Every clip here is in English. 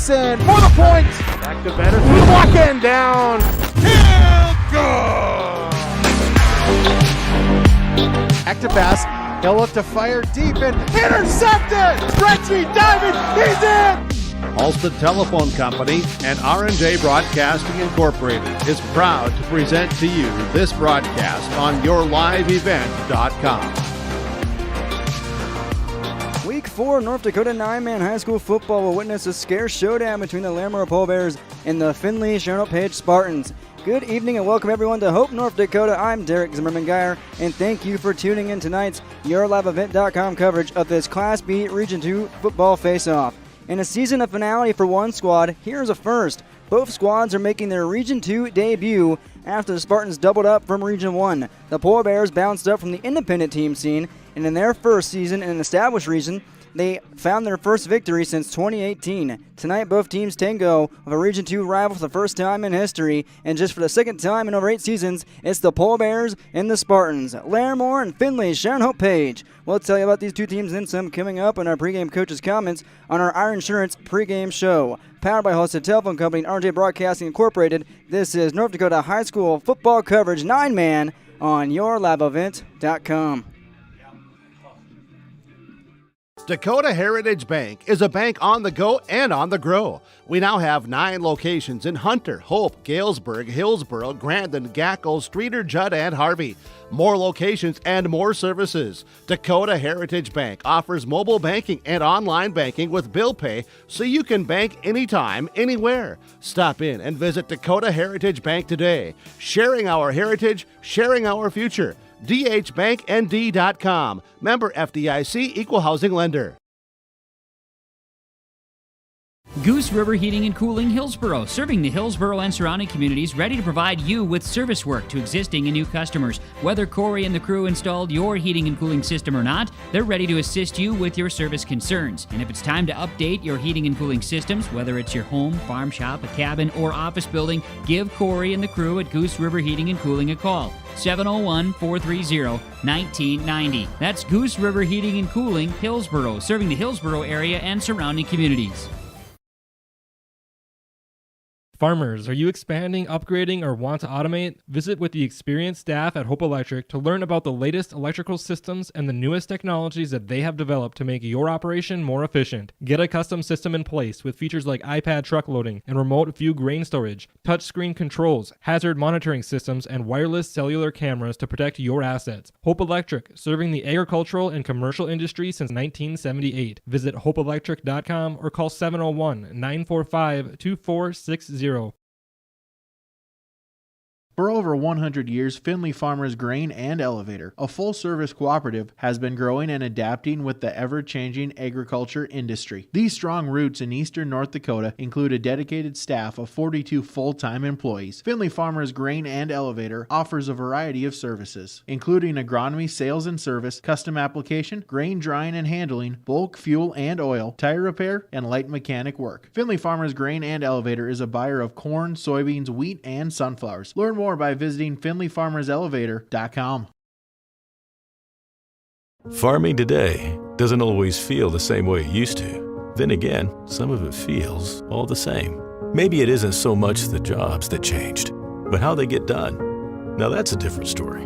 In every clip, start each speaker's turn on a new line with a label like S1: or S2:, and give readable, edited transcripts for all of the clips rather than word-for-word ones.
S1: Benson for the point. Back to better. Walking down. Field goal. Active pass. He'll look to fire deep and intercepted. Stretchy diving. He's in.
S2: Halstead Telephone Company and R&J Broadcasting Incorporated is proud to present to you this broadcast on yourliveevent.com.
S3: Week 4 North Dakota 9-man high school football will witness a scare showdown between the Larimore Pole Bears and the Finley-Sharon Spartans. Good evening and welcome everyone to Hope, North Dakota. I'm Derek Zimmerman-Geyer, and thank you for tuning in tonight's yourliveevent.com coverage of this Class B Region 2 football face-off. In a season of finality for one squad, here's a first. Both squads are making their Region 2 debut after the Spartans doubled up from Region 1. The Pole Bears bounced up from the independent team scene, and in their first season in an established region, they found their first victory since 2018. Tonight, both teams tango of a Region 2 rival for the first time in history, and just for the second time in over 8 seasons, it's the Pole Bears and the Spartans. Larimore and Finley-Sharon Hope Page. We'll tell you about these two teams and some coming up in our pregame coaches' comments on our Iron Insurance pregame show. Powered by Halstead Telephone Company and R&J Broadcasting Incorporated, this is North Dakota High School football coverage 9-man on yourliveevent.com.
S2: Dakota Heritage Bank is a bank on the go and on the grow. We now have 9 locations in Hunter, Hope, Galesburg, Hillsboro, Grandin, Gackle, Streeter, Judd, and Harvey. More locations and more services. Dakota Heritage Bank offers mobile banking and online banking with bill pay so you can bank anytime, anywhere. Stop in and visit Dakota Heritage Bank today. Sharing our heritage, sharing our future. dhbanknd.com. Member FDIC, Equal Housing Lender.
S4: Goose River Heating and Cooling, Hillsboro, serving the Hillsboro and surrounding communities, ready to provide you with service work to existing and new customers. Whether Corey and the crew installed your heating and cooling system or not, they're ready to assist you with your service concerns. And if it's time to update your heating and cooling systems, whether it's your home, farm shop, a cabin, or office building, give Corey and the crew at Goose River Heating and Cooling a call. 701-430-1990. That's Goose River Heating and Cooling, Hillsboro, serving the Hillsboro area and surrounding communities.
S5: Farmers, are you expanding, upgrading, or want to automate? Visit with the experienced staff at Hope Electric to learn about the latest electrical systems and the newest technologies that they have developed to make your operation more efficient. Get a custom system in place with features like iPad truck loading and remote view grain storage, touchscreen controls, hazard monitoring systems, and wireless cellular cameras to protect your assets. Hope Electric, serving the agricultural and commercial industry since 1978. Visit hopeelectric.com or call 701-945-2460.
S6: For over 100 years, Finley Farmers Grain and Elevator, a full-service cooperative, has been growing and adapting with the ever-changing agriculture industry. These strong roots in eastern North Dakota include a dedicated staff of 42 full-time employees. Finley Farmers Grain and Elevator offers a variety of services, including agronomy, sales and service, custom application, grain drying and handling, bulk fuel and oil, tire repair, and light mechanic work. Finley Farmers Grain and Elevator is a buyer of corn, soybeans, wheat, and sunflowers. Learn more by visiting finleyfarmerselevator.com.
S7: Farming today doesn't always feel the same way it used to. Then again, some of it feels all the same. Maybe it isn't so much the jobs that changed, but how they get done. Now that's a different story.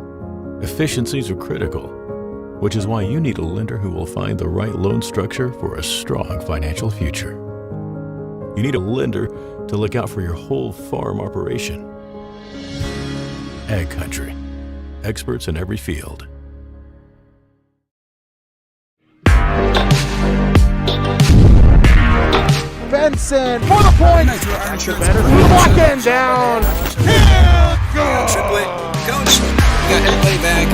S7: Efficiencies are critical, which is why you need a lender who will find the right loan structure for a strong financial future. You need a lender to look out for your whole farm operation. Ag Country. Experts in every field.
S1: Benson for the point. Walking down. Field goal.
S8: Triplet. Coach, you got everybody back.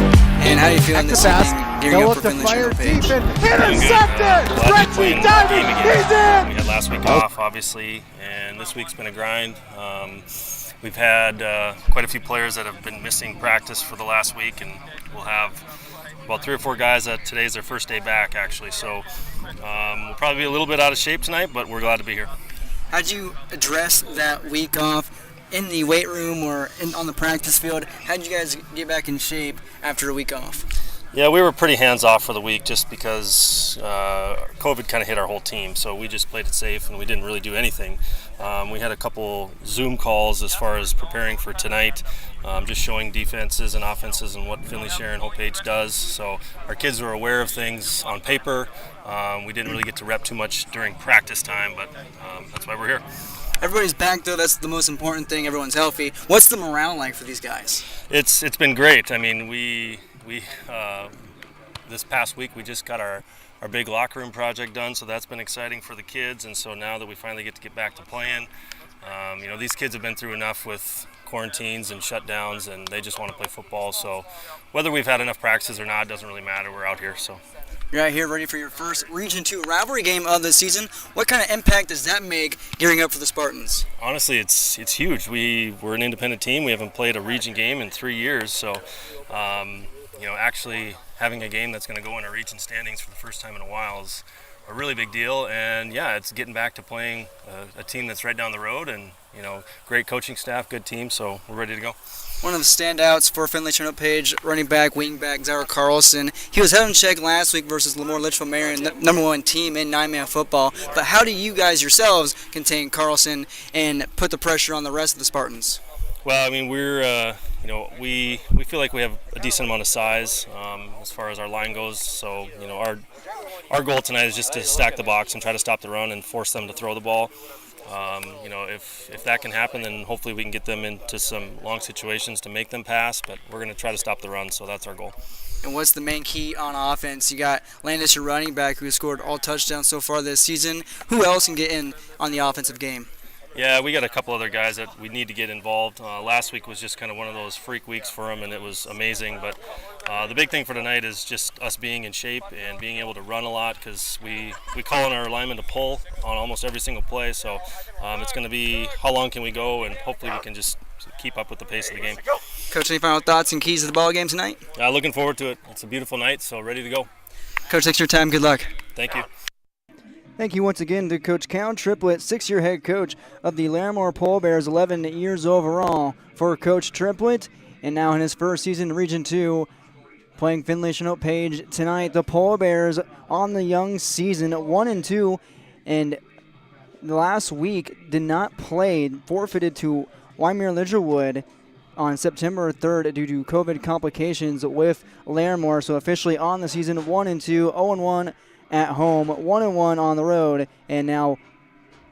S8: And how do you feel in this evening?
S1: They'll look to fire deep and intercepted. Stretchy diving. He's in.
S9: We had last week off, obviously, and this week's been a grind. We've had quite a few players that have been missing practice for the last week, and we'll have about 3 or 4 guys that today's their first day back, actually. So we'll probably be a little bit out of shape tonight, but we're glad to be here.
S8: How'd you address that week off in the weight room or on the practice field? How'd you guys get back in shape after a week off?
S9: Yeah, we were pretty hands-off for the week just because COVID kind of hit our whole team. So we just played it safe and we didn't really do anything. We had a couple Zoom calls as far as preparing for tonight, just showing defenses and offenses and what Finley-Sharon Hope Page does. So our kids were aware of things on paper. We didn't really get to rep too much during practice time, but that's why we're here.
S8: Everybody's back, though. That's the most important thing. Everyone's healthy. What's the morale like for these guys?
S9: It's been great. I mean, we this past week we just got our big locker room project done, so that's been exciting for the kids. And so now that we finally get to get back to playing, these kids have been through enough with quarantines and shutdowns, and they just want to play football. So whether we've had enough practices or not doesn't really matter. We're out here. So.
S8: You're out here ready for your first Region 2 rivalry game of the season. What kind of impact does that make gearing up for the Spartans?
S9: Honestly, it's huge. We're an independent team. We haven't played a region game in 3 years, so actually having a game that's going to go in our region standings for the first time in a while is a really big deal. And yeah, it's getting back to playing a team that's right down the road, and great coaching staff, good team, so we're ready to go.
S8: One of the standouts for Finley-Sharon Page, running back, wingback, Zara Carlson. He was head on check last week versus Larimore Litchfield Marion, the #1 team in 9-man football. But how do you guys yourselves contain Carlson and put the pressure on the rest of the Spartans?
S9: Well, I mean, we're we feel like we have a decent amount of size as far as our line goes. So our goal tonight is just to stack the box and try to stop the run and force them to throw the ball. If that can happen, then hopefully we can get them into some long situations to make them pass, but we're going to try to stop the run, so that's our goal.
S8: And what's the main key on offense? You got Landis, your running back, who scored all touchdowns so far this season. Who else can get in on the offensive game?
S9: Yeah, we got a couple other guys that we need to get involved. Last week was just kind of one of those freak weeks for them, and it was amazing. But the big thing for tonight is just us being in shape and being able to run a lot, because we call on our linemen to pull on almost every single play. So it's going to be how long can we go, and hopefully we can just keep up with the pace of the game.
S8: Coach, any final thoughts and keys to the ball game tonight?
S9: Looking forward to it. It's a beautiful night, so ready to go.
S8: Coach, thanks for your time. Good luck.
S9: Thank you.
S3: Thank you once again to Coach Cal Triplett, 6-year head coach of the Larimore Pole Bears, 11 years overall for Coach Triplett, and now in his first season in Region 2, playing Finley-Sharon Page tonight. The Pole Bears on the young season, 1-2, and the last week did not play, forfeited to Wyoming Lidgerwood on September 3rd due to COVID complications with Larimore. So officially on the season, 1-2, 0-1 at home, 1-1 on the road, and now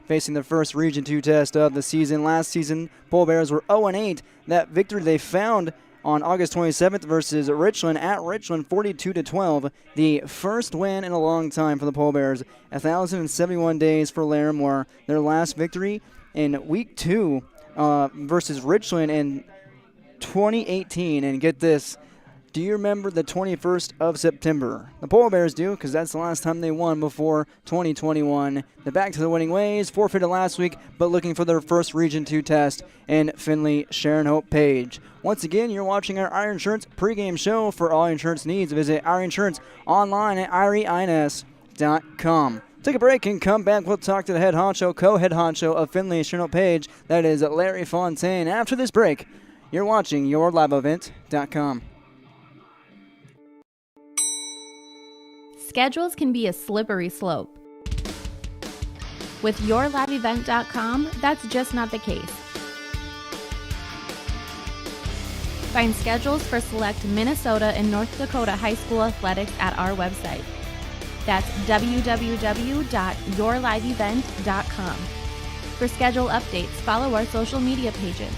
S3: facing their first Region 2 test of the season. Last season, Pole Bears were 0-8. That victory they found on August 27th versus Richland at Richland, 42-12. The first win in a long time for the Pole Bears. 1,071 days for Larimore. Their last victory in Week 2 versus Richland in 2018. And get this, do you remember the 21st of September? The Pole Bears do, because that's the last time they won before 2021. They're back to the winning ways, forfeited last week, but looking for their first Region 2 test in Finley-Sharon Hope Page. Once again, you're watching our Iron Insurance pregame show. For all insurance needs, visit Iron Insurance online at ireins.com. Take a break and come back. We'll talk to the head honcho, co-head honcho of Finley-Sharon Hope Page. That is Larry Fontaine. After this break, you're watching YourLiveEvent.com.
S10: Schedules can be a slippery slope. With YourLiveEvent.com, that's just not the case. Find schedules for select Minnesota and North Dakota high school athletics at our website. That's www.yourliveevent.com. For schedule updates, follow our social media pages.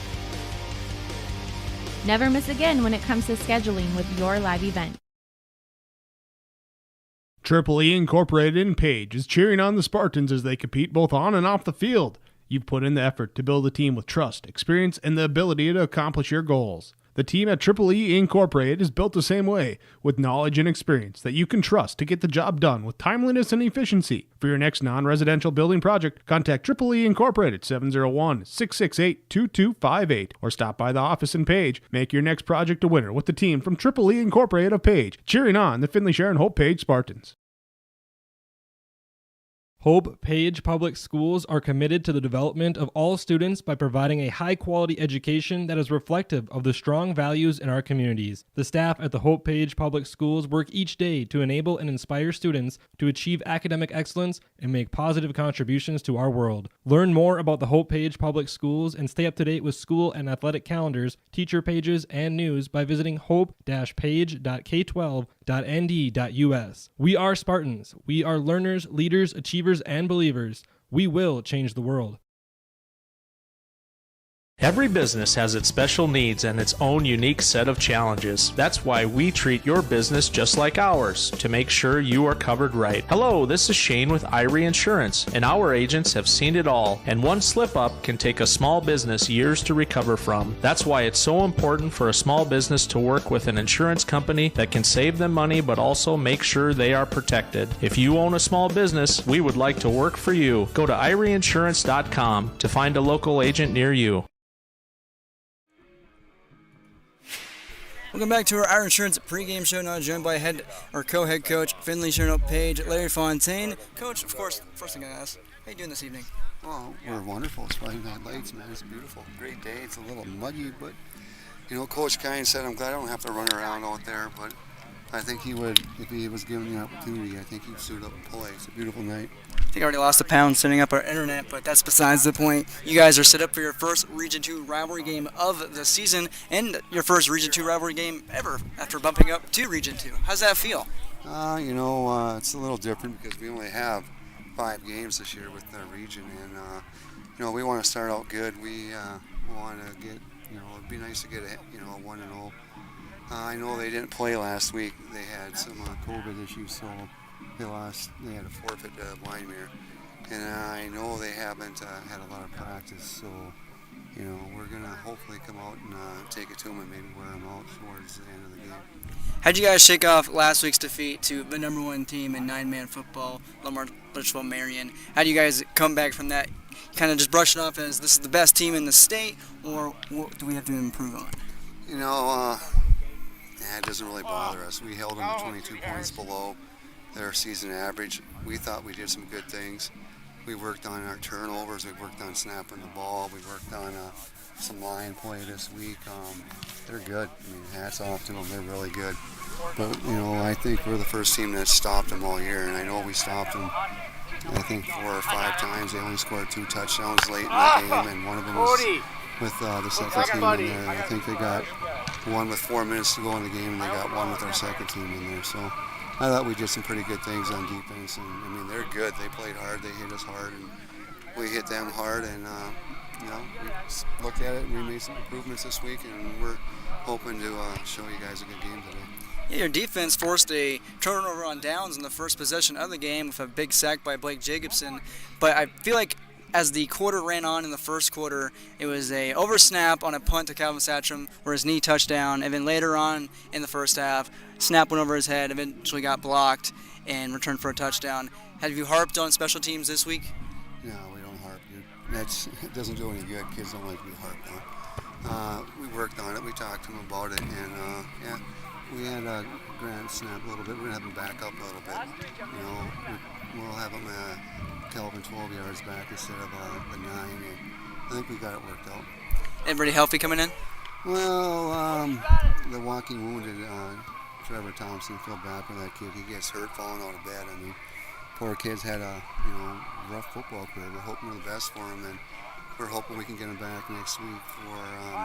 S10: Never miss again when it comes to scheduling with Your Live Event.
S11: Triple E Incorporated in Page is cheering on the Spartans as they compete both on and off the field. You've put in the effort to build a team with trust, experience, and the ability to accomplish your goals. The team at Triple E Incorporated is built the same way, with knowledge and experience that you can trust to get the job done with timeliness and efficiency. For your next non-residential building project, contact Triple E Incorporated 701-668-2258 or stop by the office in Page. Make your next project a winner with the team from Triple E Incorporated of Page, cheering on the Finley-Sharon Hope Page Spartans.
S5: Hope Page Public Schools are committed to the development of all students by providing a high-quality education that is reflective of the strong values in our communities. The staff at the Hope Page Public Schools work each day to enable and inspire students to achieve academic excellence and make positive contributions to our world. Learn more about the Hope Page Public Schools and stay up to date with school and athletic calendars, teacher pages, and news by visiting hope-page.k12.nd.us. We are Spartans. We are learners, leaders, achievers, and believers. We will change the world.
S12: Every business has its special needs and its own unique set of challenges. That's why we treat your business just like ours, to make sure you are covered right. Hello, this is Shane with Irie Insurance, and our agents have seen it all, and one slip-up can take a small business years to recover from. That's why it's so important for a small business to work with an insurance company that can save them money but also make sure they are protected. If you own a small business, we would like to work for you. Go to IrieInsurance.com to find a local agent near you.
S8: Welcome back to our Insurance pregame show. Now joined by our co-head coach, Finley-Sharon Page, Larry Fontaine. Coach, of course, first thing I ask, how you doing this evening?
S13: Well, we're wonderful. It's Friday night lights, man. It's beautiful. Great day. It's a little muggy, but, Coach Kine said, I'm glad I don't have to run around out there, but I think he would, if he was given the opportunity, I think he'd suit up and play. It's a beautiful night.
S8: I think I already lost a pound setting up our internet, but that's besides the point. You guys are set up for your first Region 2 rivalry game of the season and your first Region 2 rivalry game ever after bumping up to Region 2. How's that feel?
S13: It's a little different because we only have 5 games this year with the region, and, we want to start out good. We want to get, it'd be nice to get a 1-0. I know they didn't play last week. They had some COVID issues, so they lost. They had a forfeit to Larimore, and I know they haven't had a lot of practice. So, we're gonna hopefully come out and take it to them and maybe wear them out towards the end of the game.
S8: How'd you guys shake off last week's defeat to the number 1 team in 9-man football, Larimore Litchfield Marion? How do you guys come back from that? Kind of just brush it off as this is the best team in the state, or what do we have to improve on?
S13: It doesn't really bother us. We held them to 22 points below their season average. We thought we did some good things. We worked on our turnovers. We worked on snapping the ball. We worked on some line play this week. They're good. Hats off to them. They're really good. But, I think we're the first team that stopped them all year, and I know we stopped them, I think 4 or 5 times. They only scored 2 touchdowns late in the game, and one of them was with the second team in there. I think they got one with 4 minutes to go in the game, and they got one with our second team in there. So I thought we did some pretty good things on defense, and they're good. They played hard. They hit us hard, and we hit them hard. And we looked at it, and we made some improvements this week, and we're hoping to show you guys a good game today.
S8: Yeah, your defense forced a turnover on downs in the first possession of the game with a big sack by Blake Jacobson. But I feel like as the quarter ran on in the first quarter, it was a oversnap on a punt to Calvin Satcham where his knee touched down, and then later on in the first half, snap went over his head, eventually got blocked and returned for a touchdown. Have you harped on special teams this week?
S13: No, we don't harp, dude. It doesn't do any good. Kids don't like to be harped on. We worked on it. We talked to them about it, and we had Grant snap a little bit. We're going to have him back up a little bit. We'll have him 12 yards back instead of the 9. And I think we got it worked out.
S8: Everybody healthy coming in?
S13: Well, the walking wounded Trevor Thompson, feel bad for that kid. He gets hurt falling out of bed. Poor kid's had a rough football career. We're hoping for the best for him, and we're hoping we can get him back next week for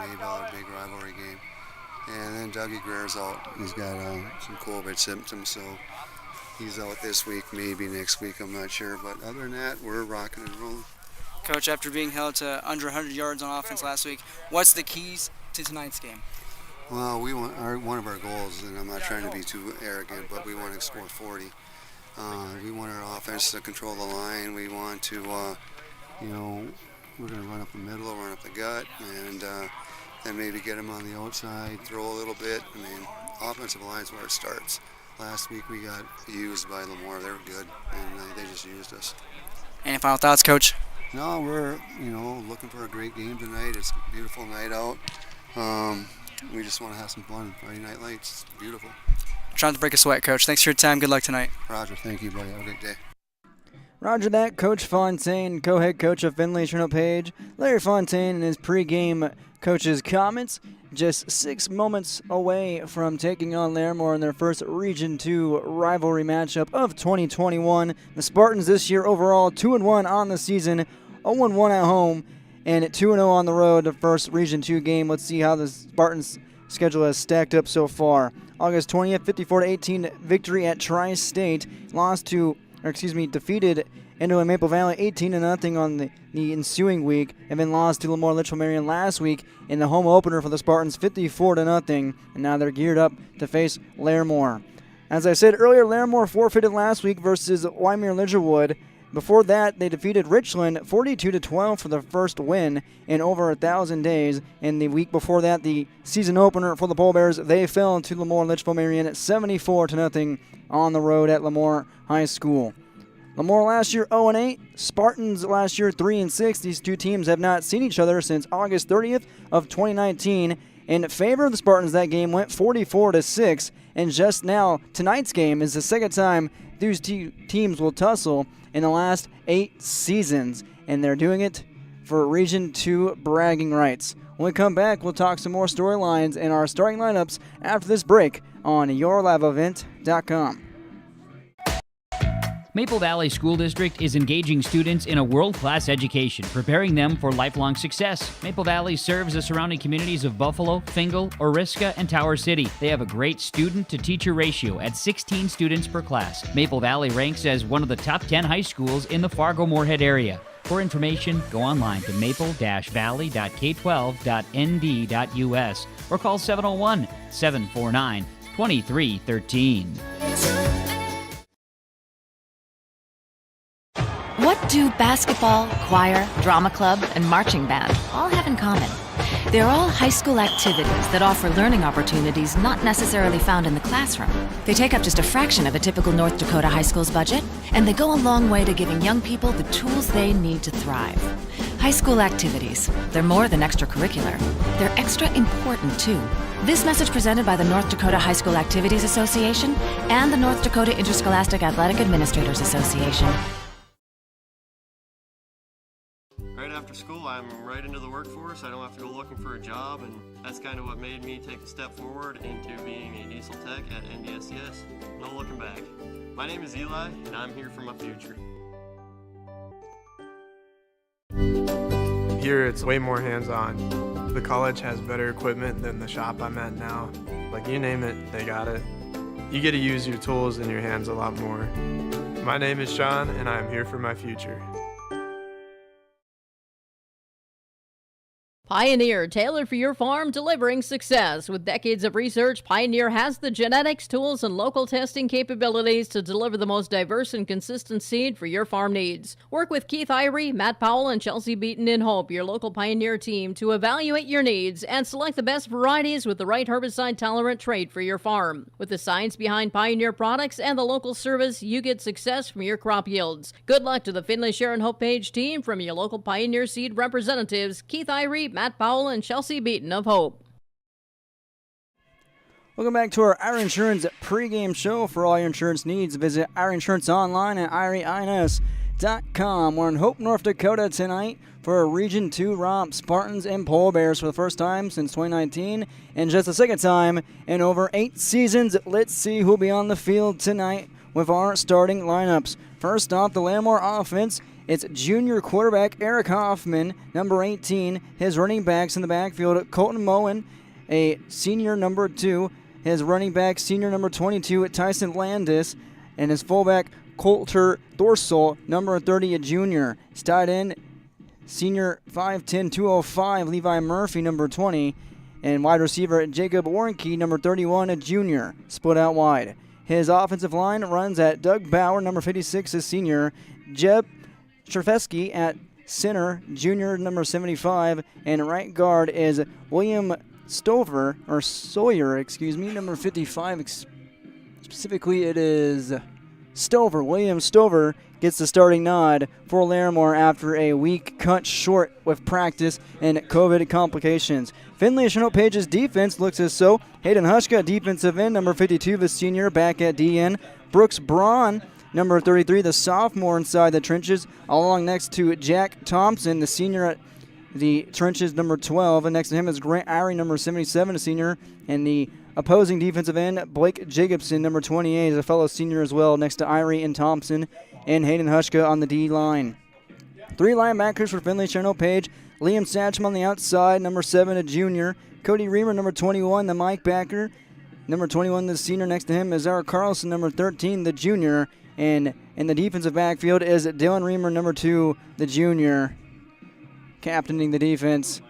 S13: maybe our big rivalry game. And then Dougie Greer's out. He's got some COVID symptoms, so he's out this week, maybe next week, I'm not sure. But other than that, we're rocking and rolling.
S8: Coach, after being held to under 100 yards on offense last week, what's the keys to tonight's game?
S13: Well, one of our goals, and I'm not trying to be too arrogant, but we want to score 40. We want our offense to control the line. We want to, we're going to run up the middle, run up the gut, and then maybe get them on the outside, throw a little bit. Offensive line's where it starts. Last week we got used by Larimore. They were good, and they just used us.
S8: Any final thoughts, Coach?
S13: No, we're looking for a great game tonight. It's a beautiful night out. We just want to have some fun. Friday night lights, it's beautiful.
S8: Trying to break a sweat, Coach. Thanks for your time. Good luck tonight.
S13: Roger, thank you, buddy. Have a great day.
S3: Roger that, Coach Fontaine, co-head coach of Finley-Sharon Page. Larry Fontaine in his pregame coach's comments, just 6 moments away from taking on Larimore in their first Region 2 rivalry matchup of 2021. The Spartans this year overall 2-1 on the season, 0-1 at home, and 2-0 on the road, the first Region 2 game. Let's see how the Spartans' schedule has stacked up so far. August 20th, 54-18 victory at Tri-State. Defeated Indiana Maple Valley 18-0 on the ensuing week, and then lost to Larimore Litchfield Marion last week in the home opener for the Spartans 54-0, and now they're geared up to face Larimore. As I said earlier, Larimore forfeited last week versus Wyoming Lidgerwood. Before that, they defeated Richland 42-12 for the first win in over 1,000 days. And the week before that, the season opener for the Pole Bears, they fell to Larimore Litchfield Marion at 74-0 on the road at Larimore High School. Larimore last year 0-8, Spartans last year 3-6. These two teams have not seen each other since August 30th of 2019. In favor of the Spartans, that game went 44-6. And just now, tonight's game is the second time these two teams will tussle in the last 8 seasons, and they're doing it for Region 2 bragging rights. When we come back, we'll talk some more storylines and our starting lineups after this break on YourLiveEvent.com.
S4: Maple Valley School District is engaging students in a world-class education, preparing them for lifelong success. Maple Valley serves the surrounding communities of Buffalo, Fingal, Oriska, and Tower City. They have a great student-to-teacher ratio at 16 students per class. Maple Valley ranks as one of the top 10 high schools in the Fargo-Moorhead area. For information, go online to maple-valley.k12.nd.us or call 701-749-2313.
S14: What do basketball, choir, drama club, and marching band all have in common? They're all high school activities that offer learning opportunities not necessarily found in the classroom. They take up just a fraction of a typical North Dakota high school's budget, and they go a long way to giving young people the tools they need to thrive. High school activities, they're more than extracurricular. They're extra important, too. This message presented by the North Dakota High School Activities Association and the North Dakota Interscholastic Athletic Administrators Association.
S15: Right after school, I'm right into the workforce. I don't have to go looking for a job, and that's kind of what made me take a step forward into being a diesel tech at NDSCS. No looking back. My name is Eli, and I'm here for my future.
S16: Here, it's way more hands-on. The college has better equipment than the shop I'm at now. Like, you name it, they got it. You get to use your tools and your hands a lot more. My name is Sean, and I'm here for my future.
S17: Pioneer, tailored for your farm, delivering success. With decades of research, Pioneer has the genetics, tools, and local testing capabilities to deliver the most diverse and consistent seed for your farm needs. Work with Keith Irie, Matt Powell, and Chelsea Beaton in Hope, your local Pioneer team, to evaluate your needs and select the best varieties with the right herbicide-tolerant trait for your farm. With the science behind Pioneer products and the local service, you get success from your crop yields. Good luck to the Finley-Sharon Hope Page team from your local Pioneer seed representatives, Keith Irie, Matt Powell, and Chelsea Beaton of Hope.
S3: Welcome back to our Ira Insurance pregame show. For all your insurance needs, visit Ira Insurance online at IRINS.com. We're in Hope, North Dakota tonight for a Region 2 romp. Spartans and Pole Bears for the first time since 2019 and just the second time in over 8 seasons. Let's see who'll be on the field tonight with our starting lineups. First off, the Larimore offense. It's junior quarterback Eric Hoffman, number 18. His running backs in the backfield, Colton Moen, a senior number 2. His running back, senior number 22, Tyson Landis. And his fullback, Coulter Dorsal, number 30, a junior. His tight end, senior 5'10", 205, Levi Murphy, number 20. And wide receiver, Jacob Warnke, number 31, a junior, split out wide. His offensive line runs at Doug Bauer, number 56, a senior. Jeb Trefesky at center, junior number 75, and right guard is William Sawyer, number 55. Specifically, it is Stover. William Stover gets the starting nod for Larimore after a week cut short with practice and COVID complications. Finley-Sharon Page's defense looks as so. Hayden Hushka, defensive end, number 52, the senior, back at DN. Brooks Braun, number 33, the sophomore inside the trenches, along next to Jack Thompson, the senior at the trenches, number 12. And next to him is Grant Irie, number 77, a senior. And the opposing defensive end, Blake Jacobson, number 28, is a fellow senior as well, next to Irie and Thompson. And Hayden Hushka on the D-line. 3 linebackers for Finley-Sharon Page. Liam Satcham on the outside, number 7, a junior. Cody Reamer, number 21, the Mike backer. Number 21, the senior. Next to him is Zara Carlson, number 13, the junior. And in the defensive backfield is Dylan Reamer, number 2, the junior, captaining the defense.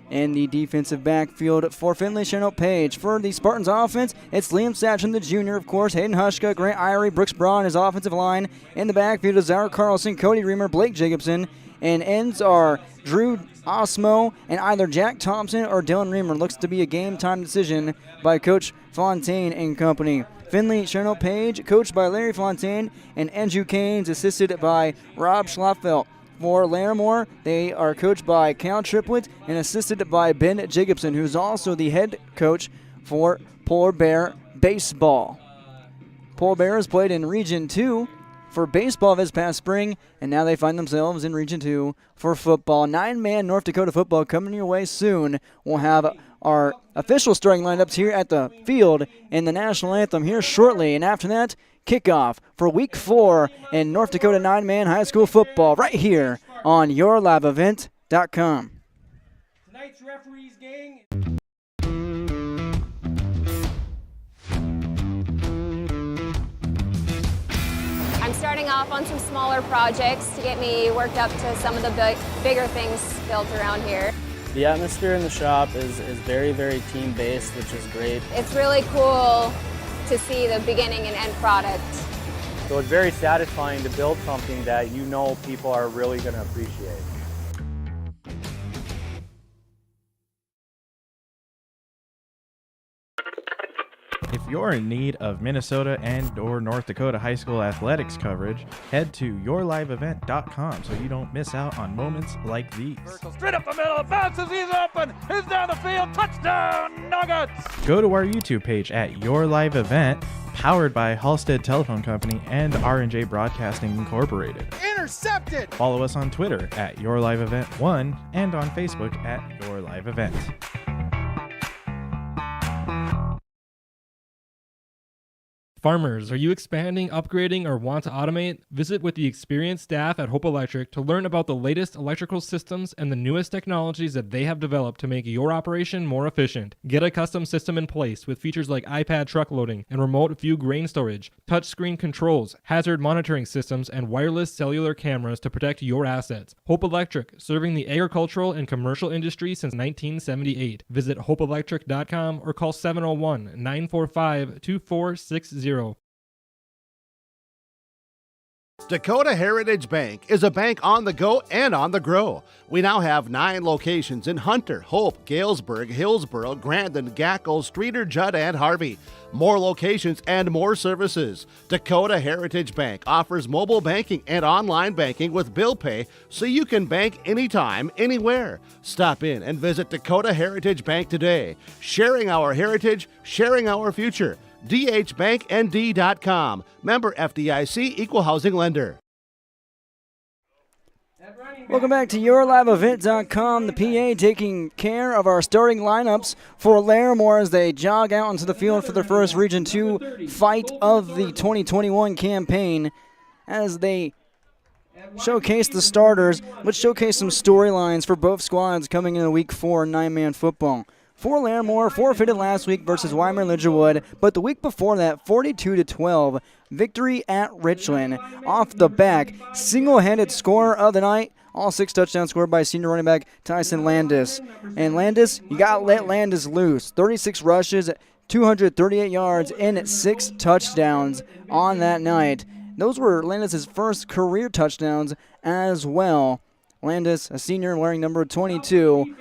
S3: In the defensive backfield for Finley-Sharon Page. For the Spartans offense, it's Liam Satcham, the junior, of course, Hayden Hushka, Grant Irie, Brooks Braun, his offensive line. In the backfield is Zara Carlson, Cody Reamer, Blake Jacobson. And ends are Drew Osmo and either Jack Thompson or Dylan Reamer. Looks to be a game-time decision by Coach Fontaine and company. Finley-Sharon Page, coached by Larry Fontaine, and Andrew Caines, assisted by Rob Schlaffeldt. For Larimore, they are coached by Cal Triplett and assisted by Ben Jacobson, who's also the head coach for Polar Bear Baseball. Polar Bear has played in Region 2 for baseball this past spring, and now they find themselves in Region 2 for football. 9-man North Dakota football coming your way soon. We'll have our official starting lineups here at the field and the national anthem here shortly, and after that, kickoff for Week 4 in North Dakota 9-man high school football right here on YourLiveEvent.com.
S18: Tonight's referees, gang.
S19: I'm starting off on some smaller projects to get me worked up to some of the bigger things built around here.
S20: The atmosphere in the shop is very, very team-based, which is great.
S19: It's really cool to see the beginning and end product.
S21: So it's very satisfying to build something that you know people are really going to appreciate.
S22: If you're in need of Minnesota and or North Dakota high school athletics coverage, head to yourliveevent.com so you don't miss out on moments like these.
S18: Straight up the middle, bounces, he's open, he's down the field, touchdown, Nuggets!
S22: Go to our YouTube page at Your Live Event, powered by Halstead Telephone Company and R&J Broadcasting Incorporated.
S1: Intercepted!
S22: Follow us on Twitter at Your Live Event 1 and on Facebook at Your Live Event.
S5: Farmers, are you expanding, upgrading, or want to automate? Visit with the experienced staff at Hope Electric to learn about the latest electrical systems and the newest technologies that they have developed to make your operation more efficient. Get a custom system in place with features like iPad truck loading and remote view grain storage, touchscreen controls, hazard monitoring systems, and wireless cellular cameras to protect your assets. Hope Electric, serving the agricultural and commercial industry since 1978. Visit hopeelectric.com or call 701-945-2460.
S2: Dakota Heritage Bank is a bank on the go and on the grow. We now have 9 locations in Hunter, Hope, Galesburg, Hillsboro, Grandin, Gackle, Streeter, Judd, and Harvey. More locations and more services. Dakota Heritage Bank offers mobile banking and online banking with bill pay so you can bank anytime, anywhere. Stop in and visit Dakota Heritage Bank today. Sharing our heritage, sharing our future. dhbanknd.com. Member FDIC, Equal Housing Lender.
S3: Welcome back to YourLiveEvent.com. The PA taking care of our starting lineups for Larimore as they jog out into the field for their first Region 2 fight of the 2021 campaign. As they showcase the starters, let's showcase some storylines for both squads coming into Week 4 9-man football. For Larimore, forfeited last week versus Weimar Lidgerwood, but the week before that, 42-12, victory at Richland. Off the back, single-handed scorer of the night, all 6 touchdowns scored by senior running back Tyson Landis. And Landis, you got to let Landis loose. 36 rushes, 238 yards, and 6 touchdowns on that night. Those were Landis' first career touchdowns as well. Landis, a senior wearing number 22,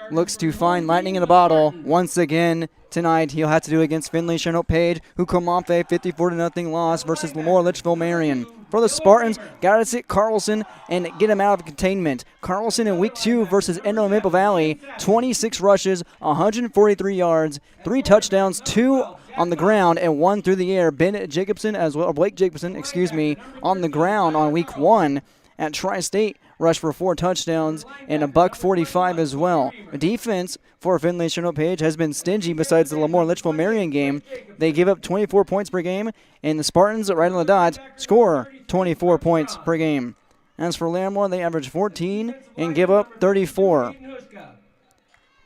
S3: looks to find lightning in a bottle once again tonight. He'll have to do it against Finley-Sharon Page, who come off a 54-0 loss versus Larimore Litchfield Marion. For the Spartans, got to sit Carlson and get him out of containment. Carlson in Week 2 versus Endo Maple Valley, 26 rushes, 143 yards, 3 touchdowns, 2 on the ground and 1 through the air. Blake Jacobson, on the ground on week 1 at Tri-State. Rushed for 4 touchdowns and a $145 as well. The defense for Finley-Sharon Page has been stingy besides the Larimore-Litchfield-Marion game. They give up 24 points per game, and the Spartans, right on the dot, score 24 points per game. As for Larimore, they average 14 and give up 34.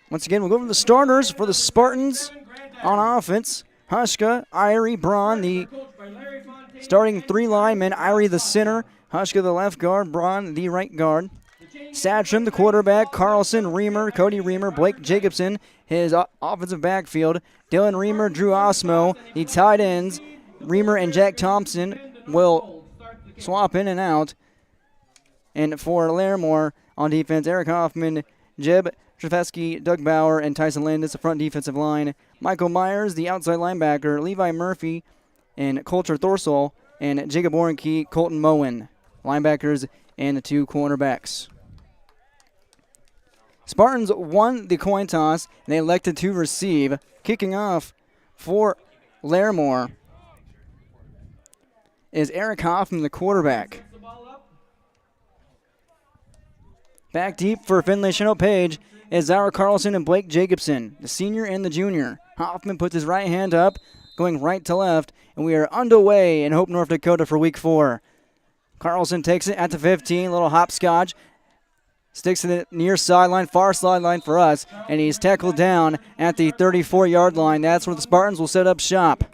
S3: Once again, we'll go over the starters for the Spartans on offense. Hushka, Irie, Braun, the starting 3 linemen. Irie, the center. Hushka, the left guard. Braun, the right guard. Satcham, the quarterback. Carlson, Reamer, Cody Reamer, Blake Jacobson, his offensive backfield. Dylan Reamer, Drew Osmo, the tight ends. Reamer and Jack Thompson will swap in and out. And for Larimore on defense, Eric Hoffman, Jeb Trefesky, Doug Bauer, and Tyson Landis, the front defensive line. Michael Myers, the outside linebacker. Levi Murphy and Coulter Thorsall, and Jacob Warnke, Colton Moen, linebackers, and the 2 cornerbacks. Spartans won the coin toss, and they elected to receive. Kicking off for Larimore is Eric Hoffman, the quarterback. Back deep for Finley-Sharon Page is Zara Carlson and Blake Jacobson, the senior and the junior. Hoffman puts his right hand up, going right to left, and we are underway in Hope, North Dakota for week 4. Carlson takes it at the 15, little hopscotch, sticks to the near sideline, far sideline for us, and he's tackled down at the 34-yard line. That's where the Spartans will set up shop.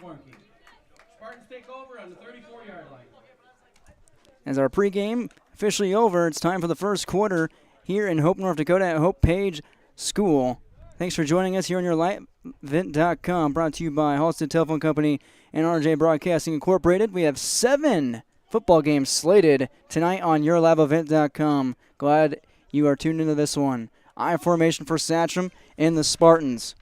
S3: As our pregame officially over, it's time for the first quarter here in Hope, North Dakota at Hope Page School. Thanks for joining us here on YourLiveEvent.com, brought to you by Halstead Telephone Company and RJ Broadcasting Incorporated. We have 7 football games slated tonight on YourLiveEvent.com. Glad you are tuned into this one. I formation for Satcham and the Spartans.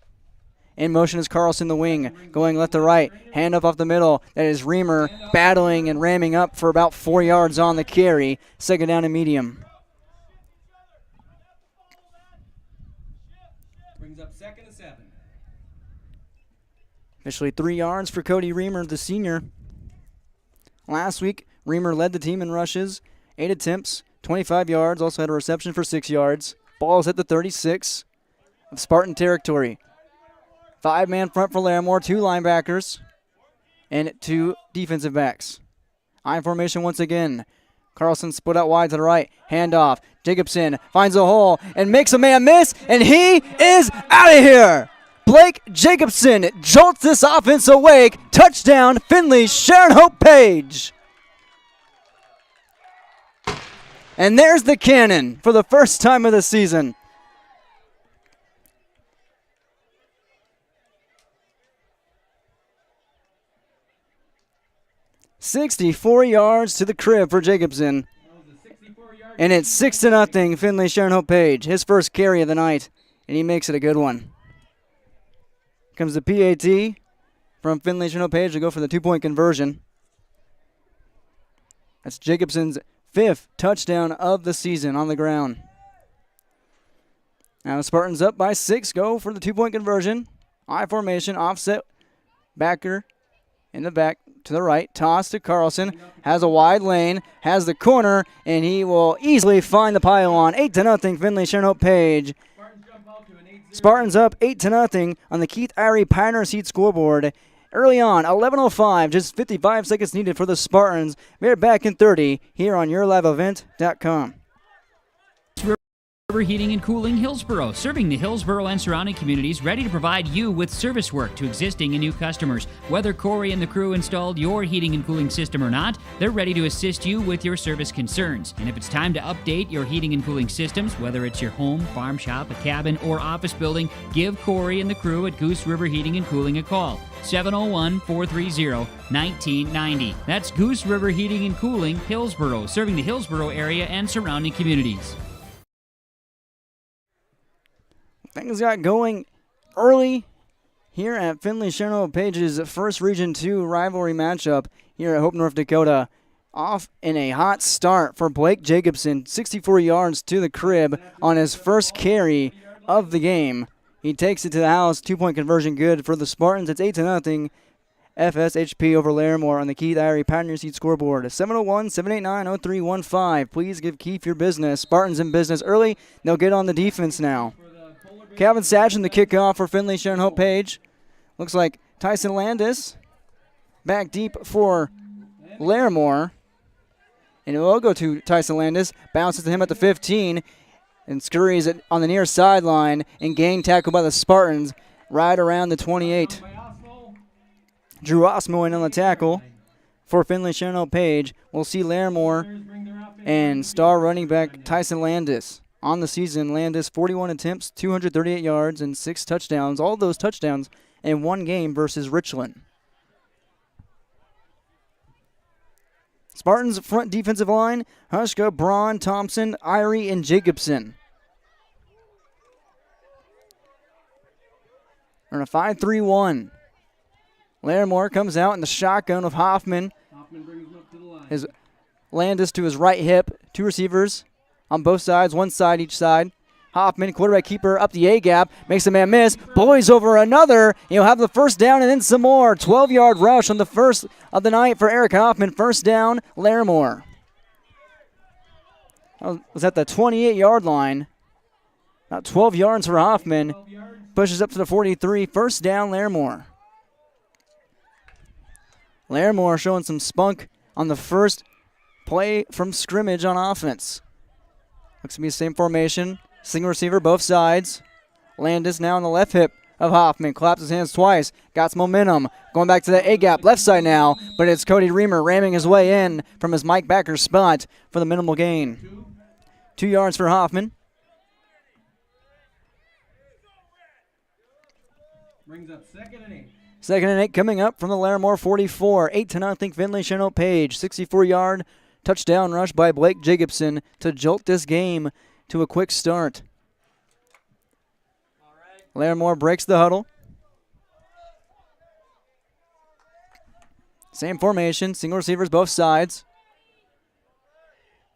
S3: In motion is Carlson, the wing, going left to right. Hand up off the middle. That is Reamer battling and ramming up for about 4 yards on the carry. Second down and medium.
S6: Brings up 2nd and 7.
S3: Officially 3 yards for Cody Reamer, the senior. Last week, Reamer led the team in rushes. 8 attempts, 25 yards. Also had a reception for 6 yards. Ball's at the 36 of Spartan territory. 5-man front for Larimore, 2 linebackers, and 2 defensive backs. I formation once again. Carlson split out wide to the right. Handoff. Jacobson finds a hole and makes a man miss, and he is out of here. Blake Jacobson jolts this offense awake. Touchdown, Finley-Sharon Hope Page. And there's the cannon for the first time of the season. $64 yards to the crib for Jacobson. And it's 6-0 Finley-Sharon Hope Page. His first carry of the night, and he makes it a good one. Comes the PAT from Finley-Sharon Hope Page to go for the 2-point conversion. That's Jacobson's 5th touchdown of the season on the ground. Now the Spartans up by 6, go for the 2-point conversion. I formation, offset, backer in the back to the right. Toss to Carlson, has a wide lane, has the corner, and he will easily find the pylon. 8-0 Finley-Sharon Hope Page. Spartans up 8-0 on the Keith Irie Pioneer Seat scoreboard. Early on, 11:05, just 55 seconds needed for the Spartans. We're back in 30 here on YourLiveEvent.com.
S4: River Heating and Cooling Hillsboro, serving the Hillsboro and surrounding communities, ready to provide you with service work to existing and new customers. Whether Corey and the crew installed your heating and cooling system or not, they're ready to assist you with your service concerns. And if it's time to update your heating and cooling systems, whether it's your home, farm shop, a cabin, or office building, give Corey and the crew at Goose River Heating and Cooling a call. 701-430-1990. That's Goose River Heating and Cooling, Hillsboro, serving the Hillsboro area and surrounding communities.
S3: Things got going early here at Finley-Sharon Hope Page's first Region 2 rivalry matchup here at Hope, North Dakota. Off in a hot start for Blake Jacobson, 64 yards to the crib on his first carry of the game. He takes it to the house, 2-point conversion good for the Spartans. It's 8-0 FSHP over Larimore on the Keith Irie Pioneer Seat scoreboard. 701-789-0315. Please give Keith your business. Spartans in business early. They'll get on the defense now. Calvin Satchin, the kickoff for Finley-Sharon Hope Page. Looks like Tyson Landis back deep for Larimore. And it will go to Tyson Landis. Bounces to him at the 15 and scurries it on the near sideline and gang tackled by the Spartans right around the 28. Drew Osmo in on the tackle for Finley-Sharon Hope Page. We'll see Larimore and star running back Tyson Landis. On the season, Landis 41 attempts, 238 yards, and 6 touchdowns. All of those touchdowns in one game versus Richland. Spartans front defensive line, Hushka, Braun, Thompson, Irie, and Jacobson. We're in a 5-3-1. Larimore comes out in the shotgun of Hoffman. His Landis to his right hip. 2 receivers on both sides, 1 side each side. Hoffman, quarterback keeper, up the A-gap, makes a man miss, boys over another. He'll have the first down and then some more. 12-yard rush on the first of the night for Eric Hoffman. First down, Larimore. Was at the 28-yard line. About 12 yards for Hoffman. Pushes up to the 43. First down, Larimore. Larimore showing some spunk on the first play from scrimmage on offense. Looks to be the same formation. Single receiver, both sides. Landis now on the left hip of Hoffman. Claps his hands twice. Got some momentum. Going back to the A-gap, left side now. But it's Cody Reamer ramming his way in from his Mike Backer spot for the minimal gain. 2 yards for Hoffman.
S5: Brings up 2nd and 8.
S3: 2nd and 8 coming up from the Larimore 44. 8-0 Finley-Sharon Hope Page. 64-yard touchdown rush by Blake Jacobson to jolt this game to a quick start. Larimore breaks the huddle. Same formation, single receivers both sides.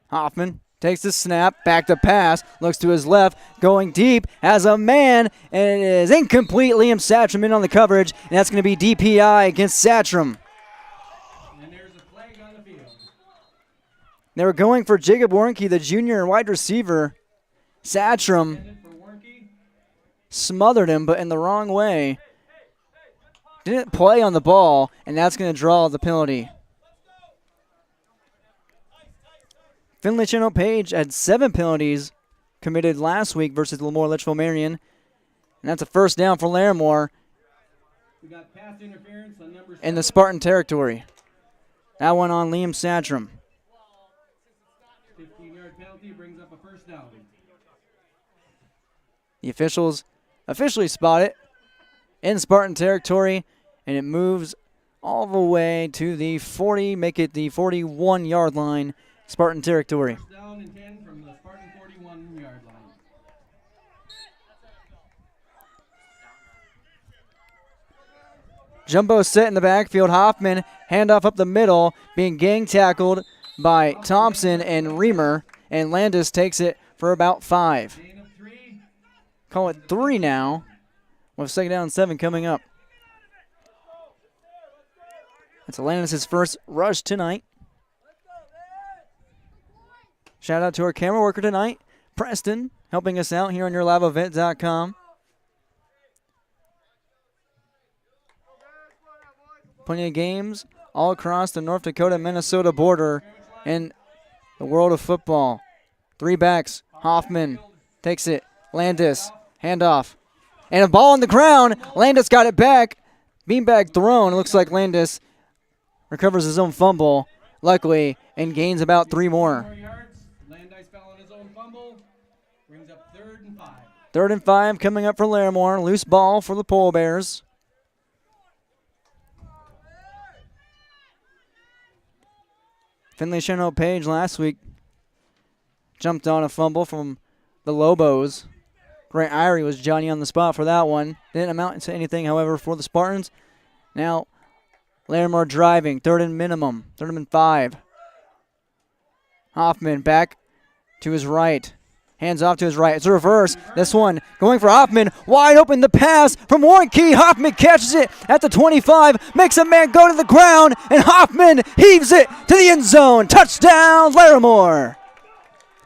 S3: Hoffman takes the snap, back to pass, looks to his left, going deep, has a man, and it is incomplete. Liam Satcham in on the coverage, and that's going to be DPI against Satcham.
S5: And there's a flag on the field.
S3: They were going for Jacob Warnke, the junior wide receiver. Satcham smothered him, but in the wrong way. Didn't play on the ball, and that's going to draw the penalty. Finley-Sharon Hope Page had 7 penalties committed last week versus Larimore Litchfield Marion, and that's a first down for Larimore in the Spartan territory. That one on Liam Satcham.
S5: 15-yard penalty brings up a first down.
S3: The officials officially spot it in Spartan territory, and it moves all the way to the 40, make it the 41-yard line, Spartan territory.
S5: First down and 10 from the Spartan 41-yard line.
S3: Jumbo set in the backfield. Hoffman, handoff up the middle, being gang tackled by Thompson and Reamer, and Landis takes it for about 5. Call it 3 now, with 2nd down and 7 coming up. That's Landis' first rush tonight. Shout out to our camera worker tonight, Preston, helping us out here on yourliveevent.com. Plenty of games all across the North Dakota-Minnesota border in the world of football. 3 backs. Hoffman takes it. Landis, handoff. And a ball on the ground. Landis got it back. Beanbag thrown. It looks like Landis recovers his own fumble, luckily, and gains about 3 more.
S5: Landis fell on his own fumble. Brings up 3rd and 5.
S3: 3rd and 5 coming up for Larimore. Loose ball for the Pole Bears. Finley-Sharon Hope Page last week jumped on a fumble from the Lobos. Grant Irie was Johnny on the spot for that one. Didn't amount to anything, however, for the Spartans. Now, Larimore driving, 3rd and minimum, 3rd and 5. Hoffman back to his right. Hands off to his right. It's a reverse. This one going for Hoffman. Wide open the pass from Warnke. Hoffman catches it at the 25. Makes a man go to the ground. And Hoffman heaves it to the end zone. Touchdown, Larimore.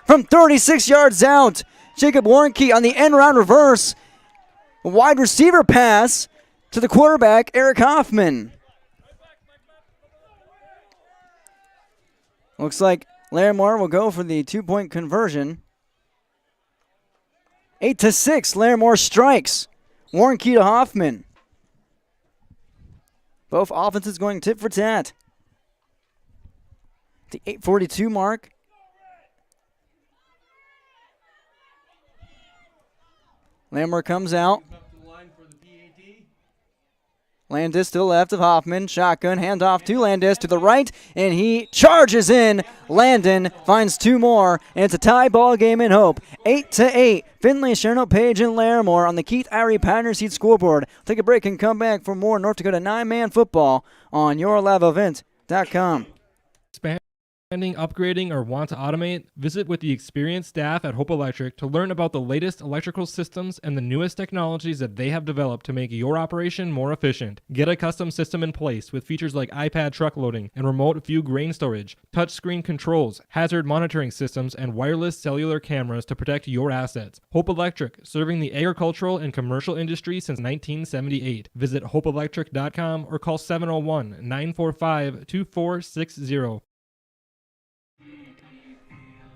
S3: From 36 yards out, Jacob Warnke on the end round reverse. Wide receiver pass to the quarterback, Eric Hoffman. Looks like Larimore will go for the 2-point conversion. 8-6, Larimore strikes. Warnke to Hoffman. Both offenses going tit for tat. The 8:42 mark. Larimore comes out. Landis to the left of Hoffman. Shotgun, handoff to Landis to the right, and he charges in. Landon finds 2 more, and it's a tie ball game in Hope. 8-8. Finley-Sharon, Page, and Larimore on the Keith Irie Pioneer Seat scoreboard. Take a break and come back for more North Dakota 9-man football on yourliveevent.com.
S5: Expanding, upgrading, or want to automate? Visit with the experienced staff at Hope Electric to learn about the latest electrical systems and the newest technologies that they have developed to make your operation more efficient. Get a custom system in place with features like iPad truck loading and remote view grain storage, touchscreen controls, hazard monitoring systems, and wireless cellular cameras to protect your assets. Hope Electric, serving the agricultural and commercial industry since 1978. Visit hopeelectric.com or call 701-945-2460.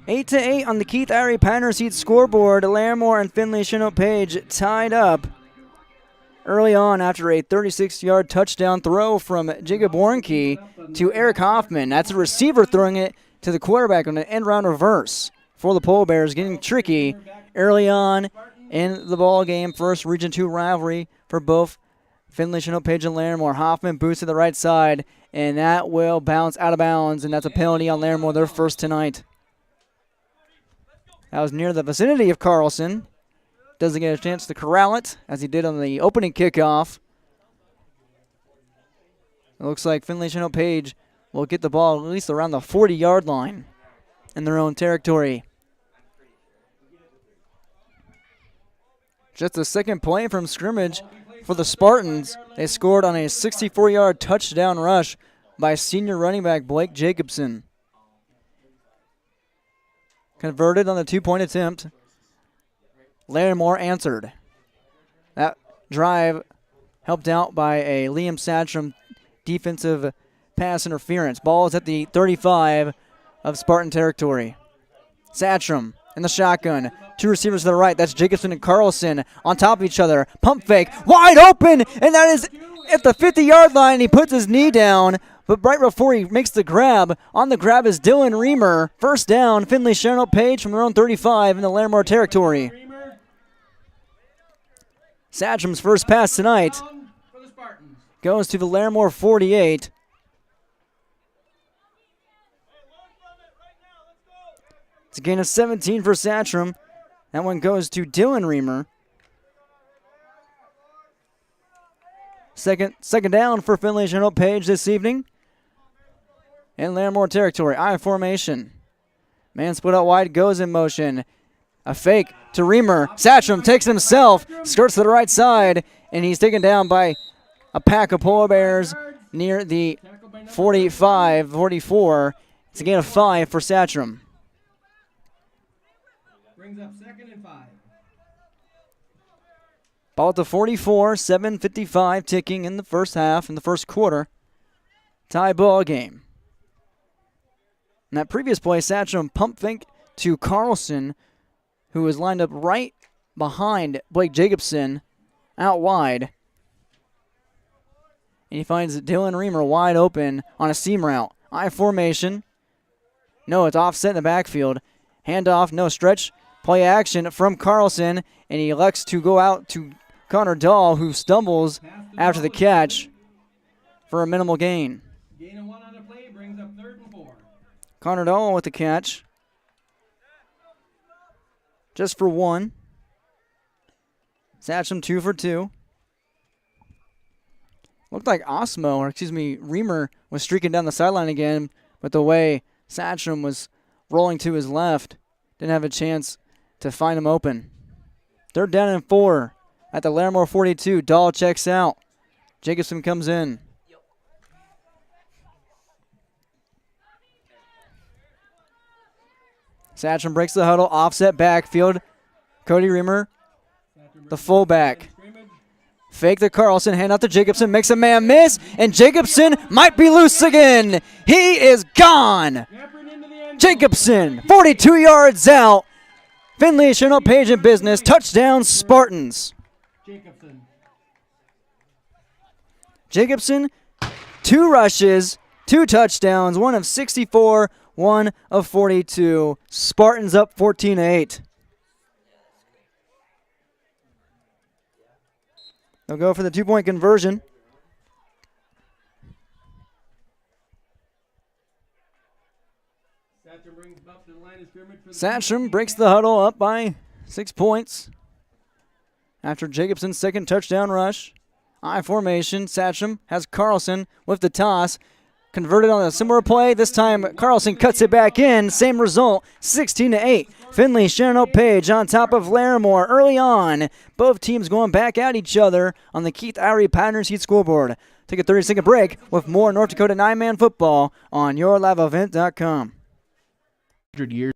S3: 8-8 on the Keith Irie Pioneer Seat scoreboard. Larimore and Finley-Sharon Page tied up early on after a 36-yard touchdown throw from Jacob Warnke to Eric Hoffman. That's a receiver throwing it to the quarterback on an end-round reverse for the Pole Bears, getting tricky early on in the ball game. First Region 2 rivalry for both Finley-Sharon Page and Larimore. Hoffman boots to the right side, and that will bounce out of bounds, and that's a penalty on Larimore, their first tonight. That was near the vicinity of Carlson. Doesn't get a chance to corral it, as he did on the opening kickoff. It looks like Finley-Sharon Page will get the ball at least around the 40-yard line in their own territory. Just the second play from scrimmage for the Spartans. They scored on a 64-yard touchdown rush by senior running back Blake Jacobson. Converted on the 2-point attempt. Larimore answered. That drive helped out by a Liam Satcham defensive pass interference. Ball is at the 35 of Spartan territory. Satcham in the shotgun. 2 receivers to the right. That's Jacobson and Carlson on top of each other. Pump fake. Wide open. And that is at the 50-yard line. He puts his knee down. But right before he makes the grab, on the grab is Dylan Reamer. First down, Finley-Sharon Page from their own 35 in the Larimore territory. Satcham's first pass tonight goes to the Larimore 48. It's a gain of 17 for Satcham. That one goes to Dylan Reamer. Second down for Finley-Sharon Page this evening. In Larimore territory, I formation. Man split out wide, goes in motion. A fake to Reamer. Satcham takes himself, skirts to the right side, and he's taken down by a pack of Polar Bears near the 45, 44. It's a gain of 5 for Satcham.
S6: Brings up 2nd and 5.
S3: Ball at the 44, 7:55 ticking in the first half, in the first quarter. Tie ball game. In that previous play, Satcham pump fake to Carlson, who was lined up right behind Blake Jacobson out wide. And he finds Dylan Reamer wide open on a seam route. I formation. No, it's offset in the backfield. Handoff, no stretch. Play action from Carlson, and he elects to go out to Connor Dahl, who stumbles after the catch for a minimal gain.
S6: Gain of 1 on the play brings up 3rd and 4.
S3: Connor Dahl with the catch. Just for 1. Satcham 2 for 2. Looked like Reamer was streaking down the sideline again, but the way Satcham was rolling to his left, didn't have a chance to find him open. 3rd down and 4 at the Larimore 42. Dahl checks out. Jacobson comes in. Satcham breaks the huddle, offset backfield. Cody Reamer, the fullback. Fake to Carlson, hand out to Jacobson, makes a man miss, and Jacobson might be loose again. He is gone. Jacobson, 42 yards out. Finley-Sharon Page in business. Touchdown, Spartans. Jacobson, 2 rushes, 2 touchdowns, 1 of 64, 1 of 42. Spartans up 14-8. They'll go for the 2-point conversion. Satcham breaks the huddle up by 6 points. After Jacobson's 2nd touchdown rush. I formation. Satcham has Carlson with the toss. Converted on a similar play. This time Carlson cuts it back in. Same result, 16-8. Finley-Sharon Page on top of Larimore early on. Both teams going back at each other on the Keith Irie Pattern Seat scoreboard. Take a 30-second break with more North Dakota 9-man football on yourliveevent.com.
S22: 100 years.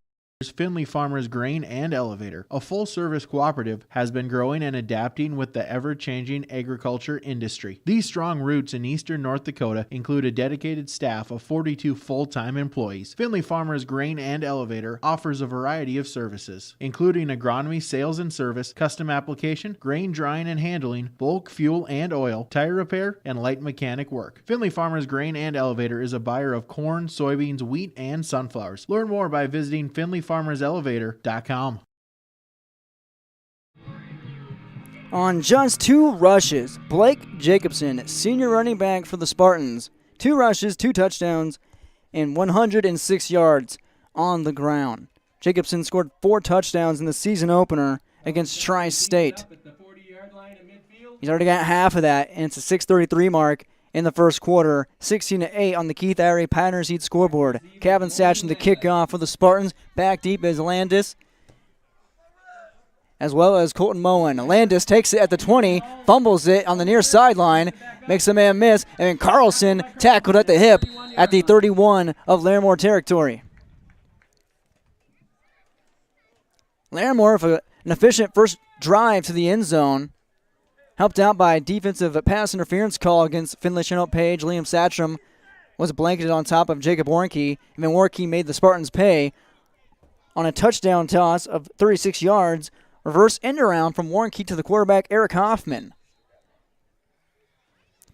S22: Finley Farmers Grain and Elevator, a full-service cooperative, has been growing and adapting with the ever-changing agriculture industry. These strong roots in eastern North Dakota include a dedicated staff of 42 full-time employees. Finley Farmers Grain and Elevator offers a variety of services, including agronomy, sales and service, custom application, grain drying and handling, bulk fuel and oil, tire repair, and light mechanic work. Finley Farmers Grain and Elevator is a buyer of corn, soybeans, wheat, and sunflowers. Learn more by visiting FinleyFarmersElevator.com.
S3: On just 2 rushes, Blake Jacobson, senior running back for the Spartans. 2 rushes, 2 touchdowns, and 106 yards on the ground. Jacobson scored 4 touchdowns in the season opener against Tri-State. He's already got half of that, and it's a 6:33 mark in the first quarter. 16-8 on the Keith Irie Pattern Seat scoreboard. Kevin Satcham the kickoff for the Spartans. Back deep is Landis, as well as Colton Moen. Landis takes it at the 20, fumbles it on the near sideline, makes a man miss, and Carlson tackled at the hip at the 31 of Larimore territory. Larimore with an efficient first drive to the end zone, helped out by a defensive pass interference call against Finley-Sharon Page. Liam Satcham was blanketed on top of Jacob Warnke, and then Warnke made the Spartans pay on a touchdown toss of 36 yards. Reverse end around from Warnke to the quarterback, Eric Hoffman.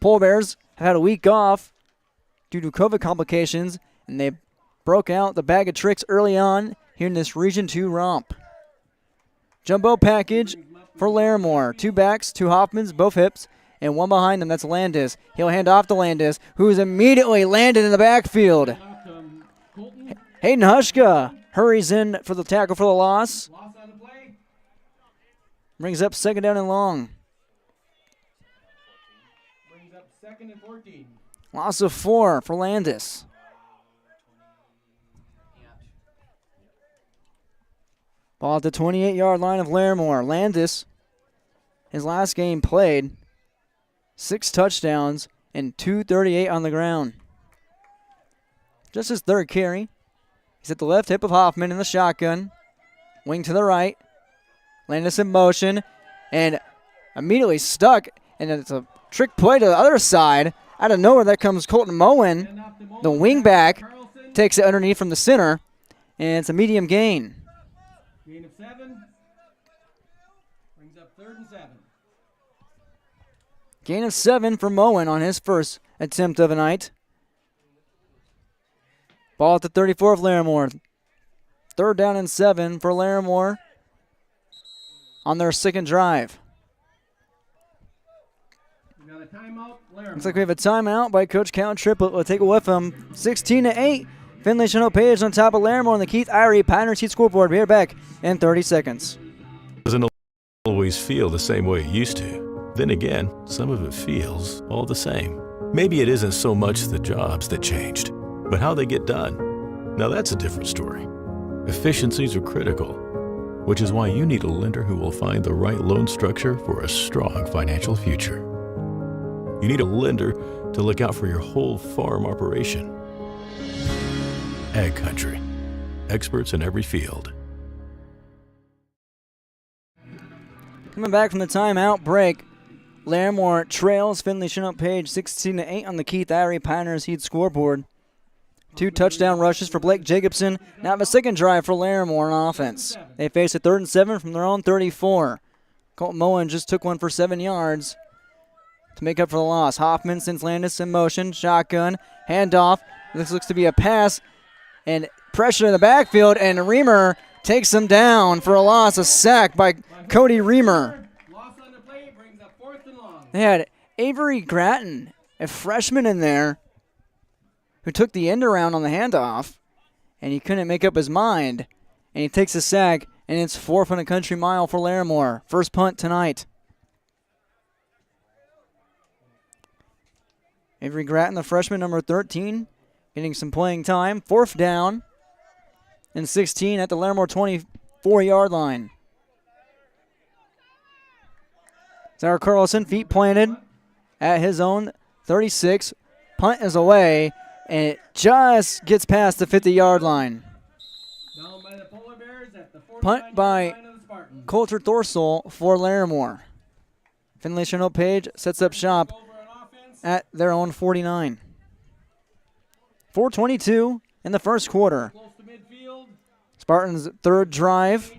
S3: Pole Bears have had a week off due to COVID complications, and they broke out the bag of tricks early on here in this Region 2 romp. Jumbo package for Larimore. 2 backs, 2 Hoffmans, both hips, and 1 behind them. That's Landis. He'll hand off to Landis, who's immediately landed in the backfield. Hayden Hushka hurries in for the tackle for the loss. Brings up 2nd down and long. Loss of 4 for Landis. Ball at the 28-yard line of Larimore. Landis, his last game played, 6 touchdowns and 238 on the ground. Just his 3rd carry. He's at the left hip of Hoffman in the shotgun. Wing to the right. Landis in motion and immediately stuck, and it's a trick play to the other side. Out of nowhere, that comes Colton Moen. The wing back takes it underneath from the center, and it's a medium gain.
S6: Gain of 7. Brings up 3rd and 7.
S3: Gain of 7 for Moen on his first attempt of the night. Ball at the 34 of Larimore. 3rd down and 7 for Larimore on their 2nd drive. Looks like we have a timeout by Coach Cal Triplett. We'll take it with him. 16-8. Finley-Sharon Page on top of Larimore on the Keith Irie Pattern Seat scoreboard. We're back in 30 seconds.
S7: Doesn't always feel the same way it used to. Then again, some of it feels all the same. Maybe it isn't so much the jobs that changed, but how they get done. Now that's a different story. Efficiencies are critical. which is why you need a lender who will find the right loan structure for a strong financial future. You need a lender to look out for your whole farm operation. Ag Country. Experts in every field.
S3: Coming back from the timeout break, Larimore trails Finley-Sharon Page 16-8 on the Keith Irie Pioneers Heat scoreboard. 2 touchdown rushes for Blake Jacobson. Now have a second drive for Larimore on offense. They face a 3rd and 7 from their own 34. Colton Moen just took one for 7 yards to make up for the loss. Hoffman sends Landis in motion. Shotgun. Handoff. This looks to be a pass. And pressure in the backfield. And Reamer takes him down for a loss. A sack by Cody Reamer. They had Avery Gratton, a freshman in there, who took the end around on the handoff, and he couldn't make up his mind. And he takes a sack, and it's 4th on a country mile for Larimore. First punt tonight. Avery Gratton, the freshman, number 13, getting some playing time. 4th down and 16 at the Larimore 24-yard line. Zara Carlson, feet planted at his own 36. Punt is away, and it just gets past the 50-yard line. Punt by Coulter Thorsell for Larimore. Finley-Sharon Page sets up shop at their own 49. 4:22 in the first quarter. Spartans' third drive.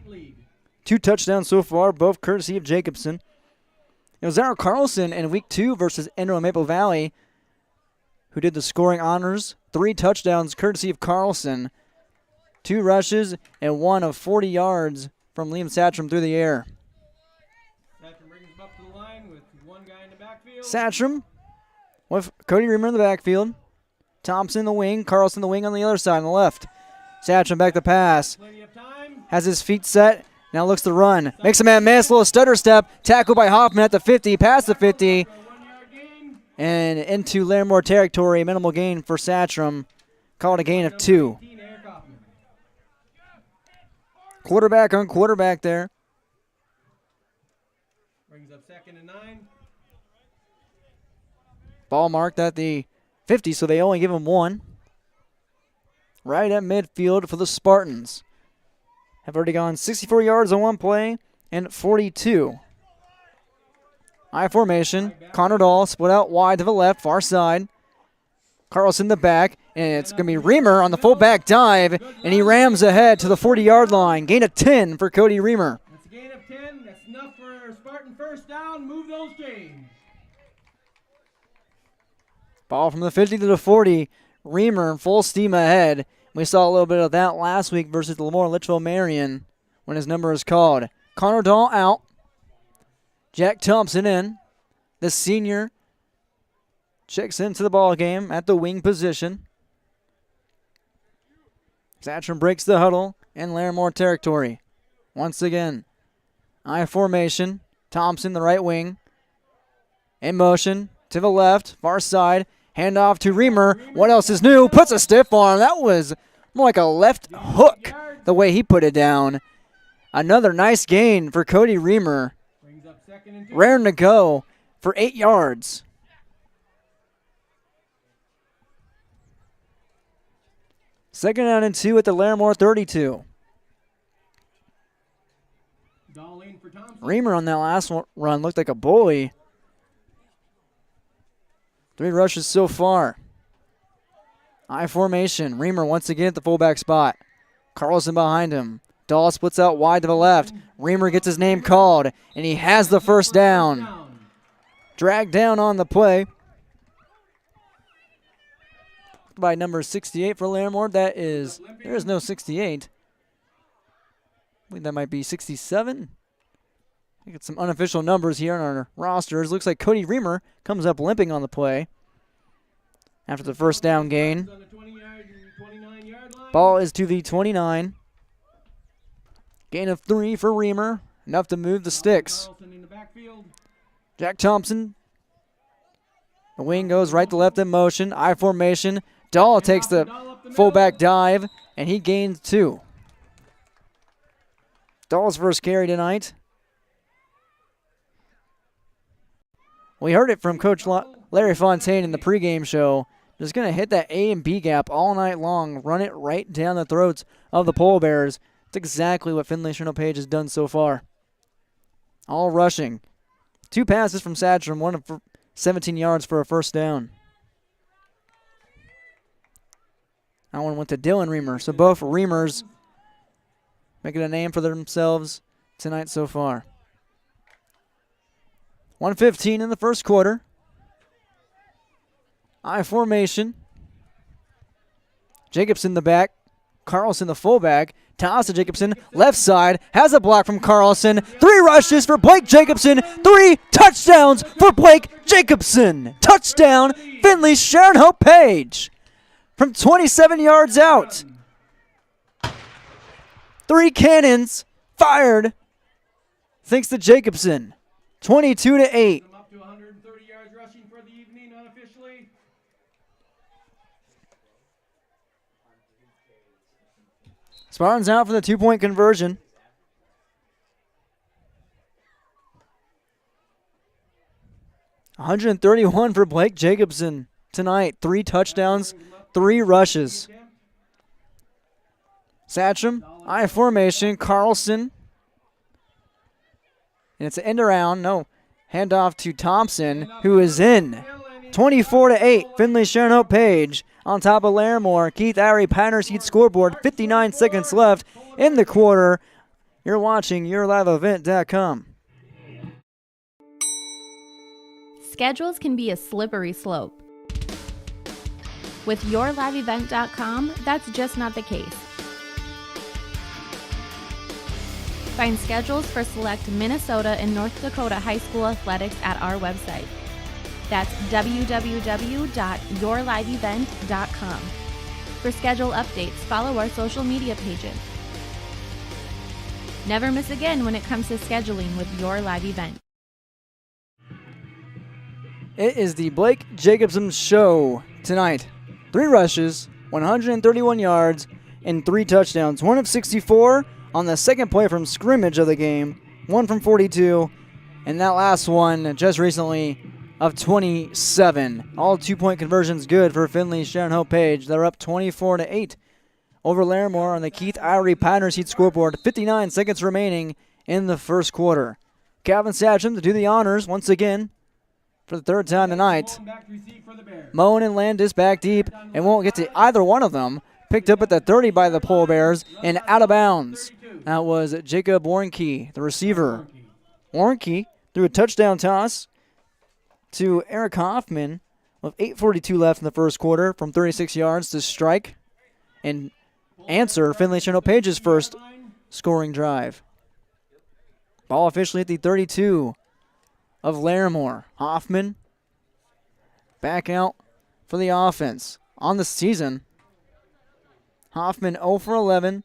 S3: 2 touchdowns so far, both courtesy of Jacobson. It was Zara Carlson in week 2 versus Enro Maple Valley who did the scoring honors. 3 touchdowns courtesy of Carlson. 2 rushes and 1 of 40 yards from Liam Satcham through the air. Satcham with Cody Reamer in the backfield. Thompson in the wing. Carlson in the wing on the other side on the left. Satcham back to pass. Has his feet set. Now looks to run. Makes a man miss. Little stutter step. Tackle by Hoffman at the 50. Past the 50. And into Larimore territory. Minimal gain for Satcham. Called a gain of 2. Quarterback on quarterback there.
S6: Brings up 2nd and 9.
S3: Ball marked at the 50, so they only give him 1. Right at midfield for the Spartans. Have already gone 64 yards on one play and 42. I formation. Connor Dahl split out wide to the left, far side. Carlson in the back, and it's going to be Reamer on the fullback dive, and he rams ahead to the 40-yard line. Gain of 10 for Cody Reamer.
S6: That's a gain of 10. That's enough for Spartan first down. Move those chains.
S3: Ball from the 50 to the 40. Reamer full steam ahead. We saw a little bit of that last week versus Larimore Litchfield Marion when his number is called. Connor Dahl out. Jack Thompson in. The senior checks into the ball game at the wing position. Satcham breaks the huddle in Larimore territory. Once again, I formation. Thompson, the right wing. In motion to the left, far side. Hand off to Reamer. What else is new? Puts a stiff arm. That was more like a left hook the way he put it down. Another nice gain for Cody Reamer. Raring to go for 8 yards. Second down and 2 at the Larimore 32. Reamer on that last run looked like a bully. 3 rushes so far. I formation. Reamer once again at the fullback spot. Carlson behind him. Dahl splits out wide to the left. Reamer gets his name called, and he has the first down. Dragged down on the play by number 68 for Larimore. There is no 68. I believe that might be 67. I get some unofficial numbers here on our rosters. Looks like Cody Reamer comes up limping on the play after the first down gain. Ball is to the 29. Gain of 3 for Reamer. Enough to move the sticks. Jack Thompson. The wing goes right to left in motion. I formation. Dahl takes the fullback dive, and he gains 2. Dahl's first carry tonight. We heard it from Coach Larry Fontaine in the pregame show. Just going to hit that A and B gap all night long, run it right down the throats of the Pole Bears. That's exactly what Finley-Sharon Page has done so far. All rushing. 2 passes from Satcham, one for 17 yards for a first down. That one went to Dylan Reamer. So both Reamers making a name for themselves tonight so far. 1:15 in the first quarter. I formation. Jacobson the back. Carlson the fullback. Toss to Jacobson. Left side. Has a block from Carlson. 3 rushes for Blake Jacobson. 3 touchdowns for Blake Jacobson. Touchdown, Finley-Sharon Hope Page. From 27 yards out. 3 cannons fired thanks to Jacobson. 22-8.
S6: Up to 130 yards rushing for the evening unofficially.
S3: Spartans out for the 2-point conversion. $131 for Blake Jacobson tonight. 3 touchdowns, 3 rushes. Satcham, I formation, Carlson. And it's an end around. No. Handoff to Thompson, who is in. 24-8. Finley-Sharon Hope Page on top of Larimore. Keith Irie, Pioneer Seed scoreboard. 59 seconds left in the quarter. You're watching YourLiveEvent.com.
S9: Schedules can be a slippery slope. With YourLiveEvent.com, that's just not the case. Find schedules for select Minnesota and North Dakota high school athletics at our website. That's www.yourliveevent.com. For schedule updates, follow our social media pages. Never miss again when it comes to scheduling with Your Live Event.
S3: It is the Blake Jacobson Show tonight. 3 rushes, 131 yards, and 3 touchdowns. 1 of 64 on the second play from scrimmage of the game. 1 from 42, and that last one just recently of 27. All 2-point conversions good for Finley-Sharon Hope Page. They're up 24-8 over Larimore on the Keith Irie Pioneer Seed scoreboard. 59 seconds remaining in the first quarter. Calvin Satcham to do the honors once again for the 3rd time tonight. Moen and Landis back deep and won't get to either one of them. Picked up at the 30 by the Pole Bears and out of bounds. That was Jacob Warnke, the receiver. Warnke threw a touchdown toss to Eric Hoffman with 8:42 left in the first quarter from 36 yards to strike and answer Finley-Sharon Hope Page's first scoring drive. Ball officially at the 32 of Larimore. Hoffman back out for the offense. On the season, Hoffman 0 for 11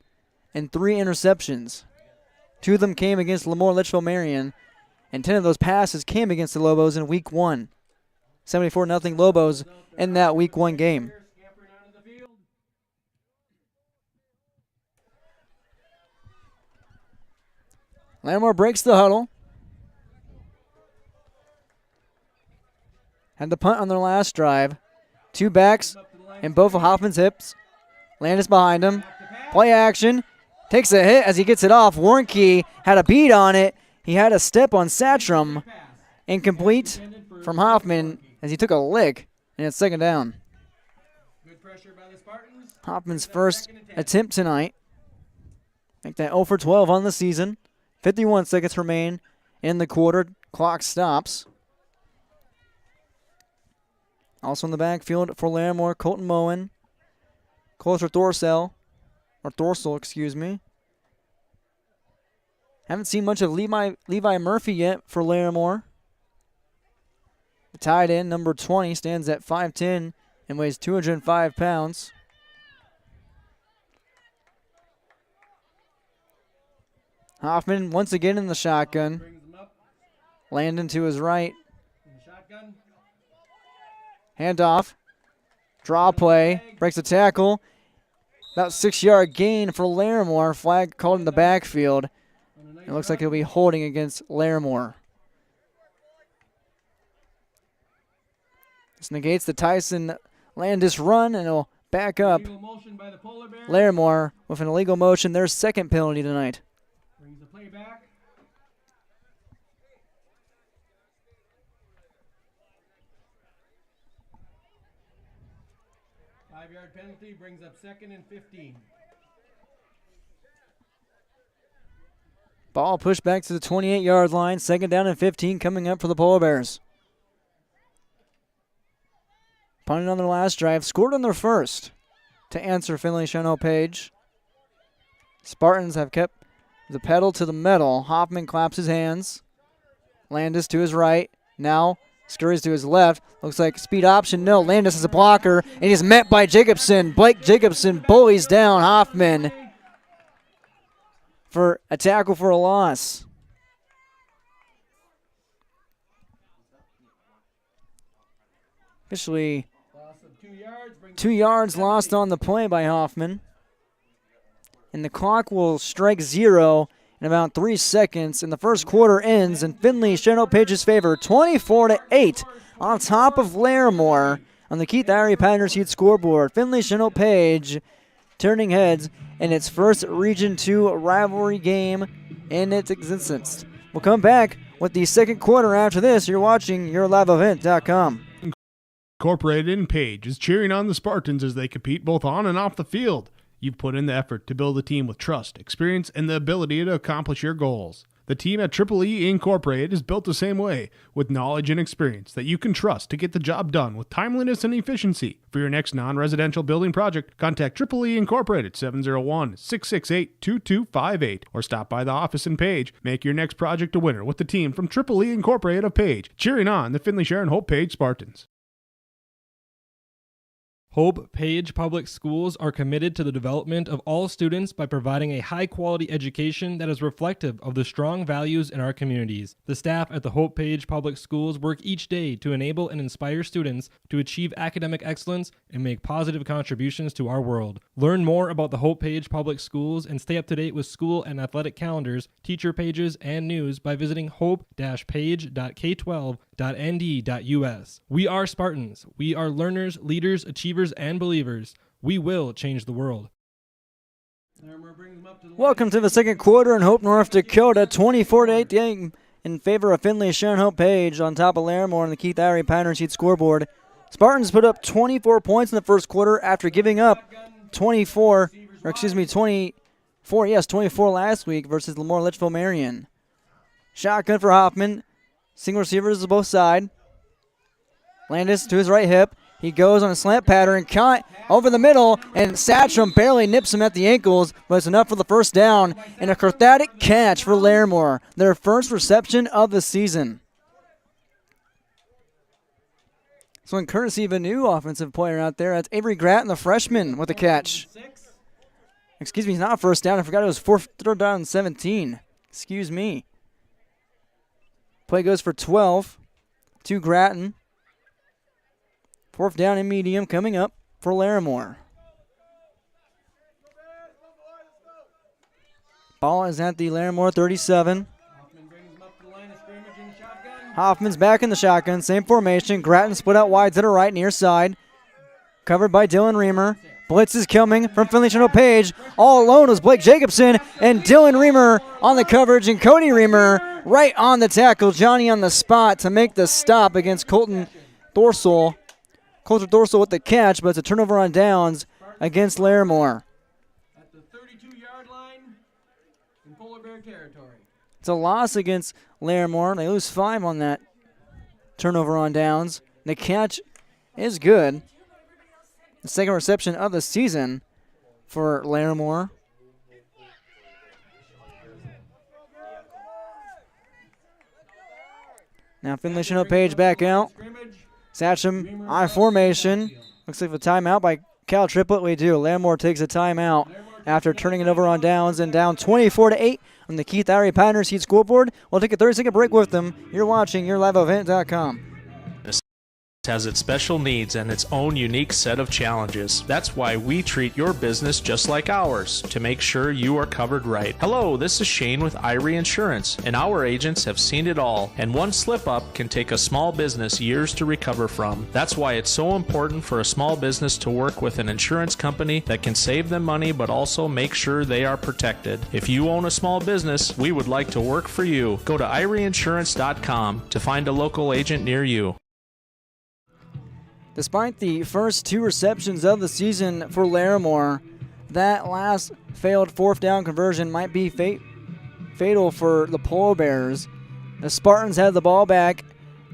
S3: and 3 interceptions. 2 of them came against Larimore Litchfield Marion, and 10 of those passes came against the Lobos in Week 1. 74-0 Lobos in that Week 1 game. Larimore breaks the huddle. Had the punt on their last drive. 2 backs and both of Hoffman's hips. Landis behind him. Play action. Takes a hit as he gets it off. Warnke had a beat on it. He had a step on Satcham. Incomplete from Hoffman as he took a lick, and it's 2nd down. Hoffman's first attempt tonight. Make that 0 for 12 on the season. 51 seconds remain in the quarter. Clock stops. Also in the backfield for Larimore, Colton Moen. Closer Thorsell, excuse me. Haven't seen much of Levi Murphy yet for Larimore. The tight end, number 20, stands at 5'10" and weighs 205 pounds. Hoffman once again in the shotgun. Landon to his right. Handoff. Draw play. Breaks the tackle. About 6-yard gain for Larimore. Flag called in the backfield. It looks like he'll be holding against Larimore. This negates the Tyson Landis run, and he'll back up Larimore with an illegal motion, their second penalty tonight.
S6: Brings the play back. Five-yard penalty brings up 2nd and 15.
S3: Ball pushed back to the 28-yard line. 2nd down and 15 coming up for the Polar Bears. Punted on their last drive, scored on their first to answer Finley-Sharon Page. Spartans have kept the pedal to the metal. Hoffman claps his hands. Landis to his right. Now scurries to his left. Looks like speed option. No, Landis is a blocker, and he's met by Jacobson. Blake Jacobson bullies down Hoffman for a tackle for a loss. Officially 2 yards lost on the play by Hoffman. And the clock will strike 0 in about 3 seconds. And the first quarter ends in Finley-Sharon Page's favor, 24-8 on top of Larimore on the Keith Irie Pioneer Seed scoreboard. Finley-Sharon Page turning heads in its first Region 2 rivalry game in its existence. We'll come back with the second quarter after this. You're watching YourLiveEvent.com.
S2: Incorporated in Page is cheering on the Spartans as they compete both on and off the field. You've put in the effort to build a team with trust, experience, and the ability to accomplish your goals. The team at Triple E Incorporated is built the same way, with knowledge and experience that you can trust to get the job done with timeliness and efficiency. For your next non-residential building project, contact Triple E Incorporated 701-668-2258 or stop by the office in Page. Make your next project a winner with the team from Triple E Incorporated of Page, cheering on the Finley-Sharon Hope Page Spartans.
S5: Hope Page Public Schools are committed to the development of all students by providing a high-quality education that is reflective of the strong values in our communities. The staff at the Hope Page Public Schools work each day to enable and inspire students to achieve academic excellence and make positive contributions to our world. Learn more about the Hope Page Public Schools and stay up to date with school and athletic calendars, teacher pages, and news by visiting hope-page.k12.nd.us. We are Spartans. We are learners, leaders, achievers, and believers. We will change the world.
S3: Welcome to the second quarter in Hope, North Dakota. 24-8 game in favor of Finley-Sharon Hope Page on top of Larimore on the Keith Irie Pioneer Seed scoreboard. Spartans put up 24 points in the first quarter after giving up 24 last week versus Larimore Litchfield Marion. Shotgun for Hoffman. Single receivers to both sides. Landis to his right hip. He goes on a slant pattern, caught over the middle, and Satcham barely nips him at the ankles, but it's enough for the first down, and a cathartic catch for Larimore, their first reception of the season. So in courtesy of a new offensive player out there, that's Avery Gratton, the freshman, with the catch. Excuse me, he's not first down. I forgot it was third down and 17. Excuse me. Play goes for 12 to Gratton. Fourth down and medium coming up for Larimore. Ball is at the Larimore 37. Hoffman's back in the shotgun, same formation. Gratton split out wide to the right, near side. Covered by Dylan Reamer. Blitz is coming from Finley-Sharon Page. All alone was Blake Jacobson and Dylan Reamer on the coverage, and Cody Reamer right on the tackle. Johnny on the spot to make the stop against Colton Dorsal. Colton Dorsal with the catch, but it's a turnover on downs against Larimore.
S6: At the 32-yard line in Polar Bear territory.
S3: It's a loss against Larimore. They lose 5 on that turnover on downs. The catch is good. The second reception of the season for Larimore. Now Finley-Sharon Page back out. Satcham on formation. Looks like a timeout by Cal Triplett. We do. Larimore takes a timeout after turning it over on downs and down 24-8 on the Keith Irie Pioneer Seed scoreboard. We'll take a 30-second break with them. You're watching YourLiveEvent.com.
S12: has its special needs and its own unique set of challenges. That's why we treat your business just like ours, to make sure you are covered right. Hello, this is Shane with Irie Insurance, and our agents have seen it all, and one slip up can take a small business years to recover from. That's why it's so important for a small business to work with an insurance company that can save them money but also make sure they are protected. If you own a small business, we would like to work for you. Go to IrieInsurance.com to find a local agent near you.
S3: Despite the first 2 receptions of the season for Larimore, that last failed fourth down conversion might be fatal for the Polar Bears. The Spartans have the ball back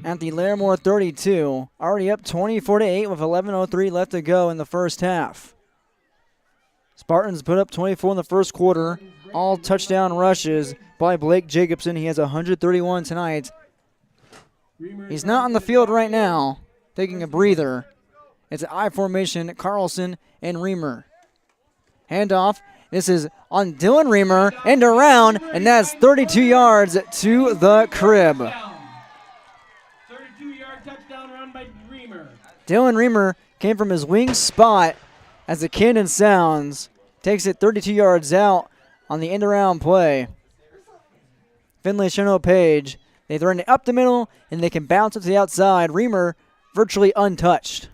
S3: at the Larimore 32, already up 24-8 with 11:03 left to go in the first half. Spartans put up 24 in the first quarter, all touchdown rushes by Blake Jacobson. He has 131 tonight. He's not on the field right now, taking a breather. It's an I formation, Carlson and Reamer. Handoff. This is on Dylan Reamer, and around, and that's 32 yards to the crib.
S6: 32-yard touchdown run by Reamer.
S3: Dylan Reamer came from his wing spot as the cannon sounds. Takes it 32 yards out on the end-around play. Finley-Sharon Page. They throw it up the middle, and they can bounce it to the outside. Reamer virtually untouched.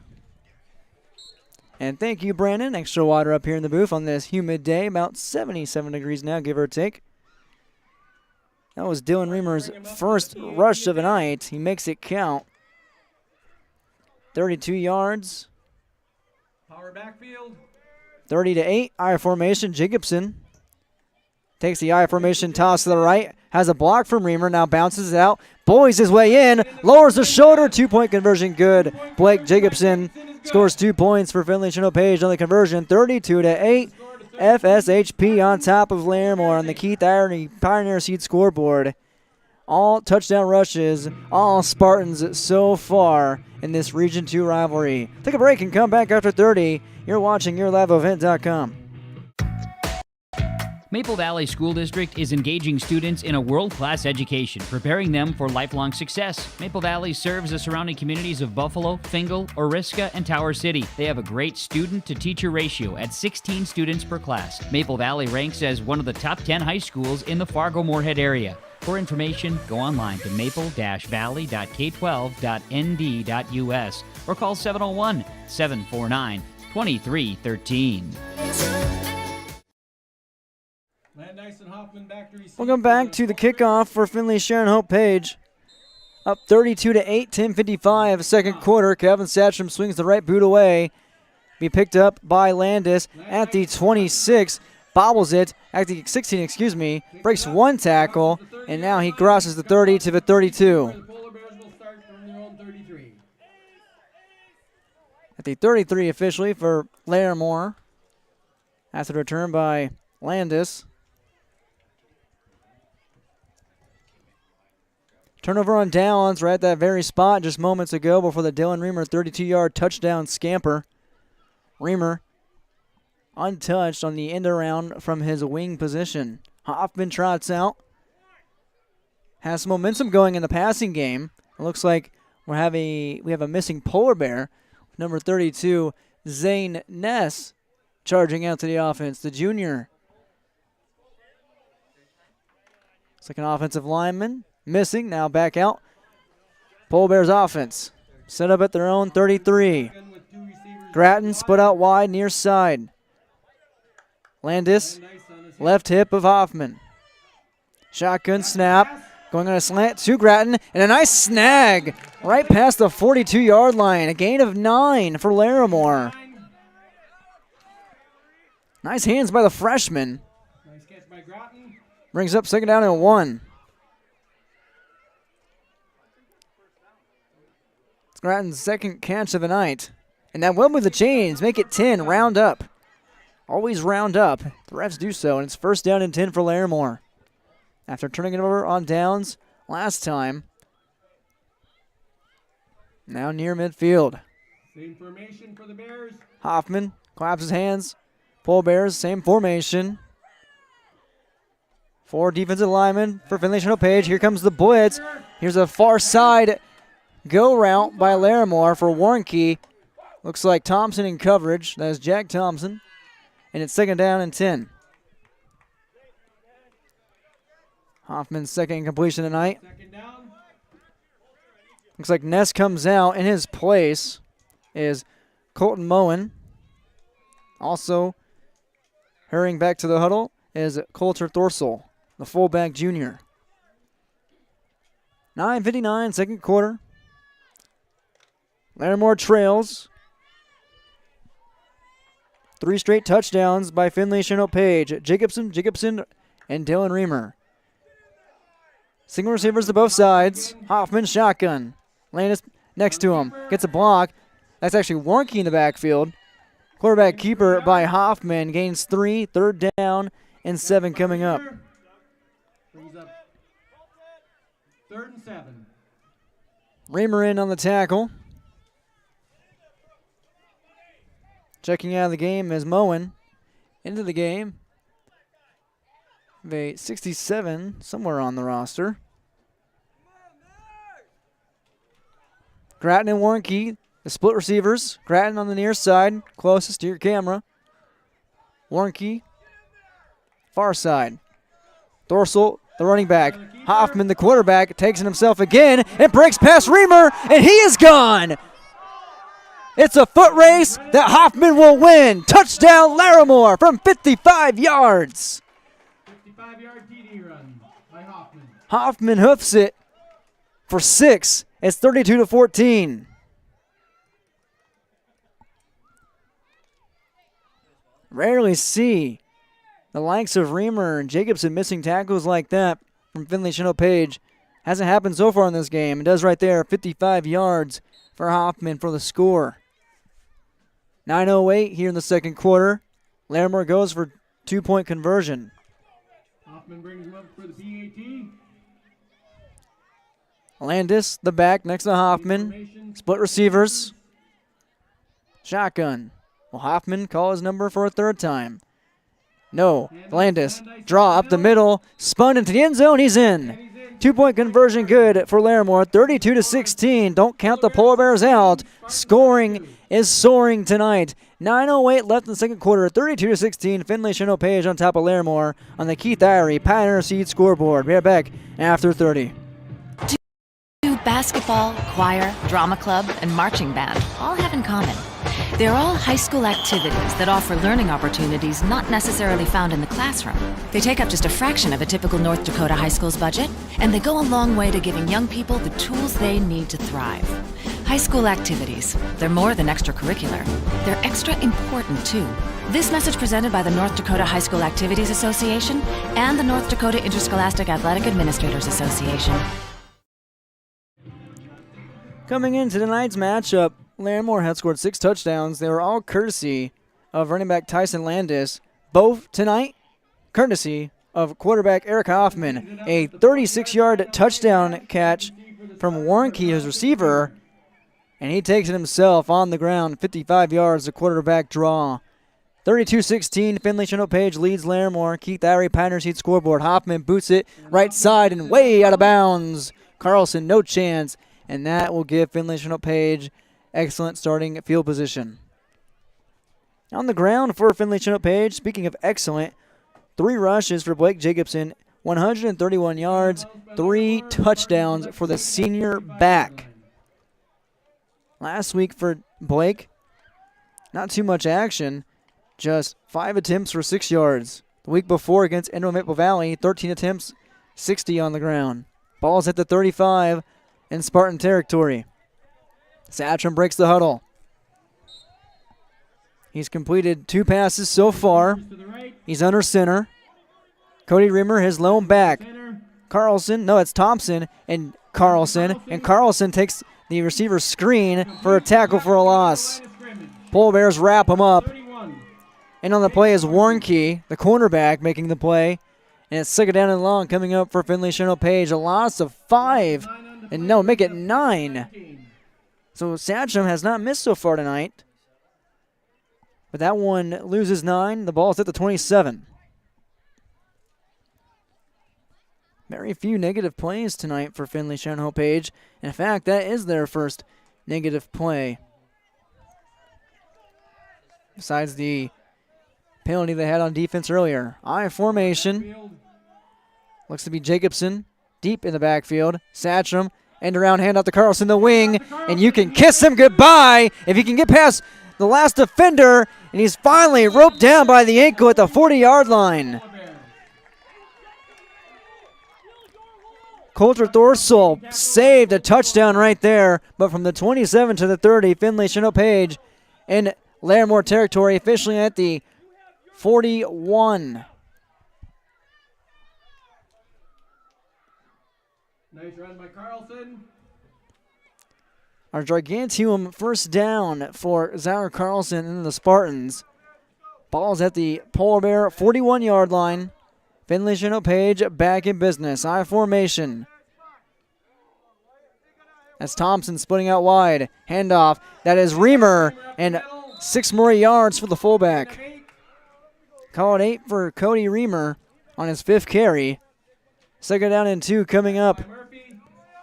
S3: And thank you, Brandon. Extra water up here in the booth on this humid day. About 77 degrees now, give or take. That was Dylan Reamer's first rush of the night. He makes it count. 32 yards.
S6: Power backfield.
S3: 30-8. I formation. Jacobson takes the I formation, toss to the right. Has a block from Reamer. Now bounces it out. Bullies his way in. Lowers the shoulder. 2-point conversion good. Blake Jacobson scores 2 points for Finley-Sharon Page on the conversion. 32-8. FSHP on top of Larimore on the Keith Irony Pioneer Seed scoreboard. All touchdown rushes, all Spartans so far in this Region 2 rivalry. Take a break and come back after 30. You're watching YourLiveEvent.com.
S4: Maple Valley School District is engaging students in a world-class education, preparing them for lifelong success. Maple Valley serves the surrounding communities of Buffalo, Fingal, Oriska, and Tower City. They have a great student-to-teacher ratio at 16 students per class. Maple Valley ranks as one of the top 10 high schools in the Fargo-Moorhead area. For information, go online to maple-valley.k12.nd.us or call 701-749-2313.
S3: Welcome back to the kickoff for Finley-Sharon Hope Page. Up 32-8, 10:55, second quarter. Kevin Satcham swings the right boot away. Be picked up by Landis at the 26. Bobbles it at the 16, breaks one tackle, and now he crosses the 30 to the 32. At the 33 officially for Larimore. After the return by Landis. Turnover on downs right at that very spot just moments ago before the Dylan Reamer 32-yard touchdown scamper. Reamer untouched on the end around from his wing position. Hoffman trots out. Has some momentum going in the passing game. It looks like we have a missing Polar Bear. Number 32, Zane Ness, charging out to the offense. The junior. Looks like an offensive lineman. Missing, now back out. Polar Bears offense. Set up at their own 33. Gratton split out wide near side. Landis, left hip of Hoffman. Shotgun snap. Going on a slant to Gratton. And a nice snag right past the 42-yard line. A gain of 9 for Larimore. Nice hands by the freshman.
S6: Nice catch by Gratton.
S3: Brings up second down and 1. It's Gratton's second catch of the night. And that will move the chains. Make it 10. Round up. Always round up. The refs do so, and it's first down and 10 for Larimore. After turning it over on downs last time. Now near midfield.
S6: Same formation for the Bears.
S3: Hoffman claps his hands. Polar Bears, same formation. 4 defensive linemen for Finley-Sharon Page. Here comes the blitz. Here's a far side go route by Larimore for Warnke. Looks like Thompson in coverage. That is Jack Thompson. And it's 2nd down and 10. Hoffman's second incompletion tonight. Looks like Ness comes out. In his place is Colton Moen. Also hurrying back to the huddle is Coulter Thorsell, the fullback junior. 9:59, second quarter. Larimore trails. 3 straight touchdowns by Finley-Sharon Page, Jacobson, and Dylan Reamer. Single receivers to both sides. Hoffman shotgun. Landis next to him. Gets a block. That's actually Warnke in the backfield. Quarterback keeper by Hoffman gains 3, 3rd down and 7 coming up.
S6: Brings up 3rd and 7.
S3: Reamer in on the tackle. Checking out of the game is Moen. Into the game. A 67 somewhere on the roster. Gratton and Warnke, the split receivers. Gratton on the near side, closest to your camera. Warnke, far side. Thorsell, the running back. Hoffman, the quarterback, takes it himself again and breaks past Reamer, and he is gone. It's a foot race that Hoffman will win. Touchdown Larimore from 55 yards.
S6: 55-yard TD run by Hoffman.
S3: Hoffman hoofs it for 6. It's 32-14. Rarely see the likes of Reamer and Jacobson missing tackles like that from Finley-Sharon Page. Hasn't happened so far in this game. It does right there, 55 yards for Hoffman for the score. 9:08 here in the second quarter. Larimore goes for 2-point conversion.
S6: Hoffman brings him up for the PAT.
S3: Landis, the back, next to Hoffman. Split receivers. Shotgun. Will Hoffman call his number for a 3rd time? No. Landis, draw up the middle, spun into the end zone, he's in. 2-point conversion good for Larimore, 32-16. Don't count the Polar Bears out. Scoring is soaring tonight. 9:08 left in the second quarter, 32-16. Finley-Sharon Page on top of Larimore on the Keith Irie Pioneer Seed scoreboard. We're back after 30.
S14: Basketball, choir, drama club, and marching band all have in common. They're all high school activities that offer learning opportunities not necessarily found in the classroom. They take up just a fraction of a typical North Dakota high school's budget, and they go a long way to giving young people the tools they need to thrive. High school activities, they're more than extracurricular. They're extra important, too. This message presented by the North Dakota High School Activities Association and the North Dakota Interscholastic Athletic Administrators Association.
S3: Coming into tonight's matchup, Larimore had scored 6 touchdowns. They were all courtesy of running back Tyson Landis. Both tonight, courtesy of quarterback Eric Hoffman. A 36-yard touchdown catch from Warnke, his receiver, and he takes it himself on the ground. 55 yards, the quarterback draw. 32-16, Finley-Sharon Page leads Larimore. Keith Irie Pioneer Seed scoreboard. Hoffman boots it right side and way out of bounds. Carlson, no chance. And that will give Finley-Sharon Page excellent starting field position. On the ground for Finley-Sharon Page, speaking of excellent, 3 rushes for Blake Jacobson, 131 yards, 3 touchdowns for the senior back. Last week for Blake, not too much action, just 5 attempts for 6 yards. The week before against Enro Maple Valley, 13 attempts, 60 on the ground. Ball's at the 35 in Spartan territory. Satcham breaks the huddle. He's completed 2 passes so far. He's under center. Cody Reamer, his lone back. Carlson, no, it's Thompson and Carlson. And Carlson takes the receiver screen for a tackle for a loss. Pole Bears wrap him up. And on the play is Warnke, the cornerback, making the play. And it's 2nd down and long coming up for Finley-Sharon Page. A loss of 5. And no, make it 9. So Satcham has not missed so far tonight. But that one loses 9. The ball's at the 27. Very few negative plays tonight for Finley-Sharon Hope Page. In fact, that is their first negative play. Besides the penalty they had on defense earlier. I formation. Looks to be Jacobson deep in the backfield. Satcham, end around handoff to Carlson, the wing, and you can kiss him goodbye if you can get past the last defender, and he's finally roped down by the ankle at the 40-yard line. Coulter Thorsell saved a touchdown right there, but from the 27 to the 30, Finley-Sharon Page in Larimore territory, officially at the 41.
S6: Nice run by Carlson.
S3: Our Gigantium first down for Zara Carlson and the Spartans. Ball's at the Polar Bear 41-yard line. Finley-Sharon Page back in business. I formation. That's Thompson splitting out wide. Handoff. That is Reamer. And 6 more yards for the fullback. Call it 8 for Cody Reamer on his 5th carry. 2nd down and 2 coming up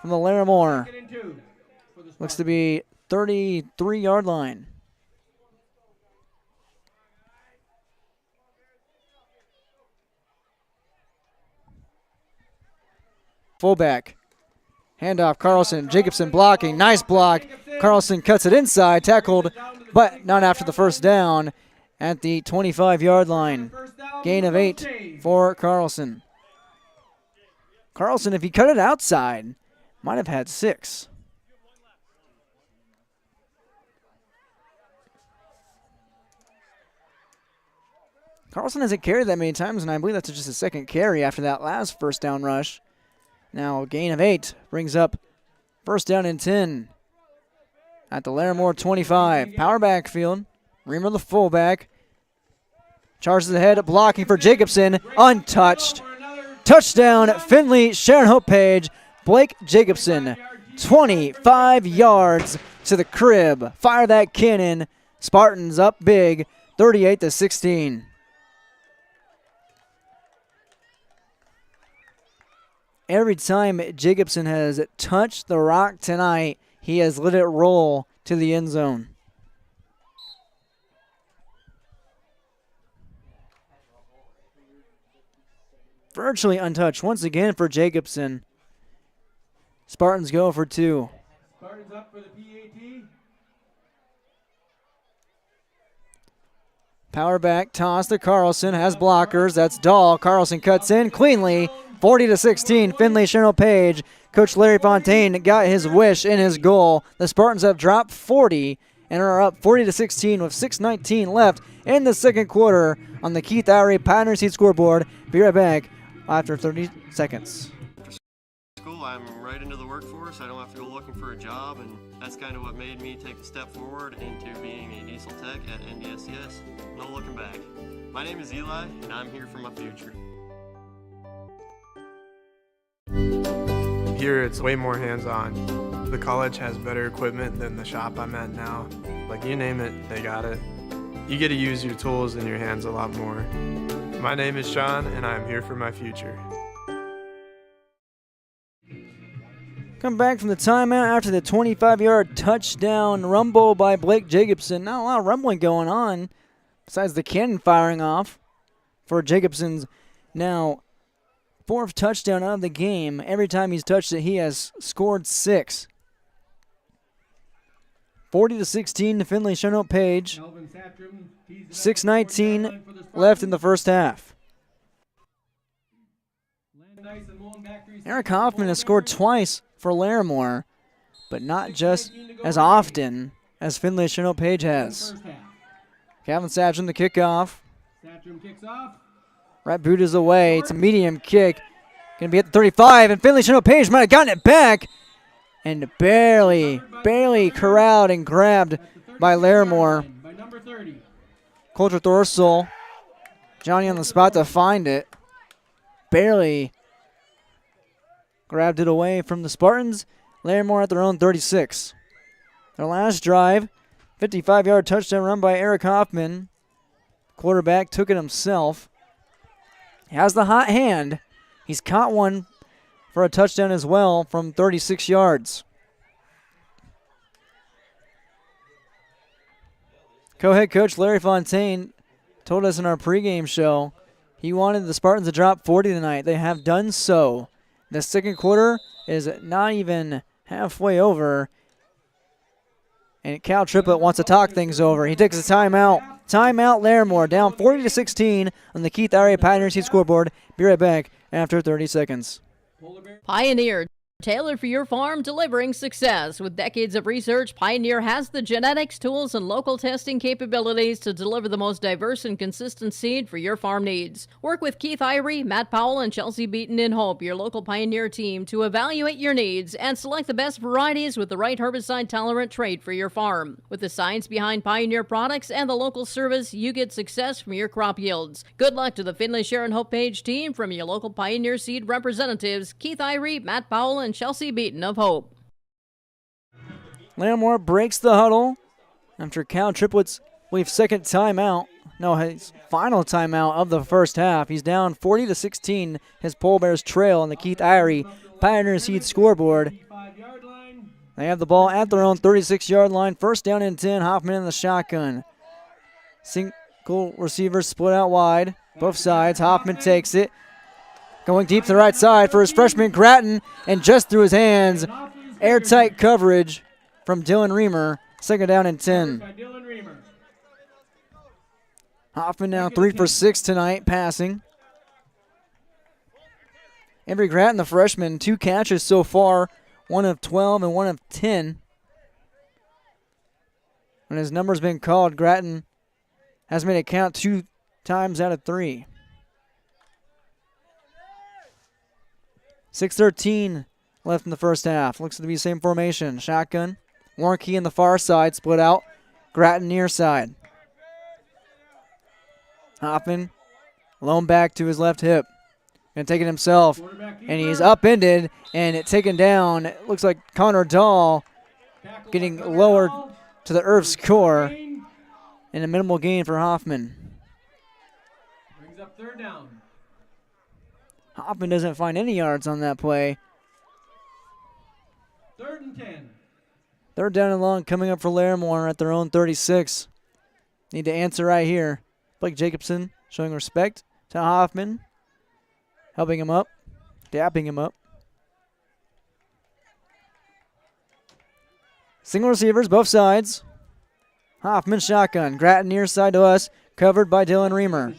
S3: from the Larimore. Looks to be 33-yard line. Fullback. Handoff, Carlson. Jacobson blocking. Nice block. Carlson cuts it inside. Tackled, but not after the first down at the 25-yard line. Gain of 8 for Carlson. Carlson, if he cut it outside, might have had 6. Carlson hasn't carried that many times, and I believe that's just his 2nd carry after that last first down rush. Now, gain of 8 brings up first down and 10 at the Larimore 25. Power backfield. Reamer the fullback. Charges ahead, blocking for Jacobson. Untouched. Touchdown, Finley-Sharon Hope Page. Blake Jacobson, 25 yards to the crib. Fire that cannon. Spartans up big, 38-16. Every time Jacobson has touched the rock tonight, he has let it roll to the end zone. Virtually untouched once again for Jacobson. Spartans go for 2.
S6: Spartans up for the PAT.
S3: Power back toss to Carlson. Has blockers. That's Dahl. Carlson cuts in cleanly. 40-16. Finley-Sharon Page. Coach Larry Fontaine got his wish in his goal. The Spartans have dropped 40 and are up 40-16 with 6:19 left in the second quarter on the Keith Irie Pioneer Seat scoreboard. Be right back after 30 seconds.
S15: School, I'm right into the workforce. I don't have to go looking for a job, and that's kind of what made me take a step forward into being a diesel tech at NDSCS. No looking back. My name is Eli, and I'm here for my future.
S16: Here it's way more hands-on. The college has better equipment than the shop I'm at now. Like, you name it, they got it. You get to use your tools and your hands a lot more. My name is Sean, and I'm here for my future.
S3: Come back from the timeout after the 25-yard touchdown rumble by Blake Jacobson. Not a lot of rumbling going on besides the cannon firing off for Jacobson's now 4th touchdown of the game. Every time he's touched it, he has scored 6. 40-16 to Finley-Sharon Page. 6:19 left in the first half. Eric Hoffman has scored twice for Larimore, but not just as often as Finley-Sharon Page has. Calvin Satcham the kickoff.
S6: Satcham kicks off.
S3: Right boot is away. It's a medium kick. Going to be at the 35, and Finley-Sharon Page might have gotten it back. And barely corralled and grabbed by Larimore. Coulter Thorsell. Johnny on the spot to find it. Barely grabbed it away from the Spartans. Larimore at their own 36. Their last drive, 55-yard touchdown run by Eric Hoffman. Quarterback took it himself. He has the hot hand. He's caught one for a touchdown as well from 36 yards. Co-head coach Larry Fontaine told us in our pregame show he wanted the Spartans to drop 40 tonight. They have done so. The second quarter is not even halfway over, and Cal Triplett wants to talk things over. He takes a timeout. Timeout, Larimore down 40-16 on the Keith Area Pioneer Seed scoreboard. Be right back after 30 seconds.
S17: Pioneer, tailored for your farm, delivering success. With decades of research, Pioneer has the genetics, tools, and local testing capabilities to deliver the most diverse and consistent seed for your farm needs. Work with Keith Irie, Matt Powell, and Chelsea Beaton in Hope, your local Pioneer team, to evaluate your needs and select the best varieties with the right herbicide-tolerant trait for your farm. With the science behind Pioneer products and the local service, you get success from your crop yields. Good luck to the Finley-Sharon Hope Page team from your local Pioneer seed representatives, Keith Irie, Matt Powell, and Chelsea Beaton of Hope.
S3: Larimore breaks the huddle after Cal Triplett's, second timeout. No, his final timeout of the first half. He's down 40-16. His Pole Bears trail on the Keith Irie Pioneer Seed scoreboard. They have the ball at their own 36-yard line. First down and 10. Hoffman in the shotgun. Single receivers split out wide. Both sides. Hoffman takes it. Going deep to the right side for his freshman Gratton, and just through his hands. Airtight coverage from Dylan Reamer. Second down and 10. Hoffman now 3 for 6 tonight, passing. Avery Gratton, the freshman, 2 catches so far, 1 of 12 and 1 of 10. When his number's been called, Gratton has made it count 2 times out of 3. 6:13 left in the first half. Looks to be the same formation. Shotgun. Warnke in the far side, split out. Gratton near side. Hoffman, lone back to his left hip. Gonna take it himself. And he's upended and it taken down. It looks like Connor Dahl getting lowered to the Irv's core. And a minimal gain for Hoffman.
S6: Brings up third down.
S3: Hoffman doesn't find any yards on that play.
S6: 3rd and 10.
S3: Third down and long coming up for Larimore at their own 36. Need to answer right here. Blake Jacobson showing respect to Hoffman. Helping him up. Dapping him up. Single receivers, both sides. Hoffman shotgun. Gratton near side to us. Covered by Dylan Reamer.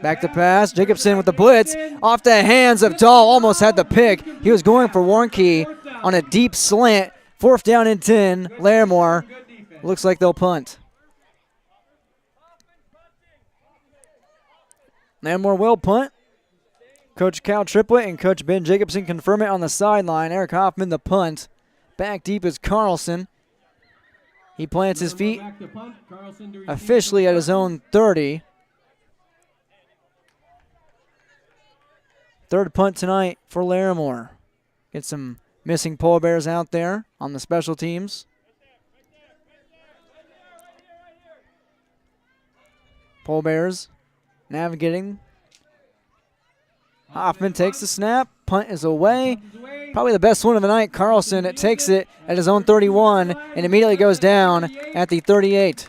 S3: Back to pass. Jacobson with the blitz. Off the hands of Dahl. Almost had the pick. He was going for Warnke on a deep slant. 4th down and 10. Larimore. Looks like they'll punt. Larimore will punt. Coach Cal Triplett and Coach Ben Jacobson confirm it on the sideline. Eric Hoffman the punt. Back deep is Carlson. He plants his feet officially at his own 30. Third punt tonight for Larimore. Get some missing Pole Bears out there on the special teams. Pole Bears navigating. Hoffman takes the snap. Punt is away. Probably the best one of the night. Carlson takes it at his own 31 and immediately goes down at the 38.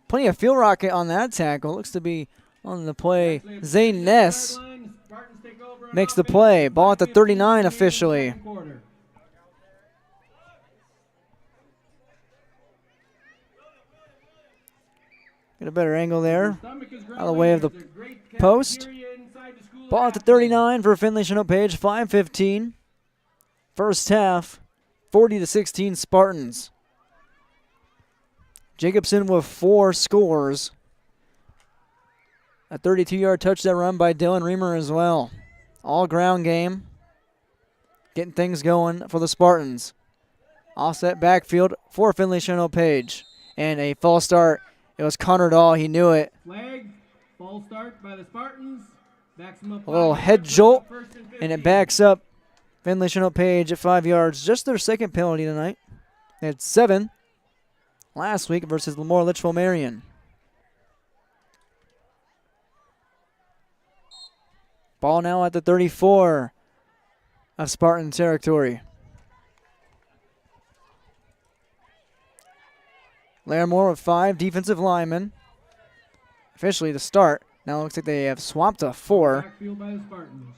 S3: Plenty of field rocket on that tackle. Looks to be on the play. Zane Ness makes the play. Ball at the 39 officially. Get a better angle there. Out of the way of the post. Ball at the 39 for Finley-Sharon Page. 5:15. First half, 40-16 Spartans. Jacobson with 4 scores. A 32-yard touchdown run by Dylan Reamer as well. All ground game. Getting things going for the Spartans. Offset backfield for Finley-Sharon Page. And a false start. It was Connor Dahl. He knew it.
S6: Flag. False start by the Spartans. Backs them up
S3: A little head jolt. And it backs up Finley-Sharon Page at 5 yards. Just their second penalty tonight. They had 7 last week versus Larimore Litchfield Marion. Ball now at the 34 of Spartan territory. Larimore with 5 defensive linemen. Officially to start. Now it looks like they have swapped to 4.
S6: Backfield by the Spartans.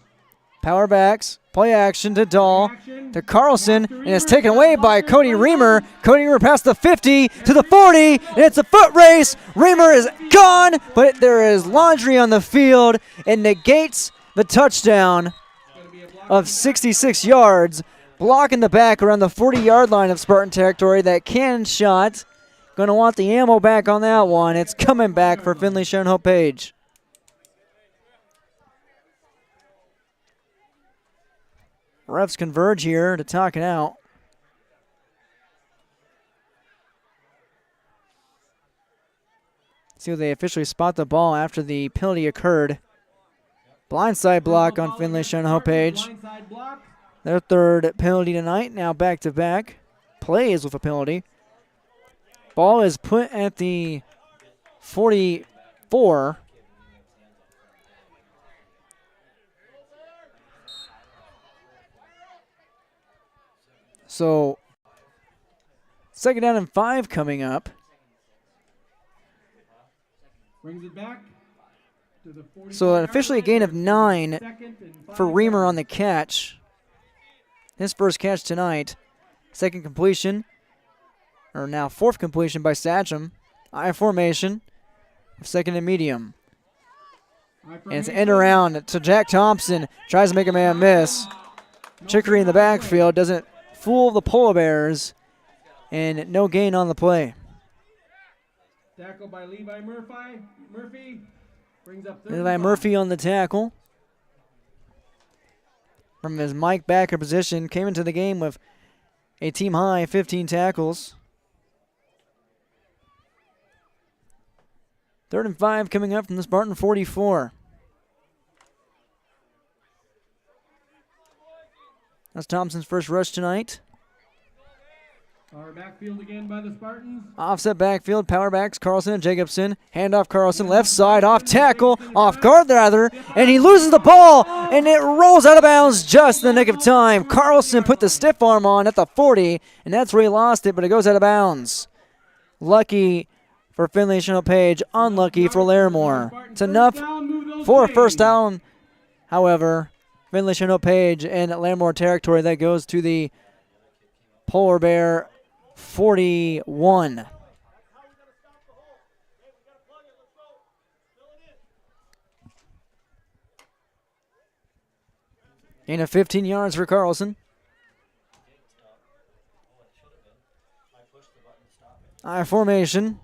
S3: Power backs, play action to Dahl, to Carlson, and it's taken away by Cody Reamer. Cody Reamer past the 50 to the 40, and it's a foot race. Reamer is gone, but there is laundry on the field and negates the touchdown of 66 yards. Block in the back around the 40-yard line of Spartan territory. That cannon shot. Going to want the ammo back on that one. It's coming back for Finley-Sharon Hope Page. Refs converge here to talk it out. See if they officially spot the ball after the penalty occurred. Blindside block on Finley-Sharon Hope Page. Their third penalty tonight, now back-to-back. Plays with a penalty. Ball is put at the 44. So, 2nd down and 5 coming up.
S6: Brings it back to the 40.
S3: So, officially a gain of 9 for Reamer on the catch. His first catch tonight. Second completion, or now 4th completion by Satcham. I formation, 2nd and medium. And it's end around to Jack Thompson. Tries to make a man miss. Chicory in the backfield doesn't fool the Polar Bears, and no gain on the play.
S6: Tackle by Levi Murphy. Brings up
S3: Levi Murphy on the tackle. From his Mike backer position, came into the game with a team high 15 tackles. 3rd and 5 coming up from the Spartan 44. That's Thompson's first rush tonight.
S6: Our backfield again by the Spartans.
S3: Offset backfield, power backs, Carlson and Jacobson. Hand off Carlson, left side, off tackle, off guard rather, and he loses the ball, and it rolls out of bounds just in the nick of time. Carlson put the stiff arm on at the 40, and that's where he lost it, but it goes out of bounds. Lucky for Finley-Sharon Page, unlucky for Larimore. It's enough for a first down, however. Finley-Sharon Page and Larimore territory. That goes to the Polar Bear 41. Gain of 15 yards for Carlson. I formation.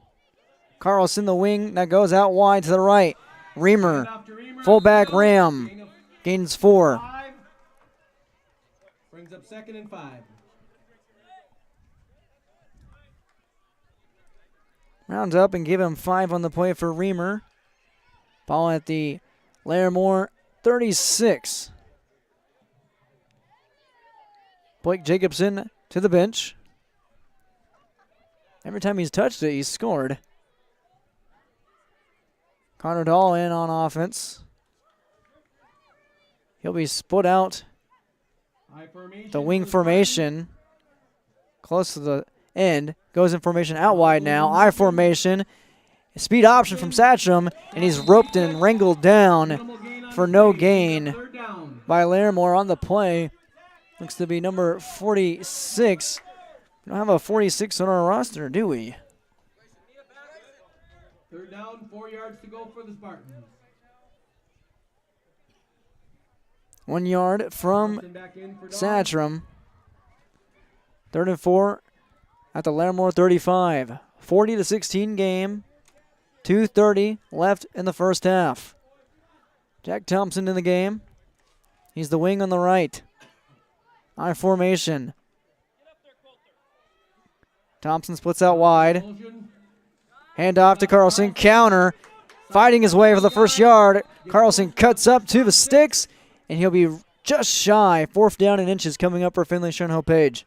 S3: Carlson the wing that goes out wide to the right. Reamer, fullback Ram. Gains 4.
S6: Brings up 2nd and 5.
S3: Rounds up and give him 5 on the play for Reamer. Ball at the Larimore 36. Blake Jacobson to the bench. Every time he's touched it, he's scored. Connor Dahl in on offense. He'll be split out the wing formation close to the end. Goes in formation out wide now. I formation. Speed option from Satcham, and he's roped and wrangled down for no gain by Larimore on the play. Looks to be number 46. We don't have a 46 on our roster, do we?
S6: 3rd down, 4 yards to go for the Spartans.
S3: 1 yard from Satcham. 3rd and 4 at the Larimore 35. 40-16 game. 2:30 left in the first half. Jack Thompson in the game. He's the wing on the right. I formation. Thompson splits out wide. Hand off to Carlson. Counter. Fighting his way for the first yard. Carlson cuts up to the sticks, and he'll be just shy. 4th down and inches coming up for Finley-Sharon Hope Page.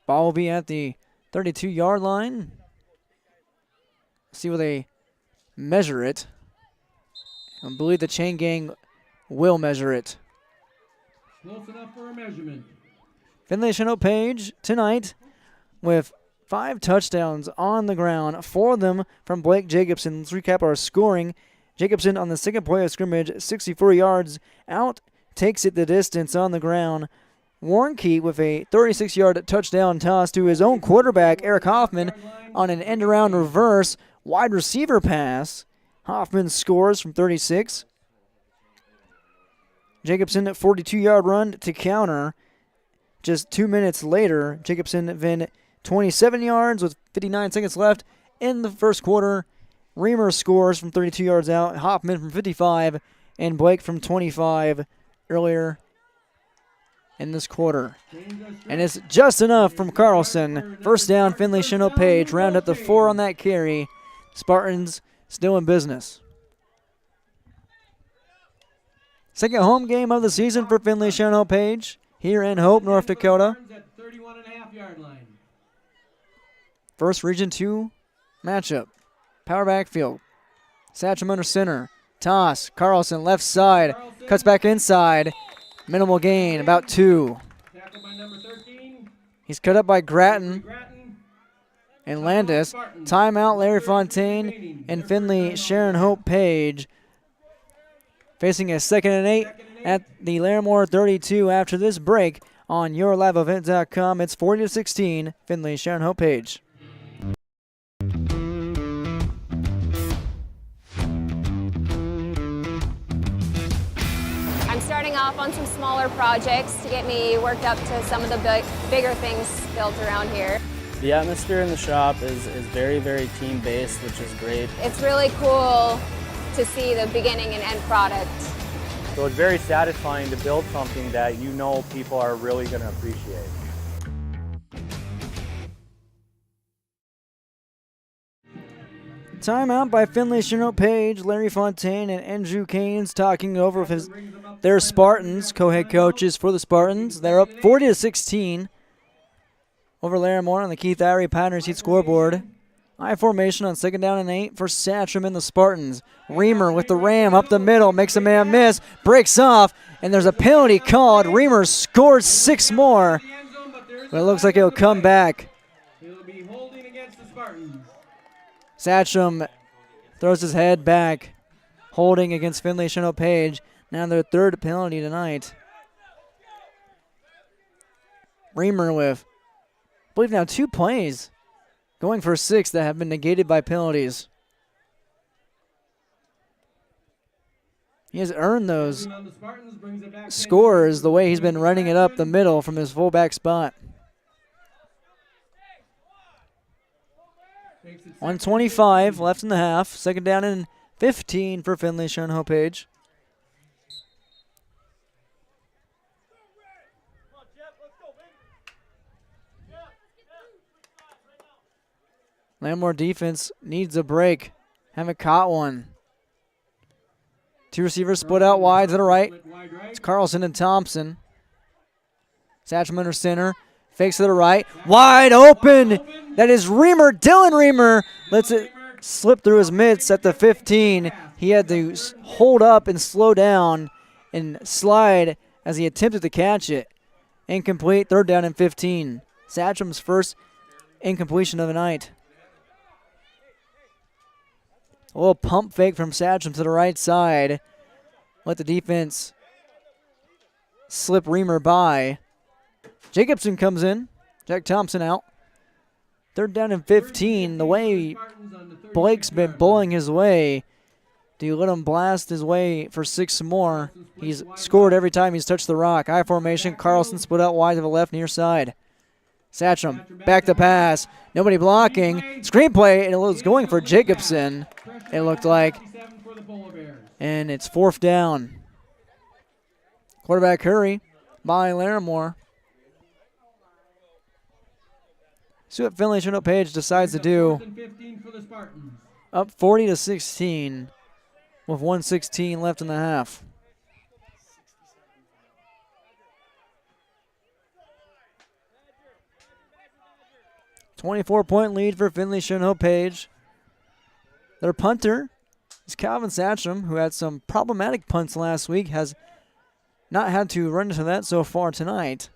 S3: Ball will be at the 32-yard line. see where they measure it. I believe the chain gang will measure it.
S6: Close enough for a measurement.
S3: Finley-Sharon Page tonight with 5 touchdowns on the ground, 4 of them from Blake Jacobson. Let's recap our scoring. Jacobson on the second play of scrimmage, 64 yards out, takes it the distance on the ground. Warnke with a 36-yard touchdown toss to his own quarterback, Eric Hoffman, on an end-around reverse wide receiver pass. Hoffman scores from 36. Jacobson, a 42-yard run to counter. Just 2 minutes later, Jacobson then 27 yards with 59 seconds left in the first quarter. Reamer scores from 32 yards out, Hoffman from 55, and Blake from 25 earlier in this quarter. And it's just enough from Carlson. First down, Finley-Sharon Page. Round up to 4 on that carry. Spartans still in business. Second home game of the season for Finley-Sharon Page here in Hope, North Dakota. First Region 2 matchup. Power backfield. Satcham under center. Toss. Carlson left side. Cuts back inside. Minimal gain, about 2. He's cut up by Gratton and Landis. Timeout, Larry Fontaine and Finley-Sharon Page. Facing a 2nd and 8 at the Larimore 32 after this break on YourLiveEvent.com. It's 40-16, Finley-Sharon Page.
S19: I'm starting off on some smaller projects to get me worked up to some of the bigger things built around here.
S20: The atmosphere in the shop is very, very team-based, which is great.
S19: It's really cool to see the beginning and end product.
S21: So it's very satisfying to build something that you know people are really going to appreciate.
S3: Timeout by Finley-Sharon Page. Larry Fontaine and Andrew Canes talking over with their Spartans, co-head coaches for the Spartans. They're up 40-16 over Larimore on the Keith Irie Pioneer Seat scoreboard. High formation on 2nd down and 8 for Satcham and the Spartans. Reamer with the ram up the middle, makes a man miss, breaks off, and there's a penalty called. Reamer scores 6 more, but it looks like he'll come back.
S6: He'll be holding against the Spartans.
S3: Satcham throws his head back, holding against Finley-Sharon Page. Now their 3rd penalty tonight. Reamer with, I believe now 2 plays going for 6 that have been negated by penalties. He has earned those scores the way he's been running it up the middle from his fullback spot. 1:25 left in the half. 2nd down and 15 for Finley-Sharon Page. Larimore defense needs a break. Haven't caught one. 2 receivers split out wide to the right. It's Carlson and Thompson. Satcham under center. Fakes to the right. Wide open. That is Reamer. Dylan Reamer lets it slip through his mitts at the 15. He had to hold up and slow down and slide as he attempted to catch it. Incomplete. 3rd down and 15. Satcham's first incompletion of the night. A little pump fake from Satcham to the right side. Let the defense slip Reamer by. Jacobson comes in. Jack Thompson out. 3rd down and 15. The way Blake's been bowling his way, do you let him blast his way for 6 more? He's scored every time he's touched the rock. High formation. Carlson split out wide to the left near side. Satcham back to pass. Nobody blocking. Screenplay, and it was going for Jacobson, it looked like. And it's 4th down. Quarterback hurry by Larimore. See what Finley-Sharon Page decides to do. Up 40-16 with 1:16 left in the half. .24 lead for Finley-Sharon Page. Their punter is Calvin Satcham, who had some problematic punts last week, has not had to run into that so far tonight.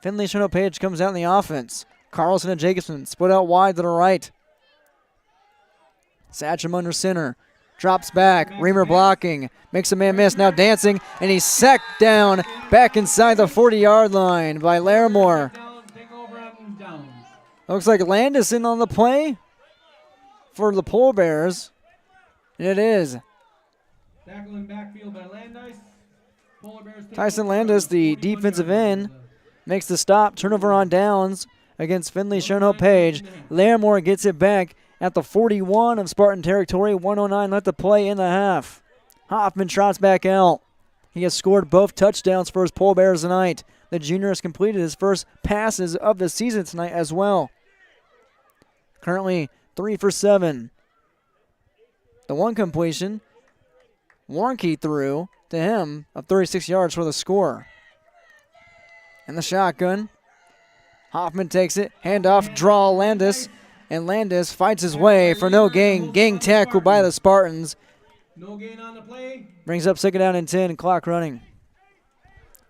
S3: Finley-Sharon Page comes out in the offense. Carlson and Jacobson split out wide to the right. Satcham under center. Drops back. Reamer blocking. Makes a man miss. Now dancing. And he's sacked down back inside the 40-yard line by Larimore. Looks like Landis in on the play for the Pole Bears. And it is.
S6: Tackling backfield by Landis.
S3: Tyson Landis, the defensive end, makes the stop. Turnover on downs against Finley-Sharon Page. Larimore gets it back at the 41 of Spartan territory. 1:09 left to play in the half. Hoffman trots back out. He has scored both touchdowns for his Pole Bears tonight. The junior has completed his first passes of the season tonight as well. Currently 3 for 7. The one completion, Warnke threw to him of 36 yards for the score. And the shotgun. Hoffman takes it. Handoff, draw Landis. And Landis fights his way for no gain. Gang tackle by the Spartans.
S6: No gain on the play.
S3: Brings up 2nd down and 10 and clock running.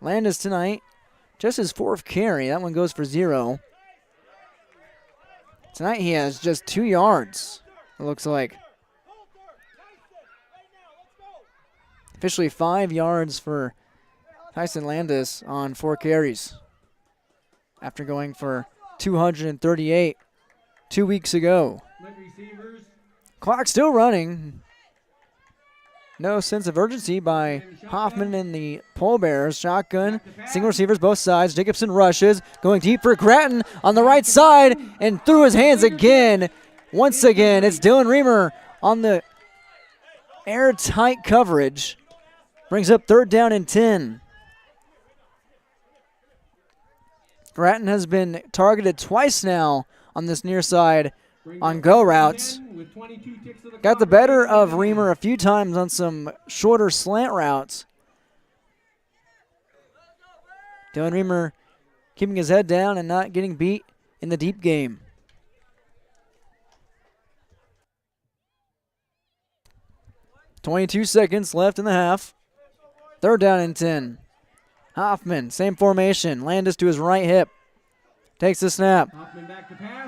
S3: Landis tonight, just his 4th carry. That one goes for 0. Tonight he has just 2 yards, it looks like. Officially 5 yards for Tyson Landis on 4 carries. After going for 238 2 weeks ago. Clock still running. No sense of urgency by Hoffman and the Pole Bears. Shotgun, single receivers both sides. Jacobson rushes, going deep for Gratton on the right side and through his hands again. Once again, it's Dylan Reamer on the airtight coverage. Brings up 3rd down and 10. Gratton has been targeted twice now on this near side on go routes. Got the better of Reamer a few times on some shorter slant routes. Dylan Reamer keeping his head down and not getting beat in the deep game. .22 seconds left in the half. 3rd down and 10. Hoffman, same formation. Landis to his right hip. Takes the snap.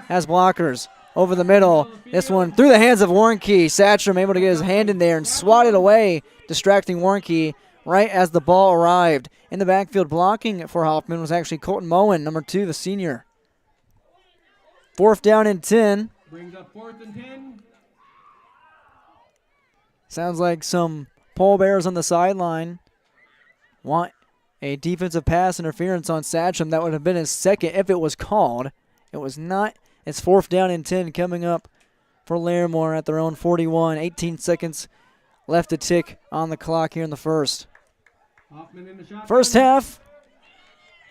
S3: Has blockers. Over the middle. This one through the hands of Warnke. Satcham able to get his hand in there and swat it away, distracting Warnke right as the ball arrived. In the backfield blocking for Hoffman was actually Colton Moen, number 2, the senior. 4th down and 10.
S6: Brings up 4th and 10.
S3: Sounds like some Pole Bears on the sideline want a defensive pass interference on Satcham. That would have been his 2nd if it was called. It was not. It's 4th down and 10 coming up for Larimore at their own 41. 18 seconds left to tick on the clock here in the first. First half,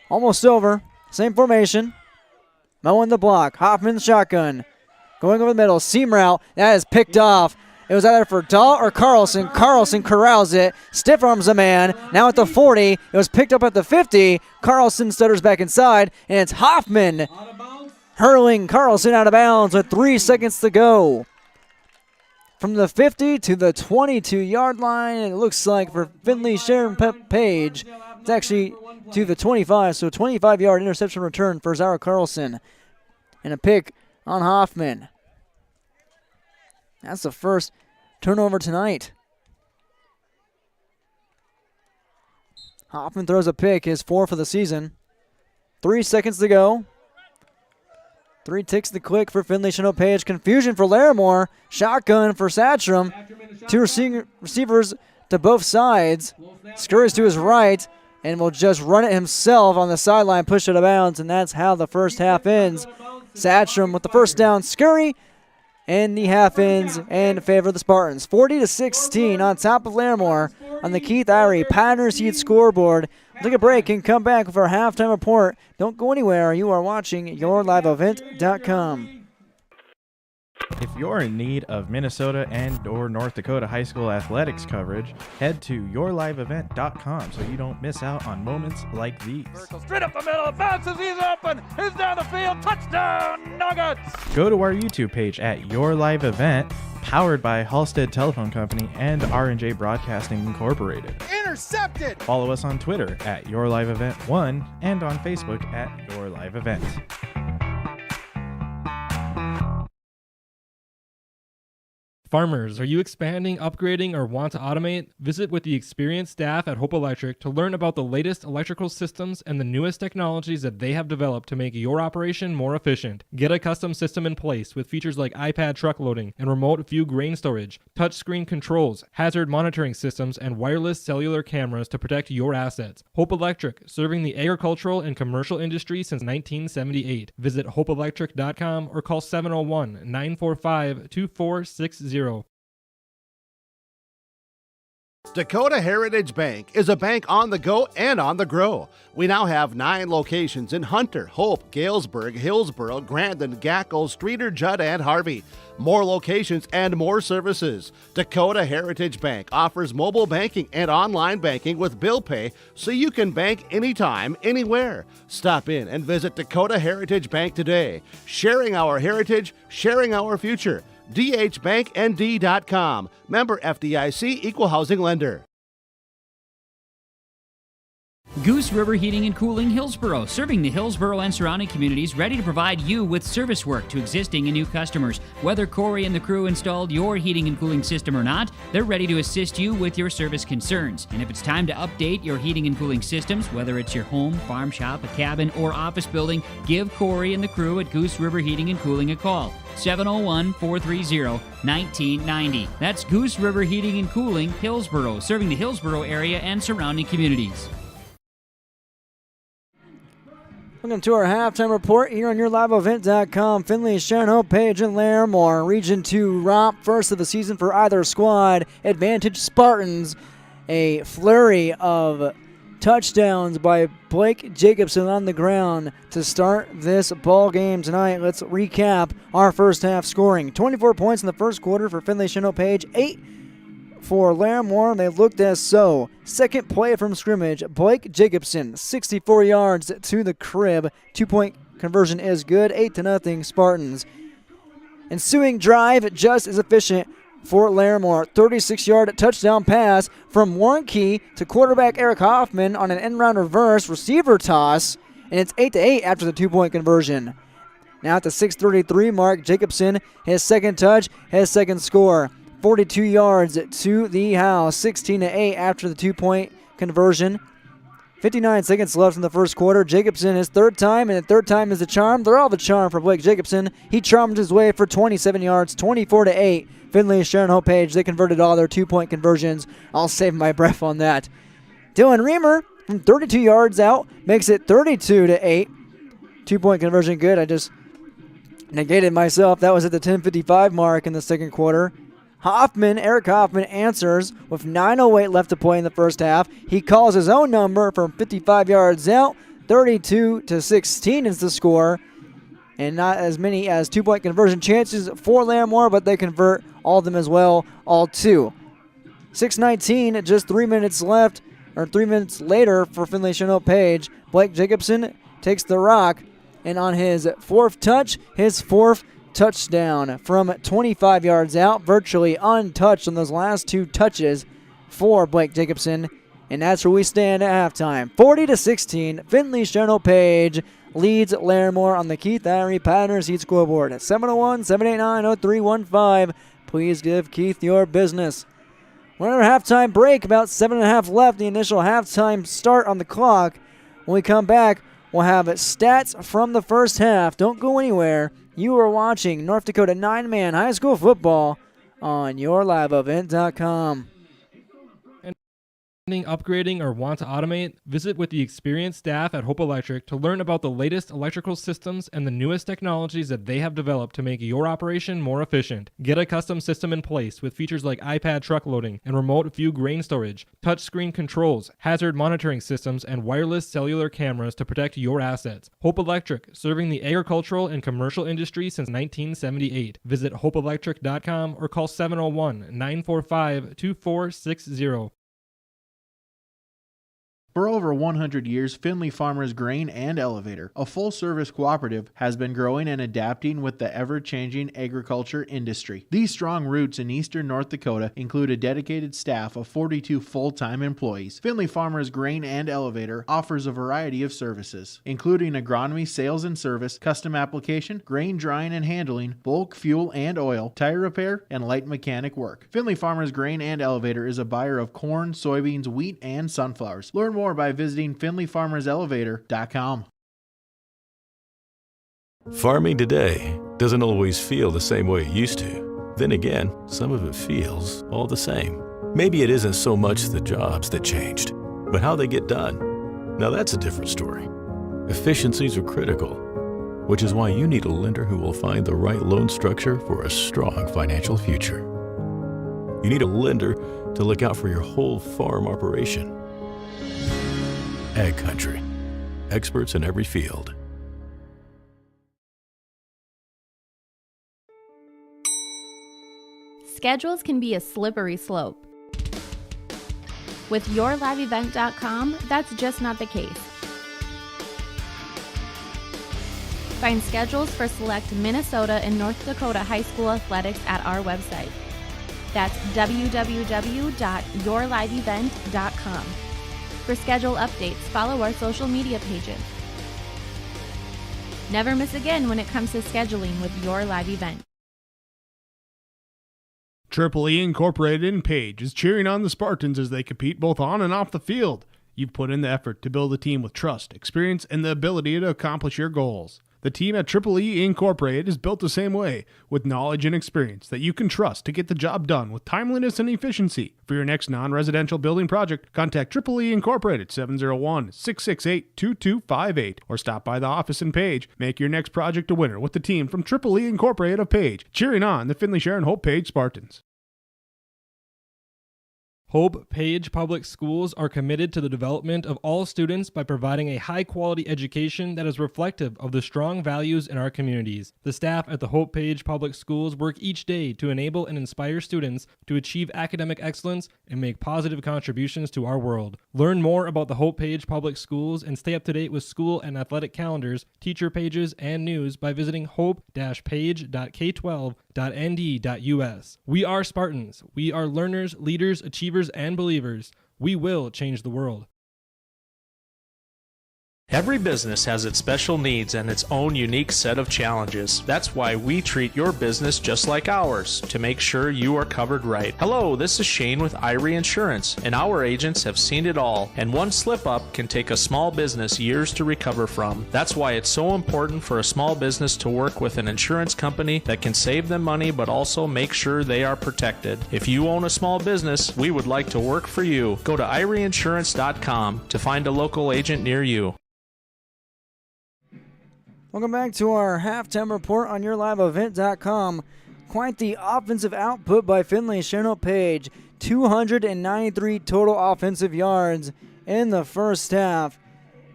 S3: almost over. Same formation. Moen the block. Hoffman shotgun. Going over the middle. Seam route. That is picked off. It was either for Dahl or Carlson. Carlson corrals it. Stiff arms a man. Now at the 40. It was picked up at the 50. Carlson stutters back inside. And it's Hoffman hurling Carlson out of bounds with 3 seconds to go. From the 50 to the 22-yard line. And it looks like for Finley-Sharon Page, it's actually to the 25. So 25-yard interception return for Zara Carlson. And a pick on Hoffman. That's the first turnover tonight. Hoffman throws a pick, his 4th for the season. 3 seconds to go. 3 ticks the click for Finley-Sharon Page. Confusion for Larimore. Shotgun for Satcham. 2 receivers to both sides. Scurries to his right and will just run it himself on the sideline, push it out of bounds, and that's how the first half ends. Satcham with the first down scurry. And the half ends in favor of the Spartans. 40-16 on top of Larimore on the Keith Irie Pattern Seed scoreboard. We'll take a break and come back with our halftime report. Don't go anywhere. You are watching YourLiveEvent.com.
S10: If you're in need of Minnesota and or North Dakota high school athletics coverage, head to yourliveevent.com so you don't miss out on moments like these.
S18: Straight up the middle, bounces, he's open, he's down the field, touchdown, Nuggets!
S10: Go to our YouTube page at Your Live Event, powered by Halstead Telephone Company and R&J Broadcasting Incorporated.
S1: Intercepted!
S10: Follow us on Twitter at Your Live Event 1 and on Facebook at Your Live Event.
S5: Farmers, are you expanding, upgrading, or want to automate? Visit with the experienced staff at Hope Electric to learn about the latest electrical systems and the newest technologies that they have developed to make your operation more efficient. Get a custom system in place with features like iPad truck loading and remote view grain storage, touchscreen controls, hazard monitoring systems, and wireless cellular cameras to protect your assets. Hope Electric, serving the agricultural and commercial industry since 1978. Visit hopeelectric.com or call 701-945-2460.
S2: Dakota Heritage Bank is a bank on the go and on the grow. We now have 9 locations in Hunter, Hope, Galesburg, Hillsboro, Grandin, Gackle, Streeter, Judd, and Harvey. More locations and more services. Dakota Heritage Bank offers mobile banking and online banking with bill pay so you can bank anytime, anywhere. Stop in and visit Dakota Heritage Bank today. Sharing our heritage, sharing our future. dhbanknd.com. Member FDIC, Equal Housing Lender.
S4: Goose River Heating and Cooling Hillsboro, serving the Hillsboro and surrounding communities, ready to provide you with service work to existing and new customers. Whether Corey and the crew installed your heating and cooling system or not, they're ready to assist you with your service concerns. And if it's time to update your heating and cooling systems, whether it's your home, farm shop, a cabin, or office building, give Corey and the crew at Goose River Heating and Cooling a call. 701-430-1990. That's Goose River Heating and Cooling, Hillsboro, serving the Hillsboro area and surrounding communities.
S3: Welcome to our halftime report here on yourliveevent.com. Finley-Sharon, Hope Page, and Larimore. Region 2 romp, first of the season for either squad. Advantage Spartans. A flurry of touchdowns by Blake Jacobson on the ground to start this ball game tonight. Let's recap our first half scoring. 24 points in the first quarter for Finley-Sharon, Hope Page. 8 for Larimore. They looked as so. Second play from scrimmage, Blake Jacobson, 64 yards to the crib. 2-point conversion is good. 8-0 Spartans. Ensuing drive just as efficient for Larimore. 36-yard touchdown pass from Warnke to quarterback Eric Hoffman on an end-round reverse receiver toss, and it's 8-8 after the 2-point conversion. Now at the 6:33 mark, Jacobson, his second touch, his second score. 42 yards to the house, 16-8 after the 2-point conversion. 59 seconds left in the first quarter. Jacobson his third time, and the third time is the charm. They're all the charm for Blake Jacobson. He charmed his way for 27 yards, 24-8. Finley-Sharon, Hope Page, they converted all their 2-point conversions. I'll save my breath on that. Dylan Reamer from 32 yards out makes it 32-8. 2-point conversion good. I just negated myself. That was at the 10:55 mark in the second quarter. Eric Hoffman answers with 9:08 left to play in the first half. He calls his own number from 55 yards out. 32-16 is the score. And not as many as 2-point conversion chances for Larimore, but they convert all of them as well, all 2. 6:19, just 3 minutes left, or 3 minutes later for Finley-Sharon, Hope Page. Blake Jacobson takes the rock, and on his fourth touch, his fourth touchdown from 25 yards out, virtually untouched on those last 2 touches for Blake Jacobson. And that's where we stand at halftime. 40-16, Finley-Sharon, Hope Page leads Larimore on the Keith Irie Pattern Seat scoreboard at 701-789-0315. Please give Keith your business. We're in our halftime break, about 7.5 left, the initial halftime start on the clock. When we come back, we'll have stats from the first half. Don't go anywhere. You are watching North Dakota 9-man high school football on yourliveevent.com.
S5: Upgrading, or want to automate? Visit with the experienced staff at Hope Electric to learn about the latest electrical systems and the newest technologies that they have developed to make your operation more efficient. Get a custom system in place with features like iPad truck loading and remote view grain storage, touchscreen controls, hazard monitoring systems, and wireless cellular cameras to protect your assets. Hope Electric, serving the agricultural and commercial industry since 1978. Visit hopeelectric.com or call 701-945-2460.
S22: For over 100 years, Finley Farmers Grain and Elevator, a full-service cooperative, has been growing and adapting with the ever-changing agriculture industry. These strong roots in eastern North Dakota include a dedicated staff of 42 full-time employees. Finley Farmers Grain and Elevator offers a variety of services, including agronomy, sales and service, custom application, grain drying and handling, bulk fuel and oil, tire repair, and light mechanic work. Finley Farmers Grain and Elevator is a buyer of corn, soybeans, wheat, and sunflowers. Learn more by visiting finleyfarmerselevator.com.
S7: Farming today doesn't always feel the same way it used to. Then again, some of it feels all the same. Maybe it isn't so much the jobs that changed, but how they get done. Now that's a different story. Efficiencies are critical, which is why you need a lender who will find the right loan structure for a strong financial future. You need a lender to look out for your whole farm operation. Ag Country. Experts in every field.
S9: Schedules can be a slippery slope. With YourLiveEvent.com, that's just not the case. Find schedules for select Minnesota and North Dakota high school athletics at our website. That's www.yourliveevent.com. For schedule updates, follow our social media pages. Never miss again when it comes to scheduling with your live event.
S8: Triple E Incorporated in Page is cheering on the Spartans as they compete both on and off the field. You've put in the effort to build a team with trust, experience, and the ability to accomplish your goals. The team at Triple E Incorporated is built the same way, with knowledge and experience that you can trust to get the job done with timeliness and efficiency. For your next non-residential building project, contact Triple E Incorporated 701-668-2258 or stop by the office in Page. Make your next project a winner with the team from Triple E Incorporated of Page, cheering on the Finley-Sharon Hope Page Spartans.
S5: Hope Page Public Schools are committed to the development of all students by providing a high-quality education that is reflective of the strong values in our communities. The staff at the Hope Page Public Schools work each day to enable and inspire students to achieve academic excellence and make positive contributions to our world. Learn more about the Hope Page Public Schools and stay up to date with school and athletic calendars, teacher pages, and news by visiting hope-page.k12.nd.us. We are Spartans. We are learners, leaders, achievers, and believers. We will change the world.
S12: Every business has its special needs and its own unique set of challenges. That's why we treat your business just like ours, to make sure you are covered right. Hello, this is Shane with Irie Insurance, and our agents have seen it all, and one slip-up can take a small business years to recover from. That's why it's so important for a small business to work with an insurance company that can save them money but also make sure they are protected. If you own a small business, we would like to work for you. Go to IrieInsurance.com to find a local agent near you.
S3: Welcome back to our halftime report on YourLiveEvent.com. Quite the offensive output by Finley-Sharon Page. 293 total offensive yards in the first half.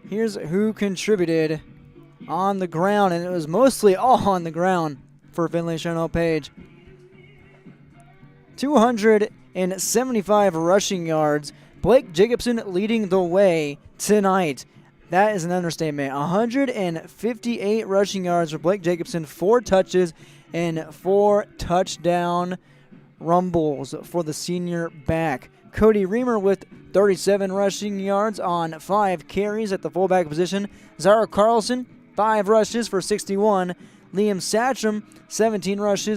S3: Here's who contributed on the ground, and it was mostly all on the ground for Finley-Sharon Page. 275 rushing yards. Blake Jacobson leading the way tonight. That is an understatement. 158 rushing yards for Blake Jacobson, 4 touches, and 4 touchdown rumbles for the senior back. Cody Reamer with 37 rushing yards on 5 carries at the fullback position. Zara Carlson, 5 rushes for 61. Liam Satcham, 17 rushing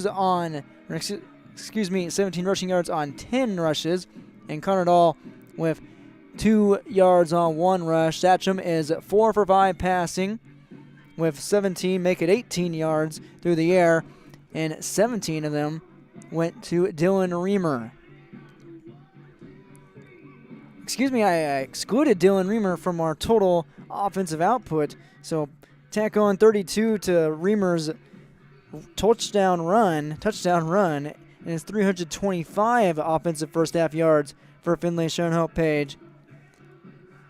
S3: yards on 10 rushes. And Connor Dahl with 2 yards on 1 rush. Satcham is 4 for 5 passing with 17, make it 18 yards through the air, and 17 of them went to Dylan Reamer. I excluded Dylan Reamer from our total offensive output. So tack on 32 to Reamer's touchdown run, and it's 325 offensive first half yards for Finley-Sharon Hope Page.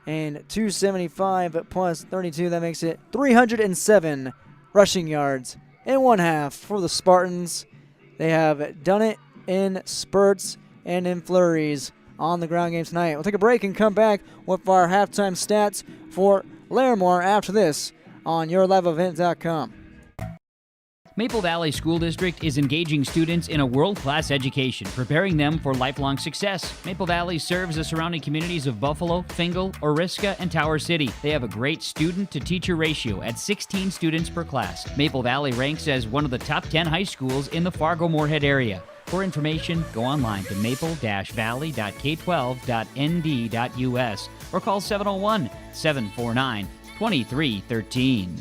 S3: And 275 plus 32, that makes it 307 rushing yards in one half for the Spartans. They have done it in spurts and in flurries on the ground game tonight. We'll take a break and come back with our halftime stats for Larimore after this on YourLiveEvent.com.
S4: Maple Valley School District is engaging students in a world-class education, preparing them for lifelong success. Maple Valley serves the surrounding communities of Buffalo, Fingal, Oriska, and Tower City. They have a great student-to-teacher ratio at 16 students per class. Maple Valley ranks as one of the top 10 high schools in the Fargo-Moorhead area. For information, go online to maple-valley.k12.nd.us or call 701-749-2313.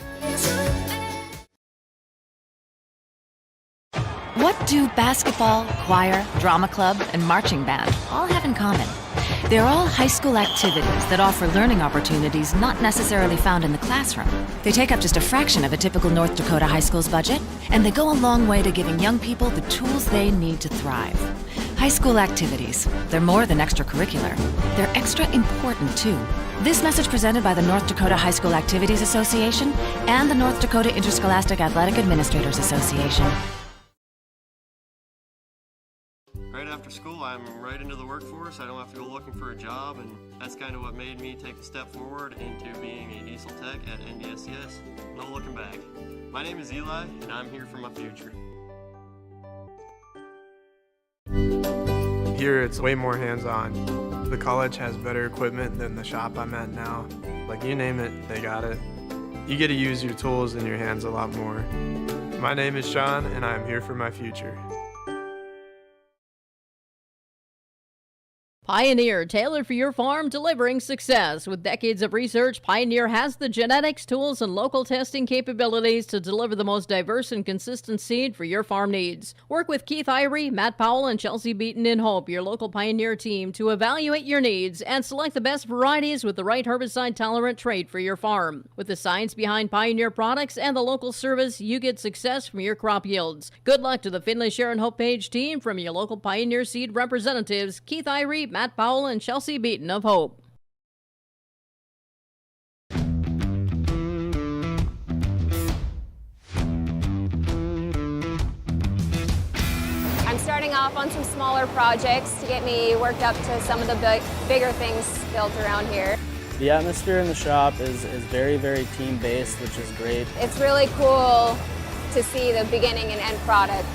S14: What do basketball, choir, drama club, and marching band all have in common? They're all high school activities that offer learning opportunities not necessarily found in the classroom. They take up just a fraction of a typical North Dakota high school's budget, and they go a long way to giving young people the tools they need to thrive. High school activities, they're more than extracurricular. They're extra important, too. This message presented by the North Dakota High School Activities Association and the North Dakota Interscholastic Athletic Administrators Association.
S15: Right after school, I'm right into the workforce. I don't have to go looking for a job, and that's kind of what made me take a step forward into being a diesel tech at NDSCS. No looking back. My name is Eli, and I'm here for my future.
S16: Here it's way more hands-on. The college has better equipment than the shop I'm at now. Like, you name it, they got it. You get to use your tools and your hands a lot more. My name is Sean, and I'm here for my future.
S17: Pioneer, tailored for your farm, delivering success. With decades of research, Pioneer has the genetics, tools, and local testing capabilities to deliver the most diverse and consistent seed for your farm needs. Work with Keith Irie, Matt Powell, and Chelsea Beaton in Hope, your local Pioneer team, to evaluate your needs and select the best varieties with the right herbicide-tolerant trait for your farm. With the science behind Pioneer products and the local service, you get success from your crop yields. Good luck to the Finley-Sharon Hope Page team from your local Pioneer seed representatives, Keith Irie, Matt Powell, and Chelsea Beaton of Hope.
S19: I'm starting off on some smaller projects to get me worked up to some of the bigger things built around here.
S20: The atmosphere in the shop is very, very team-based, which is great.
S19: It's really cool to see the beginning and end product.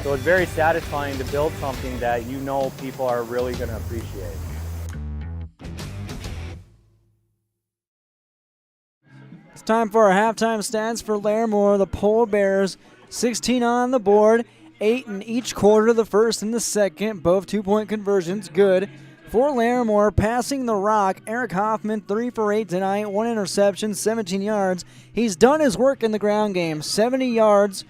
S21: So it's very satisfying to build something that you know people are really going to appreciate.
S3: It's time for our halftime stats for Larimore. The Pole Bears, 16 on the board, 8 in each quarter, the first and the second, both two-point conversions, good. For Larimore, passing the rock, Eric Hoffman, 3 for 8 tonight, 1 interception, 17 yards. He's done his work in the ground game, 70 yards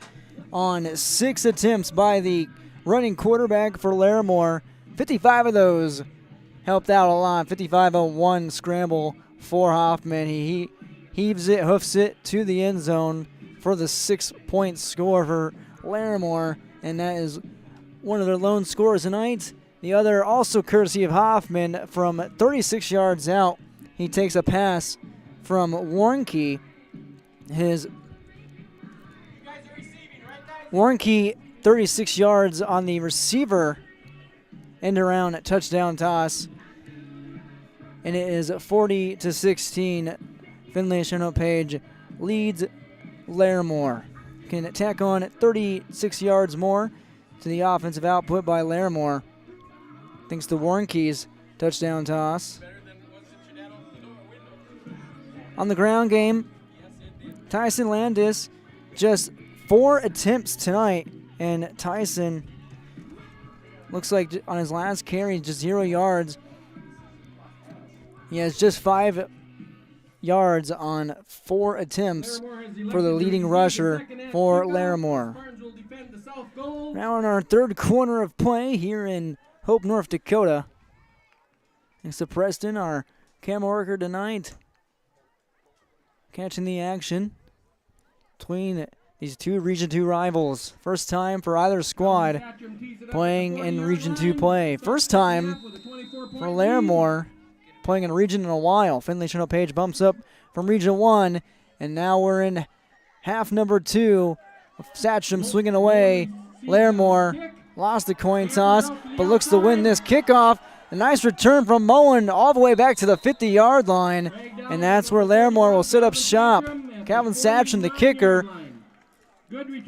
S3: on 6 attempts by the running quarterback for Larimore. 55 of those helped out a lot. 55 on 1 scramble for Hoffman. He heaves it, hoofs it to the end zone for the 6-point score for Larimore, and that is one of their lone scores tonight. The other also courtesy of Hoffman from 36 yards out. He takes a pass from Warnke. Warnke, 36 yards on the receiver, end around touchdown toss. And it is 40-16. Finley-Sharon Page leads Larimore. Can tack on 36 yards more to the offensive output by Larimore. Thanks to Warnke's touchdown toss. On the ground game, Tyson Landis, just 4 attempts tonight, and Tyson looks like on his last carry, just 0 yards. He has just 5 yards on 4 attempts for the leading rusher for Larimore. Now in our third quarter of play here in Hope, North Dakota. Thanks to Preston, our camera worker tonight, catching the action between these two Region 2 rivals. First time for either squad playing in Region 2 play. First time for Larimore playing in Region in a while. Finley-Sharon Page bumps up from Region 1, and now we're in half number 2. Satcham swinging away. Larimore lost the coin toss, but looks to win this kickoff. A nice return from Moen all the way back to the 50-yard line, and that's where Larimore will set up shop. Calvin Satcham, the kicker,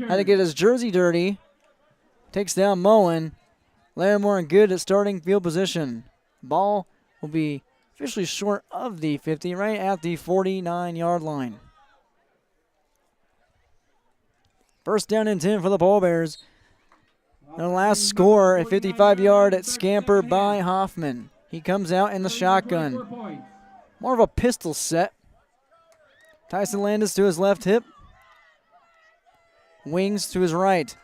S3: had to get his jersey dirty. Takes down Moen. Larimore in good at starting field position. Ball will be officially short of the 50, right at the 49-yard line. First down and 10 for the Pole Bears. The last score, a 55-yard scamper by Hoffman. He comes out in the shotgun. More of a pistol set. Tyson Landis to his left hip. Wings to his right.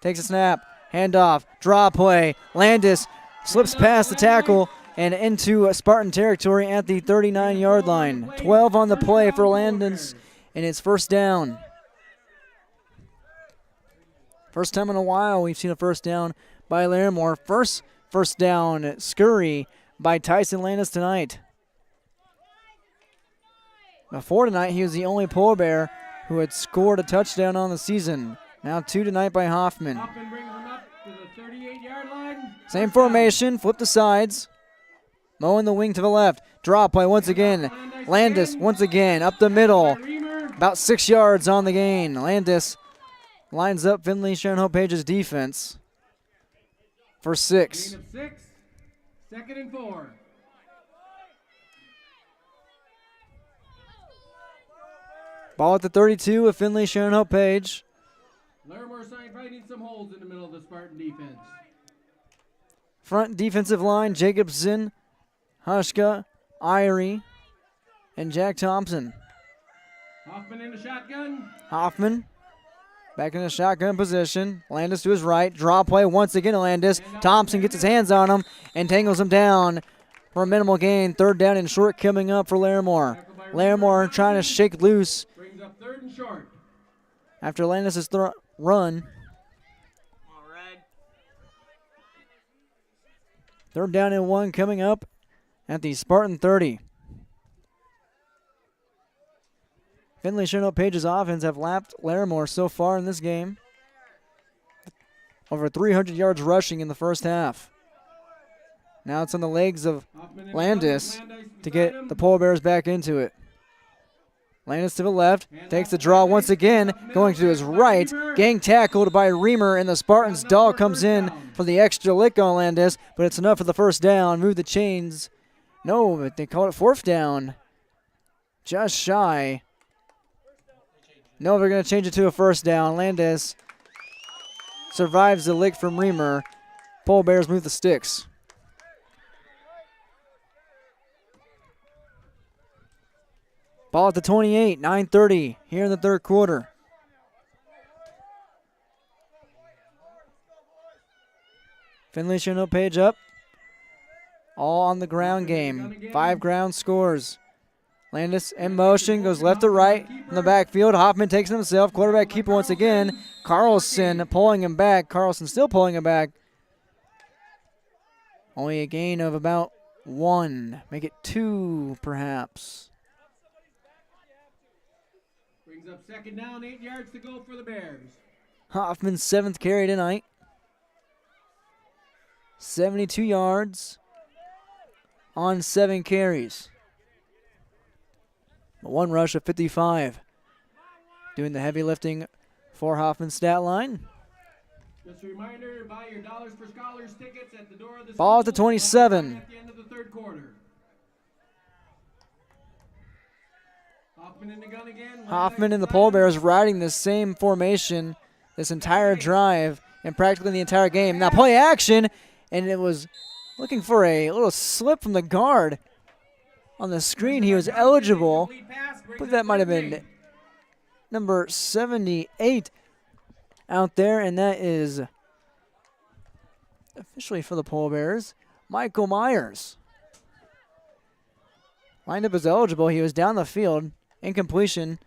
S3: Takes a snap. Handoff. Draw play. Landis slips past the tackle and into Spartan territory at the 39-yard line. 12 on the play for Landis, and it's first down. First time in a while we've seen a first down by Larimore. First down scurry by Tyson Landis tonight. Before tonight, he was the only Pole Bear who had scored a touchdown on the season. Now 2 tonight by Hoffman.
S6: Hoffman brings him up to the 38-yard line.
S3: Same formation, flip the sides. Mowing the wing to the left. Draw play once again. Landis once again up the middle. About 6 yards on the gain. Landis lines up Finley-Sharon Page's defense for 6.
S6: Gain of 6. 2nd and 4.
S3: Ball at the 32 of Finley-Sharon Page.
S6: Larimore finding some holes in the middle of the Spartan defense.
S3: Front defensive line, Jacobson, Hushka, Irie, and Jack Thompson.
S6: Hoffman in the shotgun.
S3: Hoffman back in the shotgun position. Landis to his right. Draw play once again to Landis. Thompson gets his hands on him and tangles him down for a minimal gain. 3rd down and short coming up for Larimore. Larimore trying to shake loose.
S6: Brings up 3rd and short.
S3: After Landis' run. 3rd down and 1 coming up at the Spartan 30. Finley-Sharon Page's offense have lapped Larimore so far in this game. Over 300 yards rushing in the first half. Now it's on the legs of Landis to get the Pole Bears back into it. Landis to the left, takes the draw once again, going to his right. Gang tackled by Reamer, and the Spartans' dog comes in for the extra lick on Landis, but it's enough for the first down. Move the chains. No, but they call it 4th down. Just shy. No, they're going to change it to a first down. Landis survives the lick from Reamer. Pole Bears move the sticks. Ball at the 28, 9:30 here in the 3rd quarter. Finley-Sharon Page up. All on the ground game. 5 ground scores. Landis in motion, goes left to right in the backfield. Hoffman takes it himself. Quarterback keeper once again. Carlson pulling him back. Carlson still pulling him back. Only a gain of about 1. Make it 2, perhaps.
S6: Brings up 2nd down, 8 yards to go for the Bears.
S3: Hoffman's 7th carry tonight. 72 yards on 7 carries. 1 rush of 55. Doing the heavy lifting for Hoffman's stat line.
S6: Just a reminder, buy your Dollars for Scholars tickets at the door of the
S3: Ball at the 27.
S6: at the end of the 3rd quarter. Hoffman in the gun again.
S3: Hoffman and the Pole Bears riding the same formation this entire drive and practically the entire game. Now play action, and it was looking for a little slip from the guard. On the screen, he was eligible, but that might have been number 78 out there, and that is officially for the Pole Bears, Michael Myers. Lined up as eligible. He was down the field. Incompletion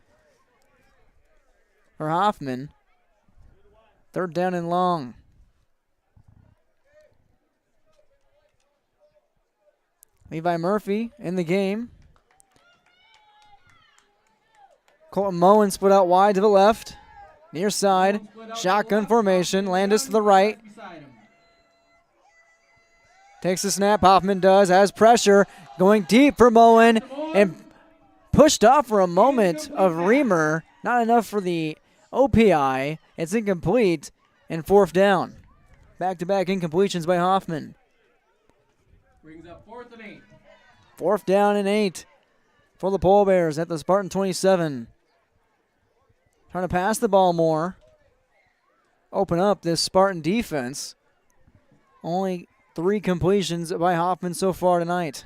S3: for Hoffman. 3rd down and long. Levi Murphy in the game. Colton Moen split out wide to the left. Near side. Shotgun formation. Landis to the right. Takes the snap. Hoffman does. Has pressure. Going deep for Moen. And pushed off for a moment of Reamer. Not enough for the OPI. It's incomplete. And 4th down. Back-to-back incompletions by Hoffman.
S6: Brings up 4th and 8.
S3: 4th down and 8 for the Pole Bears at the Spartan 27. Trying to pass the ball more. Open up this Spartan defense. Only 3 completions by Hoffman so far tonight.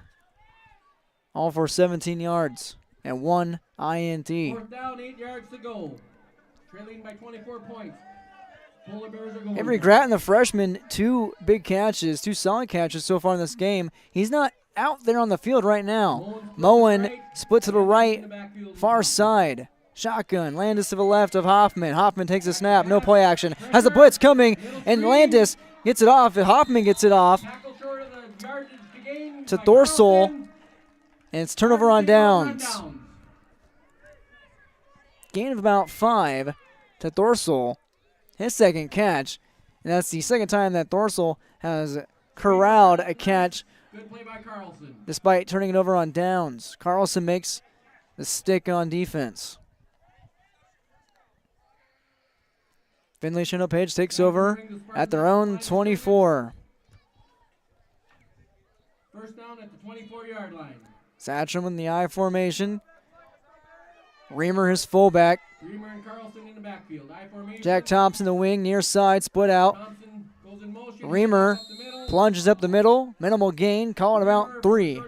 S3: All for 17 yards and 1 INT.
S6: 4th down, 8 yards to go. Trailing by 24 points. Polar Bears are going.
S3: Avery Gratton, the freshman, 2 big catches, 2 solid catches so far in this game. He's not out there on the field right now. Moen split to the right, far side. Shotgun. Landis to the left of Hoffman. Hoffman takes a snap. No play action. Has the blitz coming, and Landis gets it off. Hoffman gets it off to Thorsel, and it's turnover on downs. Gain of about 5 to Thorsel. His 2nd catch, and that's the 2nd time that Thorsel has corralled a catch despite turning it over on downs. Carlson makes the stick on defense. Finley-Sharon Page takes over at their own 24.
S6: 1st down at the 24-yard line.
S3: Satcham in the I formation. Reamer, his fullback.
S6: Reamer and Carlson in the backfield. I formation.
S3: Jack Thompson, the wing, near side, split out. Reamer plunges up the middle. Minimal gain, calling about 3.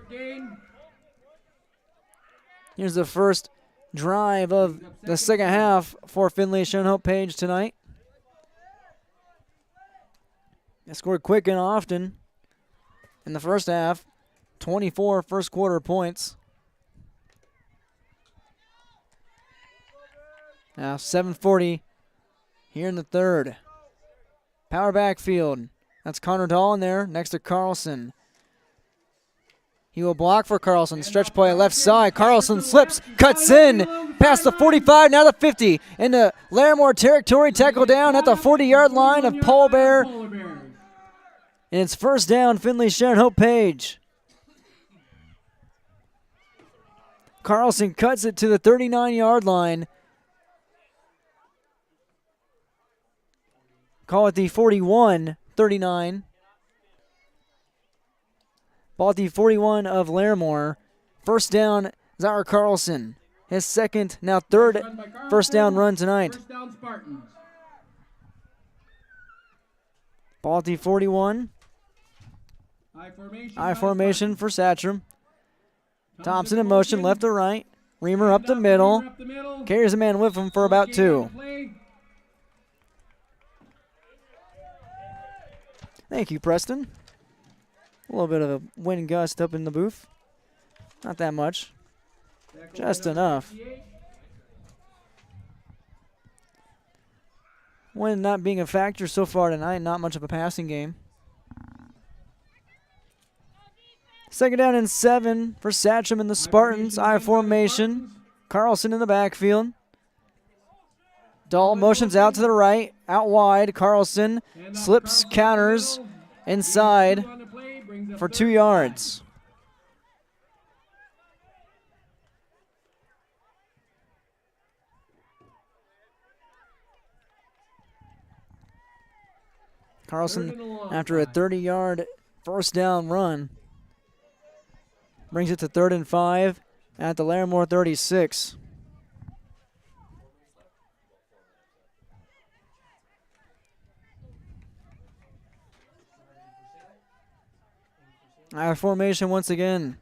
S3: Here's the first drive of the 2nd half for Finley-Sharon Page tonight. They scored quick and often in the first half. 24 first quarter points. Now 7:40 here in the 3rd. Power backfield. That's Connor Dahl in there next to Carlson. He will block for Carlson. Stretch play left side. Carlson slips, cuts in, past the 45, now the 50. Into Larimore territory, tackle down at the 40-yard line of Pole Bear. And it's 1st down, Finley-Sharon Page. Carlson cuts it to the 39-yard line. Call it the 41, 39. Ball at the 41 of Larimore. 1st down, Zara Carlson. His 2nd, now 3rd 1st down run tonight.
S6: 1st down Spartans.
S3: Ball at the 41. I formation for Satcham. Thompson in motion, left to right. Reamer up the middle. Carries a man with him for about 2. Thank you, Preston. A little bit of a wind gust up in the booth. Not that much. Just enough. Wind not being a factor so far tonight, not much of a passing game. 2nd down and 7 for Satcham and the Spartans. I formation. Carlson in the backfield. Dahl motions out to the right, out wide. Carlson slips, counters inside for 2 yards. Carlson, after a 30-yard 1st down run, brings it to 3rd and 5 at the Larimore 36. Our formation once again.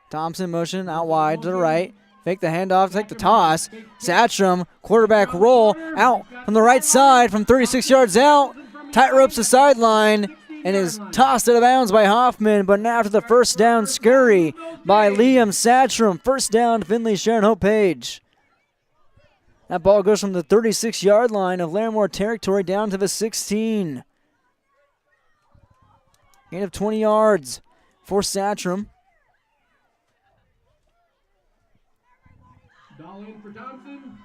S3: Thompson motion out wide to the right. Fake the handoff, take the toss. Satcham, quarterback roll, out from the right side from 36 yards out. Tight ropes the sideline. and is tossed out of bounds by Hoffman, but now after the first down scurry by Liam Satchram. First down, Finley-Sharon Hope Page. That ball goes from the 36-yard line of Larimore territory down to the 16. Gain of 20 yards for Satchram.
S6: Ball in for Thompson.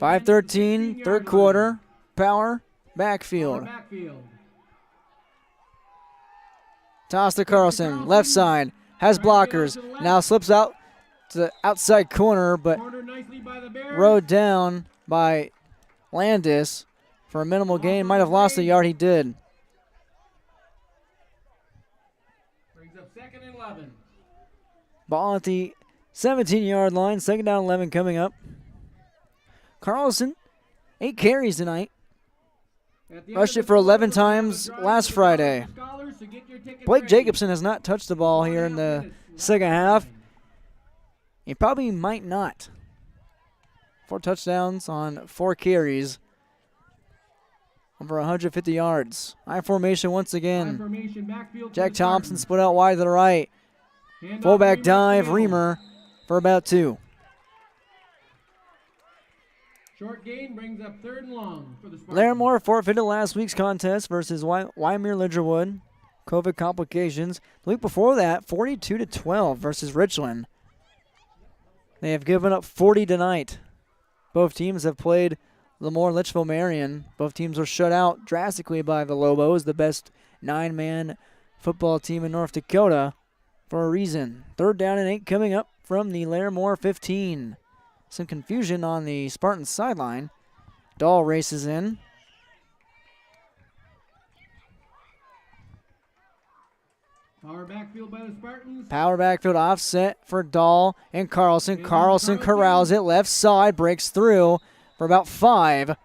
S3: 5:13, third quarter. Power backfield. Toss to Carlson, left side, has blockers, now slips out to the outside corner, but rode down by Landis for a minimal gain. Might have lost a yard, he did.
S6: Brings up 2nd and 11.
S3: Ball at the 17-yard line, 2nd down 11 coming up. Carlson, 8 carries tonight. Rushed it for 11 times last Friday. Blake Jacobson has not touched the ball here in the second half. He probably might not. 4 touchdowns on 4 carries. Over 150 yards. I formation once again. Jack Thompson split out wide to the right. Fullback dive, Reamer for about 2.
S6: Short gain brings up 3rd and long for the Spartans.
S3: Larimore forfeited last week's contest versus Wyomere Lidgerwood. COVID complications. The week before that, 42-12 versus Richland. They have given up 40 tonight. Both teams have played Larimore Litchfield Marion. Both teams were shut out drastically by the Lobos, the best 9-man football team in North Dakota, for a reason. 3rd down and 8 coming up from the Larimore 15. Some confusion on the Spartans sideline. Dahl races in.
S6: Power backfield by the Spartans.
S3: Power backfield offset for Dahl and Carlson. Carlson corrals it left side, breaks through for about 5.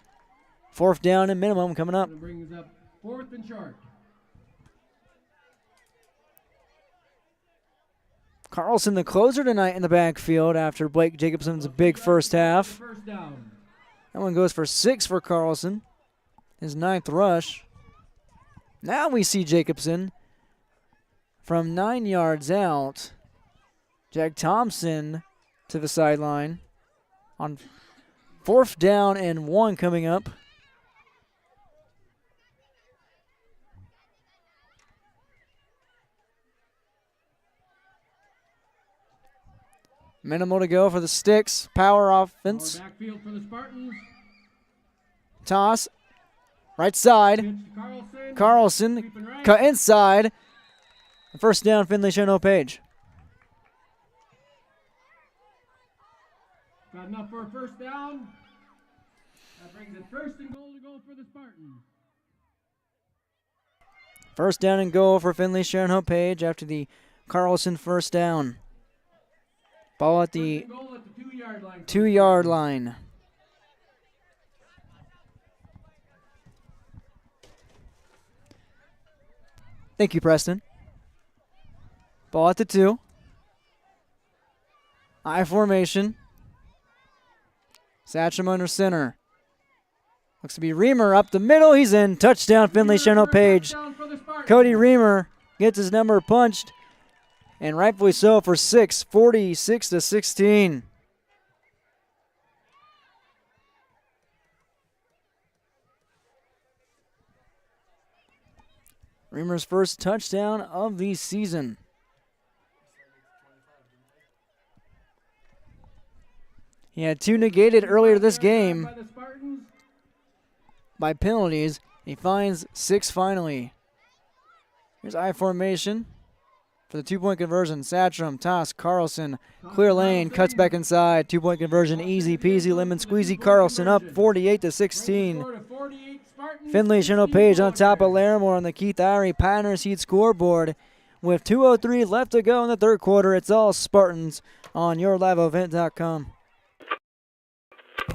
S3: 4th down and minimum coming up.
S6: Brings up 4th and short.
S3: Carlson, the closer tonight in the backfield after Blake Jacobson's big first half. That one goes for 6 for Carlson. His 9th rush. Now we see Jacobson from 9 yards out. Jack Thompson to the sideline on 4th down and 1 coming up. Minimal to go for the Sticks. Power offense.
S6: Backfield for the Spartans.
S3: Toss. Right side. Carlson. Cut inside. First down, Finley-Sharon Hope Page.
S6: Got enough for a first down. That brings it 1st and goal to go for the Spartans.
S3: First down and goal for Finley-Sharon Hope Page after the Carlson first down. Ball at the 2-yard line. Thank you, Preston. Ball at the 2. I formation. Satcham under center. Looks to be Reamer up the middle. He's in. Touchdown, Finley-Sharon Hope Page. Cody Reamer gets his number punched. And rightfully so for 6, 46-16. Reamer's first touchdown of the season. He had 2 negated earlier this game by penalties. He finds 6 finally. Here's I formation. For the 2-point conversion, Satcham, toss, Carlson, clear lane, cuts back inside. 2-point conversion, easy peasy, lemon squeezy. Carlson up 48-16. Finley-Sharon Hope Page on top of Larimore on the Keith Irie Pioneer Seed scoreboard. With 2:03 left to go in the third quarter, it's all Spartans on yourliveevent.com.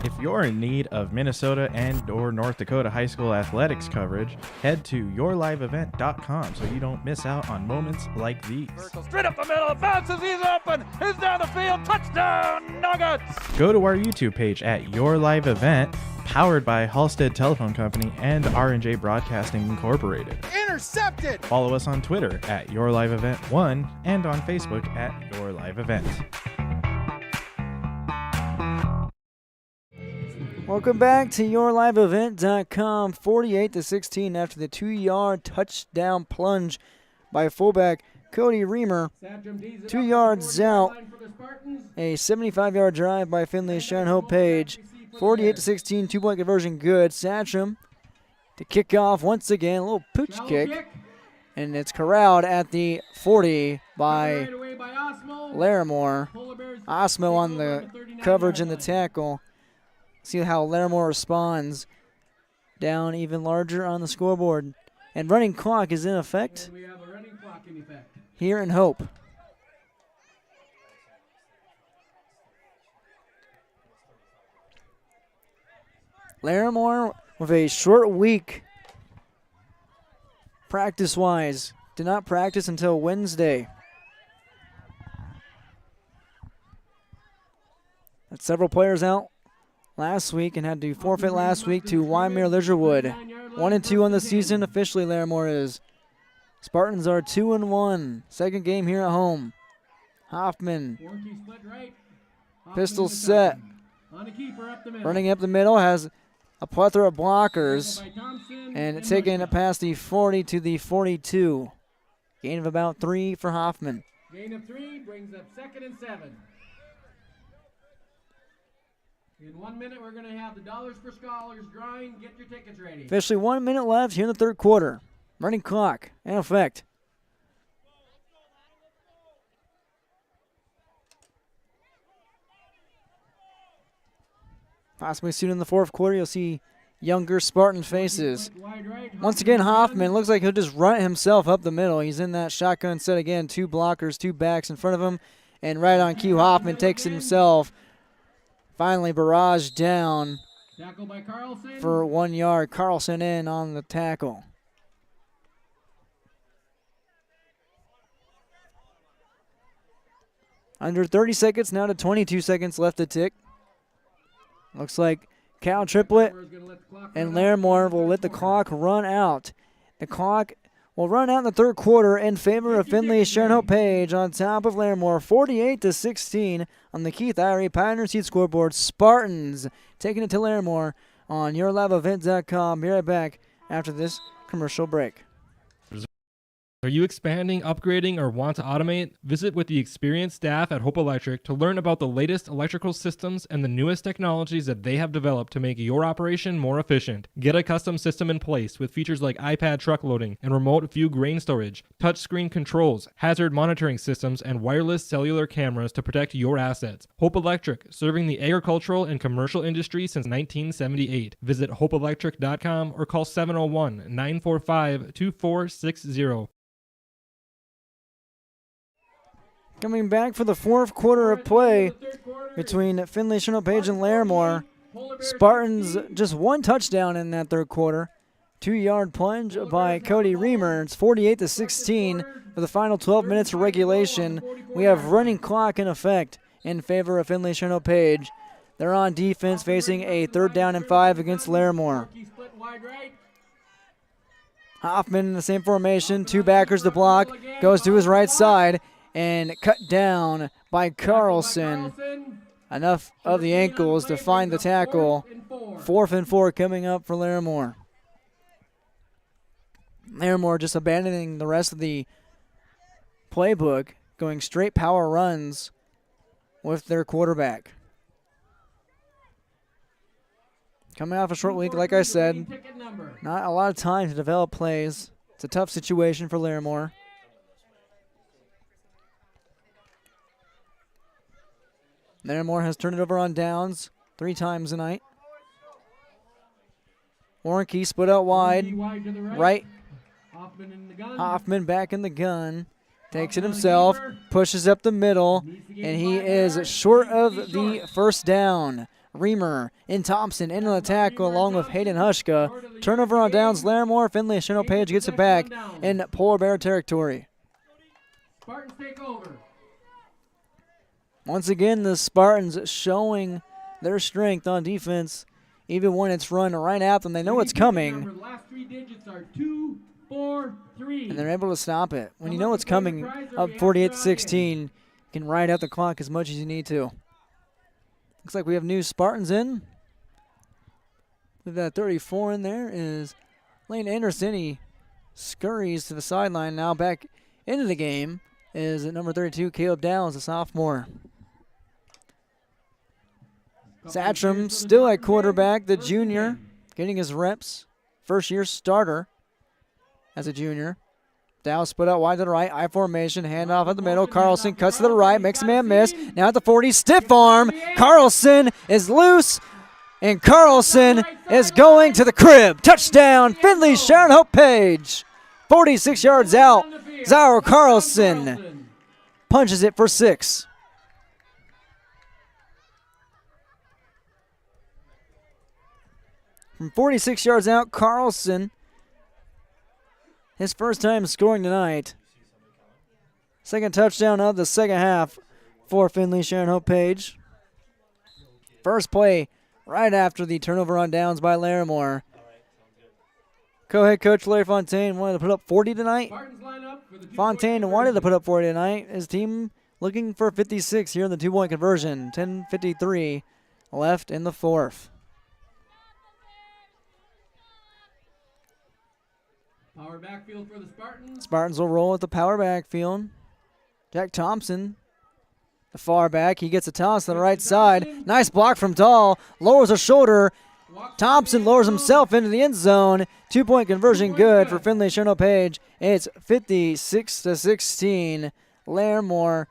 S10: If you're in need of Minnesota and or North Dakota high school athletics coverage, head to yourliveevent.com so you don't miss out on moments like these.
S18: Straight up the middle, bounces, he's open, he's down the field, touchdown, Nuggets!
S10: Go to our YouTube page at Your Live Event, powered by Halstead Telephone Company and R&J Broadcasting Incorporated.
S1: Intercepted!
S10: Follow us on Twitter at Your Live Event 1 and on Facebook at Your Live Event.
S3: Welcome back to yourliveevent.com. 48-16 after the 2-yard touchdown plunge by fullback Cody Reamer. 2 yards out. A 75-yard drive by Finley-Sharon Hope Page. 48-16, 2-point conversion good. Satcham to kick off once again. A little pooch kick. And it's corralled at the 40 by Larimore. Osmo on the coverage and the tackle. See how Larimore responds. Down even larger on the scoreboard. And running clock is in effect here in Hope. Larimore with a short week practice-wise. Did not practice until Wednesday. Had several players out last week and had to forfeit last week to Wyomere Ligerwood. 1-2 on the season. Officially, Larimore is. Spartans are 2-1. Second game here at home. Hoffman. Pistol set. Running up the middle, has a plethora of blockers. And taking it past the 40 to the 42. Gain of about 3 for Hoffman.
S6: Gain of 3 brings up 2nd and 7. In 1 minute, we're going to have the Dollars for Scholars drawing. Get your tickets ready.
S3: Officially 1 minute left here in the third quarter. Running clock in effect. Possibly soon in the fourth quarter, you'll see younger Spartan faces. Once again, Hoffman looks like he'll just run himself up the middle. He's in that shotgun set again. 2 blockers, 2 backs in front of him. And right on cue, Hoffman takes it himself. Finally barraged down for 1 yard. Carlson in on the tackle. Under 30 seconds, now to 22 seconds left to tick. Looks like Cal Triplett and Larimore will let the clock run out. The clock will run out in the third quarter in favor of Finley-Sharon Hope Page on top of Larimore, 48-16 on the Keith Irie Pioneer Seed scoreboard. Spartans taking it to Larimore on yourliveevent.com. Be right back after this commercial break.
S5: Are you expanding, upgrading, or want to automate? Visit with the experienced staff at Hope Electric to learn about the latest electrical systems and the newest technologies that they have developed to make your operation more efficient. Get a custom system in place with features like iPad truck loading and remote view grain storage, touchscreen controls, hazard monitoring systems, and wireless cellular cameras to protect your assets. Hope Electric, serving the agricultural and commercial industry since 1978. Visit hopeelectric.com or call 701-945-2460.
S3: Coming back for the fourth quarter of play between Finley-Sharon Hope Page and Larimore. Spartans just 1 touchdown in that third quarter. 2-yard plunge by Cody Reamer. It's 48-16 for the final 12 minutes of regulation. We have running clock in effect in favor of Finley-Sharon Hope Page. They're on defense facing a 3rd down and 5 against Larimore. Hoffman in the same formation. 2 backers to block. Goes to his right side. And cut down by Carlson. Enough of the ankles to find the tackle. 4th and 4 coming up for Larimore. Larimore just abandoning the rest of the playbook, going straight power runs with their quarterback. Coming off a short week, like I said, not a lot of time to develop plays. It's a tough situation for Larimore. Larimore has turned it over on downs 3 times tonight. Warnke split out wide. Right. Hoffman back in the gun. Takes it himself. Pushes up the middle. And he is short of the first down. Reamer and Thompson in an attack along with Hayden Hushka. Turnover on downs. Larimore. Finley-Sharon Page gets it back in Polar Bear territory.
S6: Spartans take over.
S3: Once again, the Spartans showing their strength on defense. Even when it's run right at them, they know it's coming.
S6: Last 3 digits are 2, 4, 3.
S3: And they're able to stop it. When you know it's coming, up 48-16, you can ride out the clock as much as you need to. Looks like we have new Spartans in. With that 34 in there is Lane Anderson. He scurries to the sideline now. Back into the game is at number 32, Caleb Downs, a sophomore. Satcham still at quarterback, the junior, getting his reps. First-year starter as a junior. Downs split out wide to the right, I formation, handoff at the middle. Carlson cuts to the right, makes a man miss. Now at the 40, stiff arm. Carlson is loose, and Carlson is going to the crib. Touchdown, Finley-Sharon Hope Page. 46 yards out, Zairo Carlson punches it for 6. From 46 yards out, Carlson, his first time scoring tonight. Second touchdown of the second half for Finley-Sharon Hope Page. First play right after the turnover on downs by Larimore. Co-head coach Larry Fontaine wanted to put up 40 tonight. Fontaine wanted to put up 40 tonight. His team looking for 56 here in the two-point conversion. 10:53 left in the fourth.
S6: Power backfield for the Spartans.
S3: Spartans will roll with the power backfield. Jack Thompson, the far back. He gets a toss to the right side. Nice block from Dahl. Lowers a shoulder. Thompson lowers himself into the end zone. 2-point conversion good for Finley-Sharon Page. It's 56-16. Larimore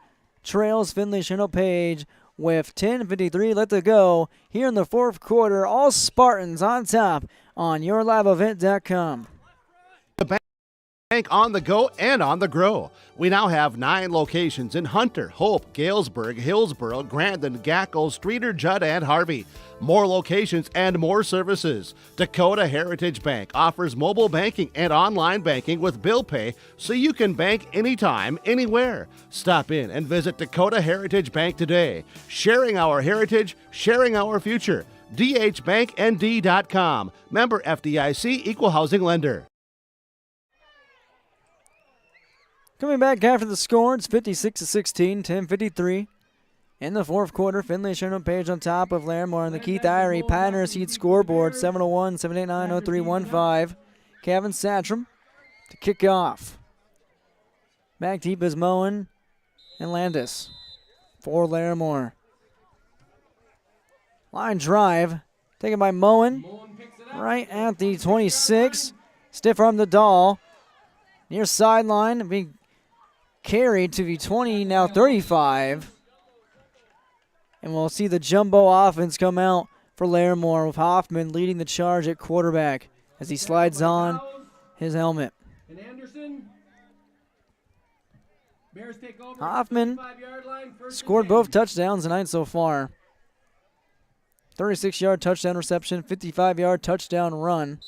S3: trails Finley-Sharon Page with 10:53 left to go here in the fourth quarter. All Spartans on top on yourliveevent.com.
S2: Bank on the go and on the grow. We now have 9 locations in Hunter, Hope, Galesburg, Hillsboro, Grandin, Gackle, Streeter, Judd, and Harvey. More locations and more services. Dakota Heritage Bank offers mobile banking and online banking with bill pay so you can bank anytime, anywhere. Stop in and visit Dakota Heritage Bank today. Sharing our heritage, sharing our future. dhbanknd.com. Member FDIC, Equal Housing Lender.
S3: Coming back after the score, it's 56-16, 10:53. In the fourth quarter, Finley-Sharon Page on top of Larimore on the Keith Irie Pioneer Seed scoreboard, 701-789-0315. Kevin Satcham to kick off. Back deep is Moen and Landis for Larimore. Line drive taken by Moen right at the 26. Stiff arm the Dahl. Near sideline, being carried to the 20, now 35. And we'll see the jumbo offense come out for Larimore with Hoffman leading the charge at quarterback as he slides on his helmet.
S6: And Anderson. Bears take over.
S3: Hoffman
S6: 35-yard line, first
S3: scored both touchdowns tonight so far. 36-yard touchdown reception, 55-yard touchdown run.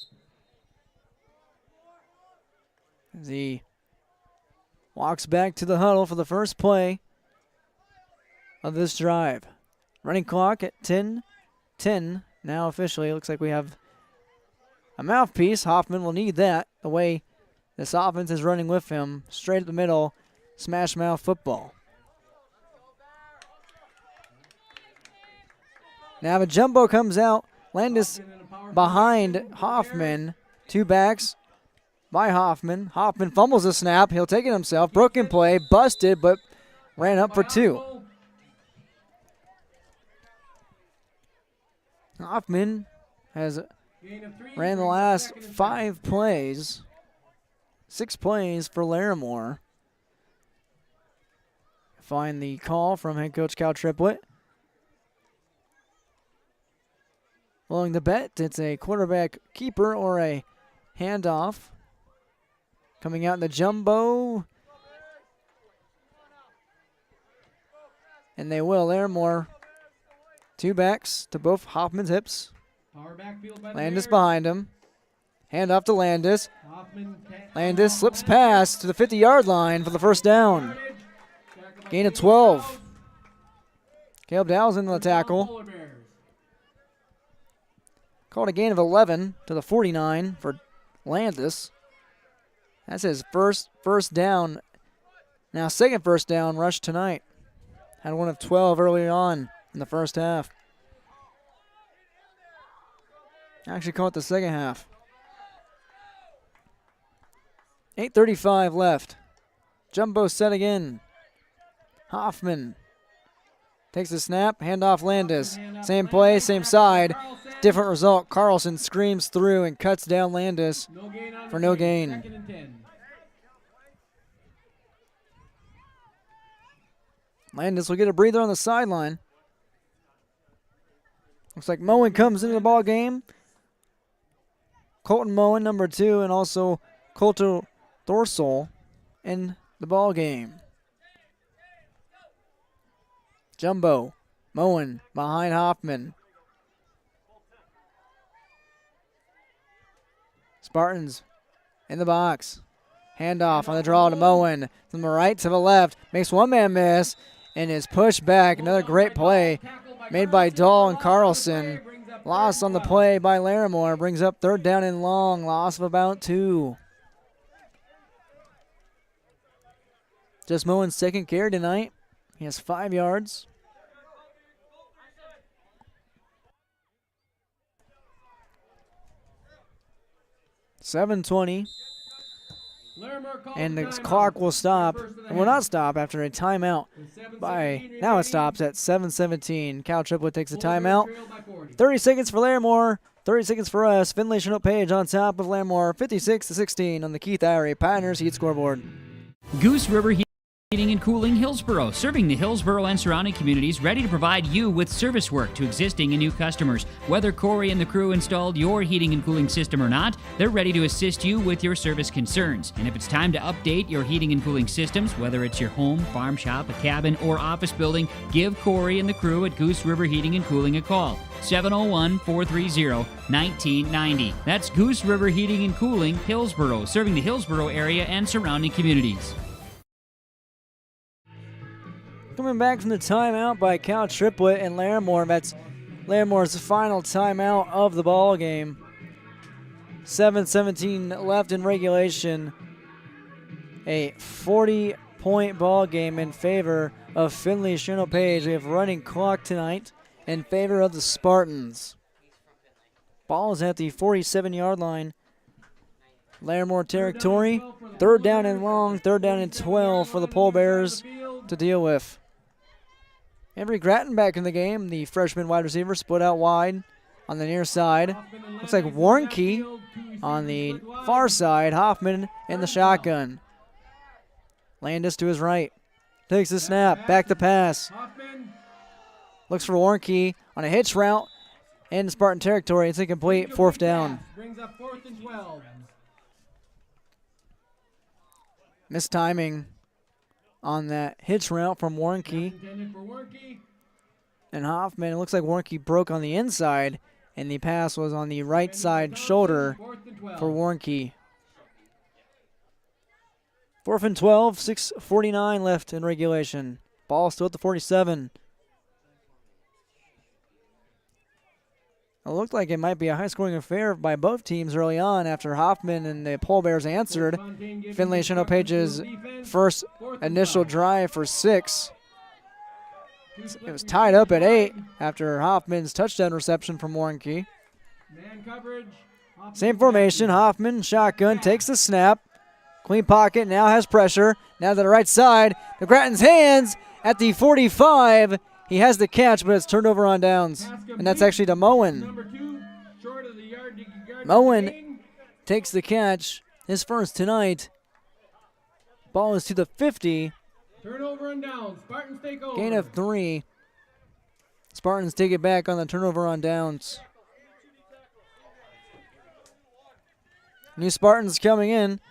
S3: As he walks back to the huddle for the first play of this drive. Running clock at 10:10 now officially. It looks like we have a mouthpiece. Hoffman will need that the way this offense is running with him. Straight at the middle, smash mouth football. Now the jumbo comes out. Landis behind Hoffman. 2 backs by Hoffman. Hoffman fumbles the snap. He'll take it himself. Broken play, busted, but ran up for 2. Hoffman has ran the last 5 plays. 6 plays for Larimore. Find the call from head coach Cal Triplett. Willing to bet it's a quarterback keeper or a handoff. Coming out in the jumbo. And they will. Larimore Two backs to both Hoffman's hips.
S6: Power backfield by the
S3: Landis
S6: Bears.
S3: behind him. Hand off to Landis.
S6: Hoffman
S3: Landis slips past to the 50-yard line for the first down. Gain of 12. Caleb Dow's into the tackle. Called a gain of 11 to the 49 for Landis. That's his first down. Now second first down rush tonight. Had one of 12 early on in the first half. Actually caught the second half. 8:35 left. Jumbo set again. Hoffman takes the snap, handoff Landis. Same play, same side, different result. Carlson screams through and cuts down Landis for no gain. Landis will get a breather on the sideline. Looks like Moen comes into the ball game. Colton Moen, number 2, and also Colter Thorsel in the ball game. Jumbo, Moen behind Hoffman. Spartans in the box. Handoff on the draw to Moen. From the right to the left. Makes one man miss and is pushed back. Another great play made by Dahl and Carlson. Loss on the play by Larimore. Brings up third down and long. Loss of about 2. Just Moen's second carry tonight. He has 5 yards. .720. And the clock will stop. And will not stop after a timeout now it stops at 7:17. Cal Triplett takes a timeout. 30 seconds for Larimore. 30 seconds for us. Finley-Sharon Page on top of Larimore. 56-16 on the Keith Irie Pioneers Heat scoreboard.
S4: Goose River Heating and Cooling Hillsboro, serving the Hillsboro and surrounding communities, ready to provide you with service work to existing and new customers. Whether Corey and the crew installed your heating and cooling system or not, they're ready to assist you with your service concerns. And if it's time to update your heating and cooling systems, whether it's your home, farm shop, a cabin, or office building, give Corey and the crew at Goose River Heating and Cooling a call. 701-430-1990. That's Goose River Heating and Cooling, Hillsboro, serving the Hillsboro area and surrounding communities.
S3: Coming back from the timeout by Cal Triplett and Larimore. That's Larimore's final timeout of the ball game. 7:17 left in regulation. A 40-point ball game in favor of Finley-Sharon Page. We have running clock tonight in favor of the Spartans. Ball is at the 47-yard line. Larimore territory. Third down and long. Third down and 12 for the Pole Bears to deal with. Avery Gratton back in the game. The freshman wide receiver split out wide on the near side. Looks like Warnke on the far side. Hoffman in the shotgun. Landis to his right. Takes the snap. Back to pass. Looks for Warnke on a hitch route in Spartan territory. It's incomplete. Fourth down.
S6: Brings up 4th and 12.
S3: Missed timing on that hitch route from Warnke. And Hoffman, it looks like Warnke broke on the inside, and the pass was on the right side shoulder for Warnke. 4th and 12, 6:49 left in regulation. Ball still at the 47. It looked like it might be a high-scoring affair by both teams early on after Hoffman and the Pole Bears answered. Finley-Sharon Page's first initial drive for 6. It was tied up at 8 after Hoffman's touchdown reception from Warnke. Same formation. Hoffman, shotgun, takes the snap. Clean pocket, now has pressure. Now to the right side. The Gratton's hands at the 45. He has the catch, but it's turned over on downs. And that's actually to Moen. Moen takes the catch, his first tonight. Ball is to the 50.
S6: Turnover and down. Spartans take over.
S3: Gain of 3. Spartans take it back on the turnover on downs. New Spartans coming in.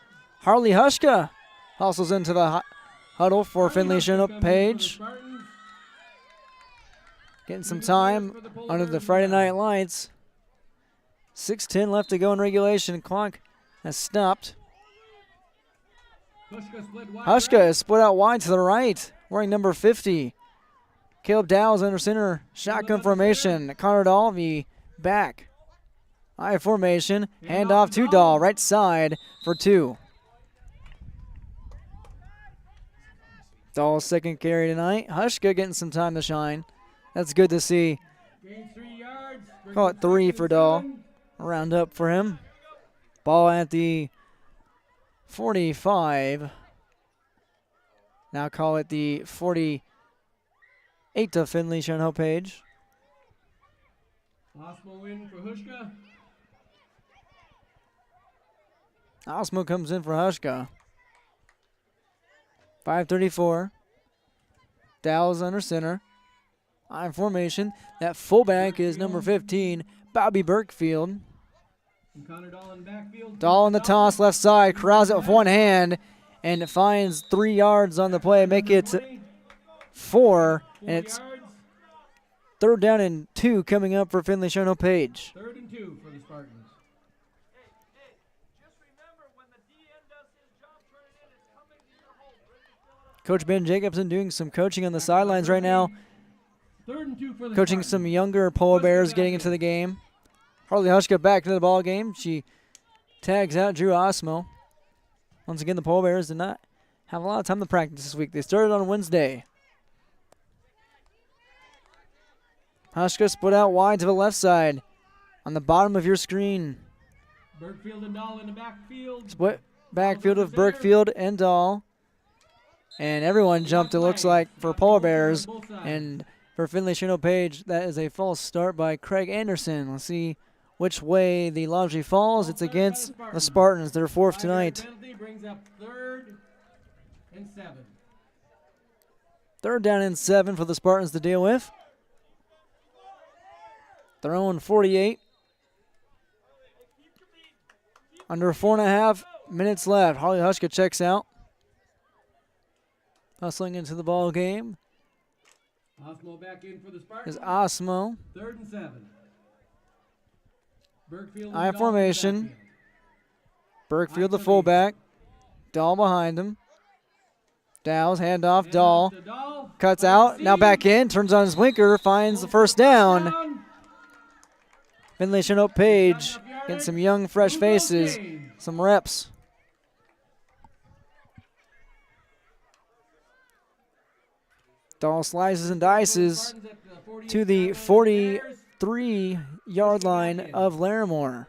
S3: Harley Hushka hustles into the huddle for Finley-Sharon Page. getting some time under the Friday night lights. 6:10 left to go in regulation. Clock has stopped. Hushka is split out wide to the right, wearing number 50. Caleb Dow's under center, shotgun formation. Connor Dahl the back. I formation, handoff to Dahl, right side for 2. Dahl's second carry tonight. Hushka getting some time to shine. That's good to see. Call it 3 for Dahl. Round up for him. Ball at the 45. Now call it the 48 to Finley-Sharon Hope Page.
S6: Osmo in for Hushka.
S3: Osmo comes in for Hushka. 5:34. Dow's under center. On formation. That fullback is number 15, Bobby Burkfield. Dahl in the toss, left side. Corrals it with one hand and finds 3 yards on the play. Make it 4. And it's 3rd down and 2 coming up for Finley-Sharon Hope Page.
S6: 3rd and 2 for the Spartans.
S3: Coach Ben Jacobson doing some coaching on the sidelines right now.
S6: 3rd and 2 for the
S3: Coaching
S6: Spartans.
S3: some younger Polar Bears getting into the game. Harley Hushka back into the ball game. She tags out Drew Osmo. Once again, the Polar Bears did not have a lot of time to practice this week. They started on Wednesday. Hushka split out wide to the left side on the bottom of your screen.
S6: Burkfield and Dahl in the backfield.
S3: Split backfield of Burkfield and Dahl. And everyone jumped, it looks like, for Polar Bears. And for Finley-Sharon Hope Page, that is a false start by Craig Anderson. Let's see which way the laundry falls. It's against the Spartans. They're 4th tonight.
S6: Penalty brings up 3rd and 7.
S3: 3rd down and 7 for the Spartans to deal with. Their own 48. Under 4.5 minutes left. Harley Hushka checks out. Hustling into the ball game
S6: Osmo back in for the Spartans.
S3: is Osmo.
S6: 3rd and 7. Burkfield and
S3: I
S6: Dahl
S3: formation.
S6: back
S3: Burkfield the fullback. Dahl behind him. Dow's handoff. Dahl cuts out. Now back in. Turns on his blinker. Finds the 1st down. Finley-Sharon Hope Page getting some young, fresh faces. Some reps. Dahl slices and dices to the 43-yard line of Larimore.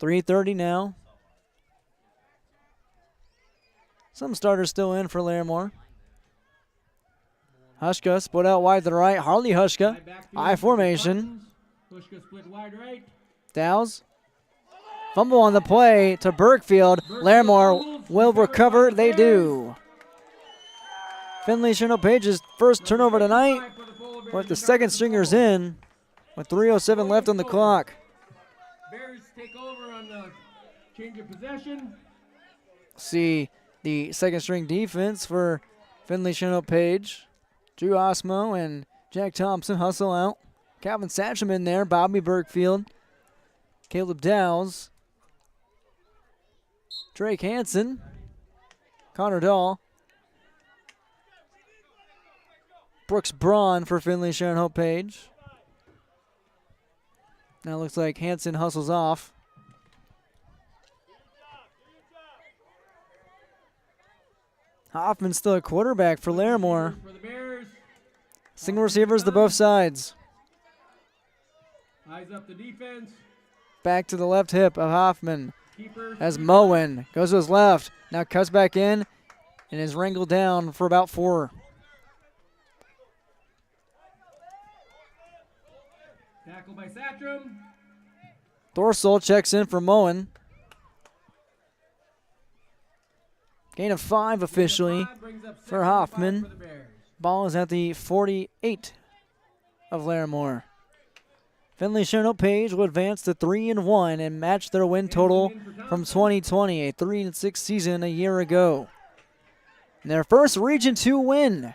S3: .330 now. Some starters still in for Larimore. Hushka split out wide to the right. Harley Hushka. I formation.
S6: Hushka split wide right.
S3: Dow's. Fumble on the play to Burkfield. Larimore will recover. They do. Finley-Sharon Hope Page's first turnover tonight with the second stringers in with 3:07 left on the clock.
S6: Bears take over on the change of possession.
S3: See the second string defense for Finley-Sharon Hope Page. Drew Osmo and Jack Thompson hustle out. Calvin Satcham in there. Bobby Burkfield. Caleb Dow's. Drake Hansen. Connor Dahl. Brooks Braun for Finley-Sharon Hope Page. Now it looks like Hansen hustles off. Hoffman's still a quarterback for Larimore. Single receivers to both sides.
S6: Eyes up the defense.
S3: Back to the left hip of Hoffman as Moen goes to his left. Now cuts back in and is wrangled down for about 4.
S6: Tackle by Satcham.
S3: Dorsal checks in for Moen. Gain of 5 officially for Hoffman. Ball is at the 48 of Larimore. Finley-Sharon Page will advance to 3-1 and match their win total from 2020, a 3-6 season a year ago. And their first Region 2 win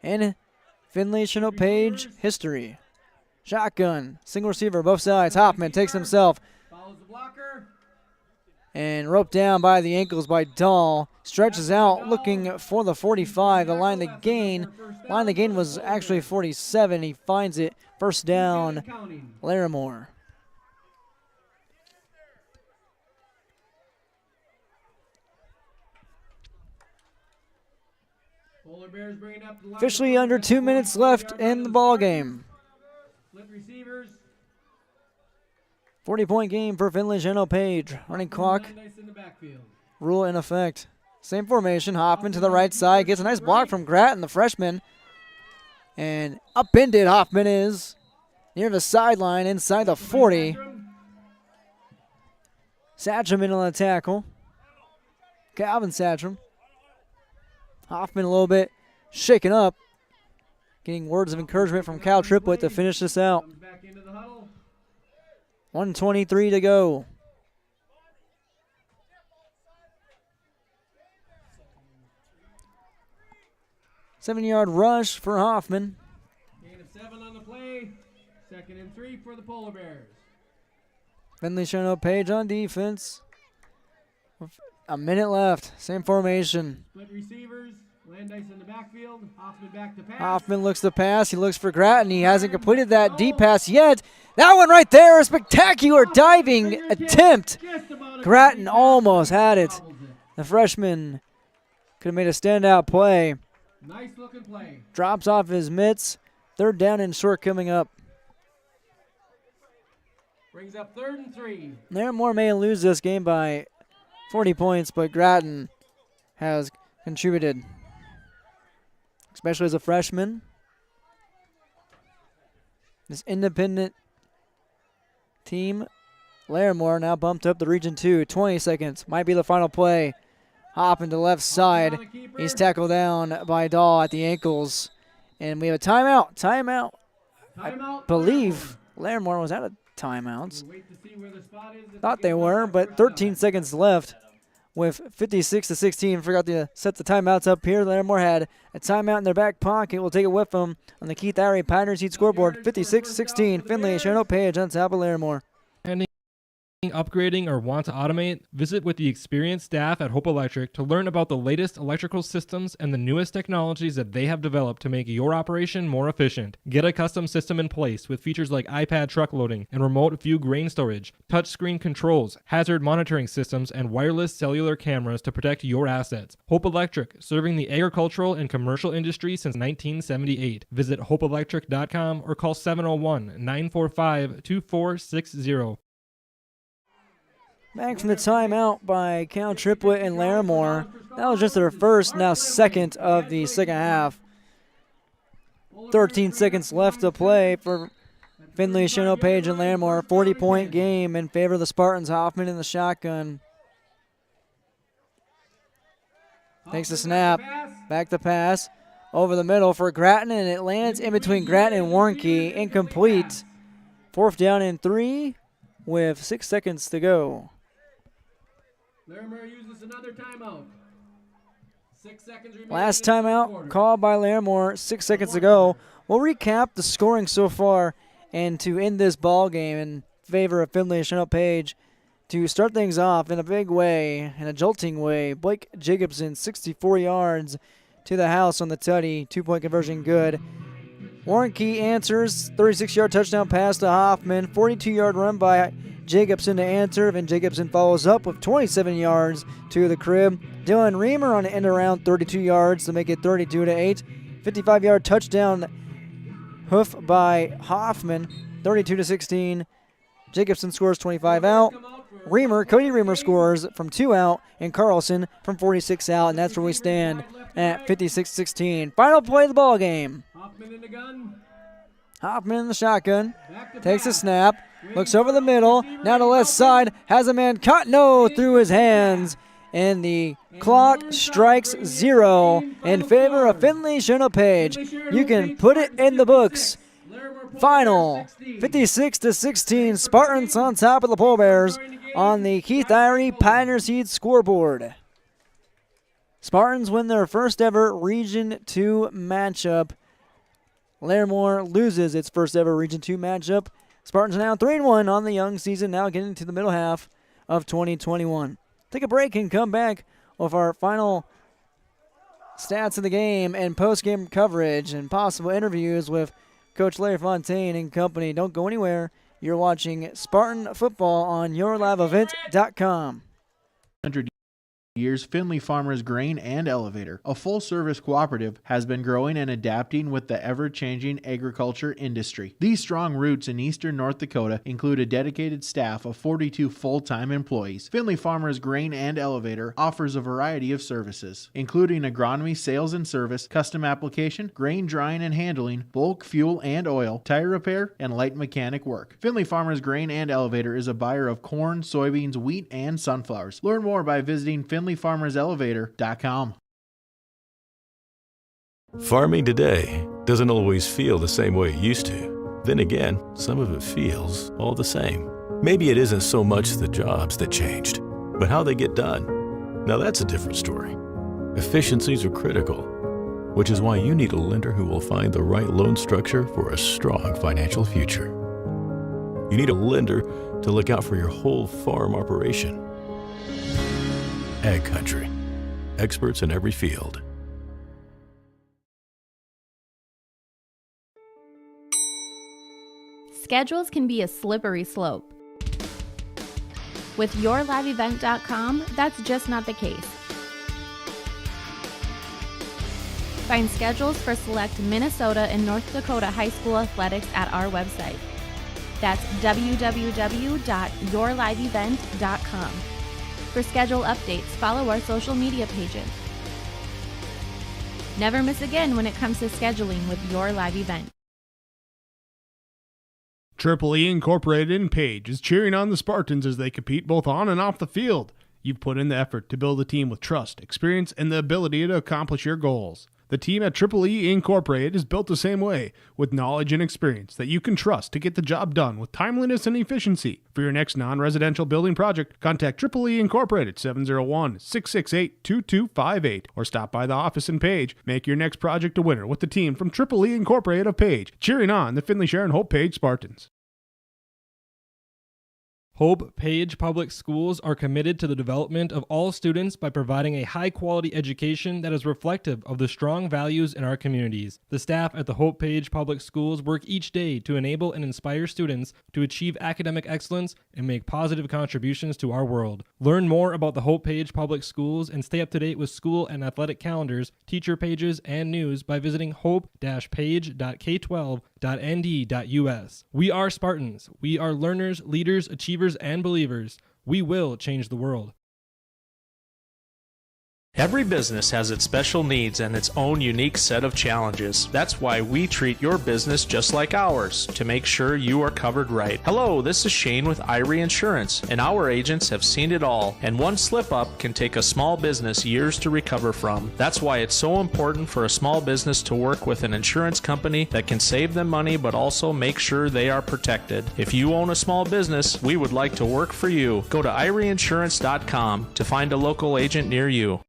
S3: in Finley-Sharon Page history. Shotgun, single receiver, both sides. Hoffman takes himself and roped down by the ankles by Dahl. Stretches out looking for the 45. The line of gain was actually 47. He finds it. First down, Larimore. Officially under 2 minutes left in the ball game. 40-point game for Finley-Sharon Page. Running clock rule in effect. Same formation. Hoffman to the right side. Gets a nice block from Gratton, the freshman. And upended Hoffman is near the sideline inside the 40. Satcham in on the tackle. Calvin Satcham. Hoffman a little bit shaken up. Getting words of encouragement from Cal Triplett to finish this out. 1:23 to go. Seven-yard rush for Hoffman.
S6: Gain of 7 on the play. 2nd and 3 for the Polar Bears.
S3: Finley-Sharon Page on defense. A minute left. Same formation.
S6: Split receivers. Landis in the backfield. Hoffman back to pass.
S3: Hoffman looks to pass. He looks for Gratton. He hasn't completed that deep pass yet. That one right there, a spectacular diving attempt. Gratton almost had it. The freshman could have made a standout play.
S6: Nice looking play.
S3: Drops off his mitts. 3rd down and short coming up.
S6: Brings up 3rd and 3.
S3: Larimore may lose this game by 40 points, but Gratton has contributed, especially as a freshman. This independent team, Larimore, now bumped up to Region 2. 20 seconds. Might be the final play. Hopping to left side. He's tackled down by Dahl at the ankles. And we have a timeout. Timeout. I believe Larimore was out of timeouts. Thought they were, but 13 seconds left with 56-16. Forgot to set the timeouts up here. Larimore had a timeout in their back pocket. We'll take it with them on the Keith Irie Pioneer Seat scoreboard. 56-16. Finley-Sharon Page on top of Larimore.
S5: Upgrading or want to automate? Visit with the experienced staff at Hope Electric to learn about the latest electrical systems and the newest technologies that they have developed to make your operation more efficient. Get a custom system in place with features like iPad truck loading and remote view grain storage, touchscreen controls, hazard monitoring systems, and wireless cellular cameras to protect your assets. Hope Electric, serving the agricultural and commercial industry since 1978. Visit hopeelectric.com or call 701-945-2460.
S3: Back from the timeout by Cal Triplett and Larimore. That was just their first, now second of the second half. 13 seconds left to play for Finley-Sharon Page and Larimore. 40-point game in favor of the Spartans. Hoffman in the shotgun. Takes the snap. Back to pass. Over the middle for Gratton, and it lands in between Gratton and Warnke. Incomplete. 4th down and 3 with 6 seconds to go.
S6: Larimore uses another timeout. 6 seconds remaining.
S3: Last timeout called by Larimore 6 seconds ago. We'll recap the scoring so far and to end this ball game in favor of Finley-Sharon Page. To start things off in a big way, in a jolting way, Blake Jacobson, 64 yards to the house on the tutty. 2-point conversion good. Warnke answers, 36-yard touchdown pass to Hoffman. 42-yard run by Jacobson to answer, and Jacobson follows up with 27 yards to the crib. Dylan Reamer on the end around 32 yards to make it 32-8. 55-yard touchdown hoof by Hoffman, 32-16. Jacobson scores 25 out. Cody Reamer scores from 2 out, and Carlson from 46 out, and that's where we stand at 56-16. Final play of the ball game.
S6: Hoffman in the gun.
S3: Hoffman in the shotgun. Takes a snap. Looks over the middle. Now to left side. Has a man cut through his hands. And the clock strikes 0 in favor of Finley-Sharon Page. You can put it in the books. Final 56-16. Spartans on top of the Pole Bears on the Keith Irie Pioneer Seed scoreboard. Spartans win their first ever Region 2 matchup. Larimore loses its first ever Region 2 matchup. Spartans are now 3-1 on the young season, now getting to the middle half of 2021. Take a break and come back with our final stats of the game and post-game coverage and possible interviews with Coach Larry Fontaine and company. Don't go anywhere. You're watching Spartan Football on YourLiveEvent.com.
S22: 100 years, Finley Farmers Grain and Elevator, a full-service cooperative, has been growing and adapting with the ever-changing agriculture industry. These strong roots in eastern North Dakota include a dedicated staff of 42 full-time employees. Finley Farmers Grain and Elevator offers a variety of services, including agronomy, sales and service, custom application, grain drying and handling, bulk fuel and oil, tire repair, and light mechanic work. Finley Farmers Grain and Elevator is a buyer of corn, soybeans, wheat, and sunflowers. Learn more by visiting FinleyFarmersElevator.com.
S7: Farming today doesn't always feel the same way it used to. Then again, some of it feels all the same. Maybe it isn't so much the jobs that changed, but how they get done. Now that's a different story. Efficiencies are critical, which is why you need a lender who will find the right loan structure for a strong financial future. You need a lender to look out for your whole farm operation. Ag Country. Experts in every field.
S9: Schedules can be a slippery slope. With YourLiveEvent.com, that's just not the case. Find schedules for select Minnesota and North Dakota high school athletics at our website. That's www.yourliveevent.com. For schedule updates, follow our social media pages. Never miss again when it comes to scheduling with Your Live Event.
S8: Triple E Incorporated in Page is cheering on the Spartans as they compete both on and off the field. You've put in the effort to build a team with trust, experience, and the ability to accomplish your goals. The team at Triple E Incorporated is built the same way, with knowledge and experience that you can trust to get the job done with timeliness and efficiency. For your next non-residential building project, contact Triple E Incorporated 701-668-2258 or stop by the office in Page. Make your next project a winner with the team from Triple E Incorporated of Page, cheering on the Finley-Sharon Hope Page Spartans.
S5: Hope Page Public Schools are committed to the development of all students by providing a high-quality education that is reflective of the strong values in our communities. The staff at the Hope Page Public Schools work each day to enable and inspire students to achieve academic excellence and make positive contributions to our world. Learn more about the Hope Page Public Schools and stay up to date with school and athletic calendars, teacher pages, and news by visiting hope-page.k12.nd.us. We are Spartans. We are learners, leaders, achievers, and believers. We will change the world.
S12: Every business has its special needs and its own unique set of challenges. That's why we treat your business just like ours, to make sure you are covered right. Hello, this is Shane with Irie Insurance, and our agents have seen it all, and one slip-up can take a small business years to recover from. That's why it's so important for a small business to work with an insurance company that can save them money but also make sure they are protected. If you own a small business, we would like to work for you. Go to IrieInsurance.com to find a local agent near you.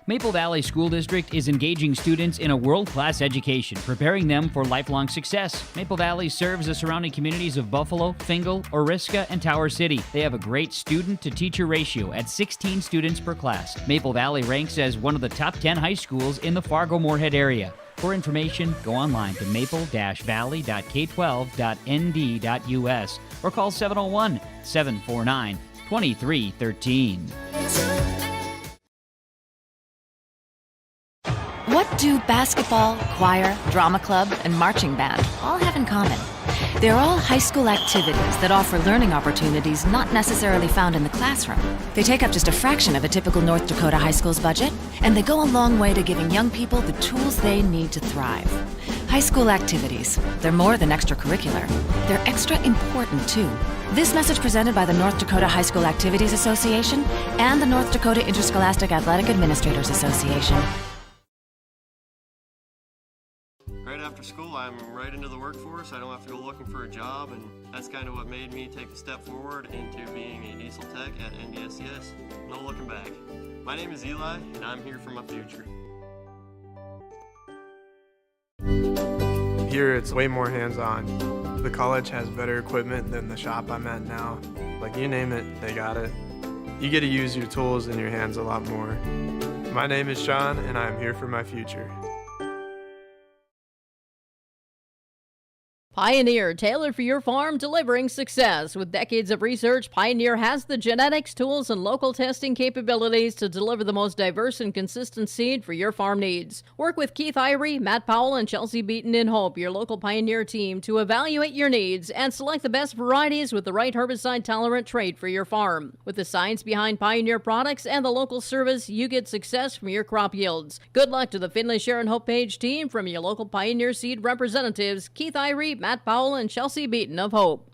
S4: Maple Valley School District is engaging students in a world-class education, preparing them for lifelong success. Maple Valley serves the surrounding communities of Buffalo, Fingal, Oriska, and Tower City. They have a great student-to-teacher ratio at 16 students per class. Maple Valley ranks as one of the top 10 high schools in the Fargo-Moorhead area. For information, go online to maple-valley.k12.nd.us or call 701-749-2313.
S14: What do basketball, choir, drama club, and marching band all have in common? They're all high school activities that offer learning opportunities not necessarily found in the classroom. They take up just a fraction of a typical North Dakota high school's budget, and they go a long way to giving young people the tools they need to thrive. High school activities, they're more than extracurricular. They're extra important, too. This message presented by the North Dakota High School Activities Association and the North Dakota Interscholastic Athletic Administrators Association.
S15: after school, I'm right into the workforce. I don't have to go looking for a job, and that's kind of what made me take a step forward into being a diesel tech at NDSCS. No looking back. My name is Eli, and I'm here for my future.
S16: Here it's way more hands-on. The college has better equipment than the shop I'm at now. Like, you name it, they got it. You get to use your tools and your hands a lot more. My name is Sean, and I'm here for my future.
S17: Pioneer, tailored for your farm, delivering success. With decades of research, Pioneer has the genetics, tools, and local testing capabilities to deliver the most diverse and consistent seed for your farm needs. Work with Keith Irie, Matt Powell, and Chelsea Beaton in Hope, your local Pioneer team, to evaluate your needs and select the best varieties with the right herbicide-tolerant trait for your farm. With the science behind Pioneer products and the local service, you get success from your crop yields. Good luck to the Finley-Sharon Hope Page team from your local Pioneer seed representatives, Keith Irie, Matt Powell, and Chelsea Beaton of Hope.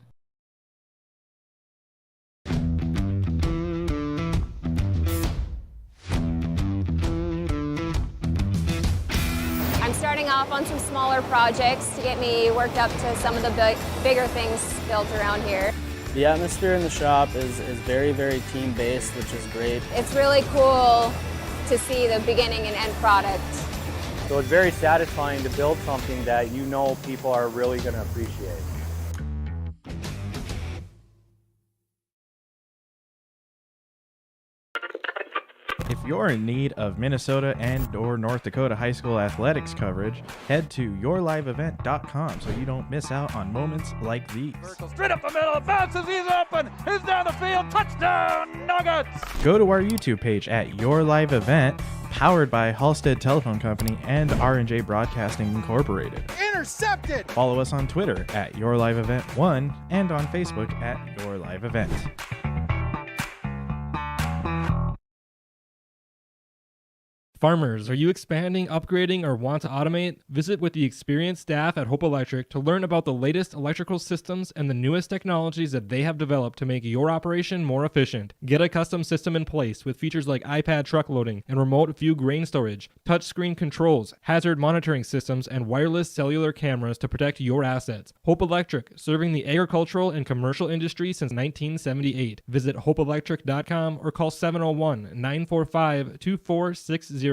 S19: I'm starting off on some smaller projects to get me worked up to some of the bigger things built around here.
S20: The atmosphere in the shop is very, very team-based, which is great.
S19: It's really cool to see the beginning and end product.
S21: So it's very satisfying to build something that you know people are really going to appreciate.
S10: If you're in need of Minnesota and or North Dakota high school athletics coverage, head to yourliveevent.com so you don't miss out on moments like these.
S18: Straight up the middle, bounces, he's open, he's down the field, touchdown, Nuggets!
S10: Go to our YouTube page at Your Live Event, powered by Halstead Telephone Company and R&J Broadcasting Incorporated.
S1: Intercepted!
S10: Follow us on Twitter at Your Live Event 1 and on Facebook at Your Live Event.
S5: Farmers, are you expanding, upgrading, or want to automate? Visit with the experienced staff at Hope Electric to learn about the latest electrical systems and the newest technologies that they have developed to make your operation more efficient. Get a custom system in place with features like iPad truck loading and remote view grain storage, touchscreen controls, hazard monitoring systems, and wireless cellular cameras to protect your assets. Hope Electric, serving the agricultural and commercial industry since 1978. Visit hopeelectric.com or call 701-945-2460.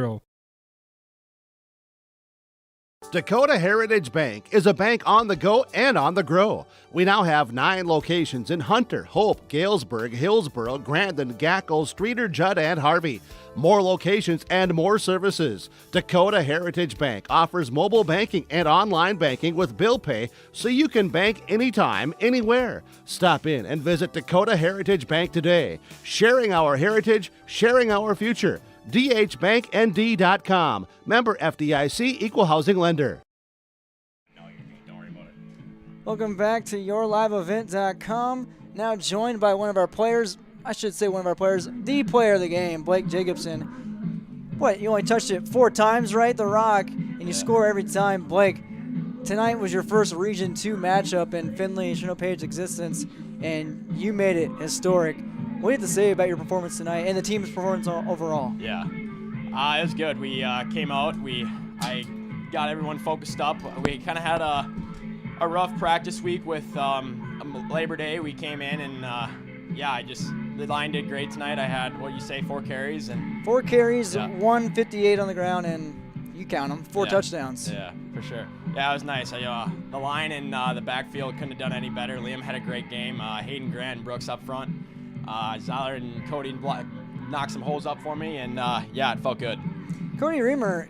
S2: Dakota Heritage Bank is a bank on the go and on the grow. We now have 9 locations in Hunter, Hope, Galesburg, Hillsboro, Grandin, Gackle, Streeter, Judd, and Harvey. More locations and more services. Dakota Heritage Bank offers mobile banking and online banking with bill pay so you can bank anytime, anywhere. Stop in and visit Dakota Heritage Bank today. Sharing our heritage, sharing our future. dhbanknd.com. Member FDIC, Equal Housing Lender.
S3: Welcome back to yourliveevent.com. Now joined by one of our players, the player of the game, Blake Jacobson. What, you only touched it 4 times, right? The rock, and you score every time. Blake, tonight was your first Region 2 matchup in Finley-Sharon Page existence, and you made it historic. What do you have to say about your performance tonight and the team's performance overall?
S11: Yeah, it was good. We came out. I got everyone focused up. We kind of had a rough practice week with Labor Day. We came in and the line did great tonight. I had 4 carries and
S3: 4 carries, 158 on the ground, and you count them, 4 touchdowns.
S11: Yeah, for sure. Yeah, it was nice. The line and the backfield couldn't have done any better. Liam had a great game. Hayden Grant and Brooks up front. Zyler and Cody knocked some holes up for me, and it felt good.
S3: Cody Reamer,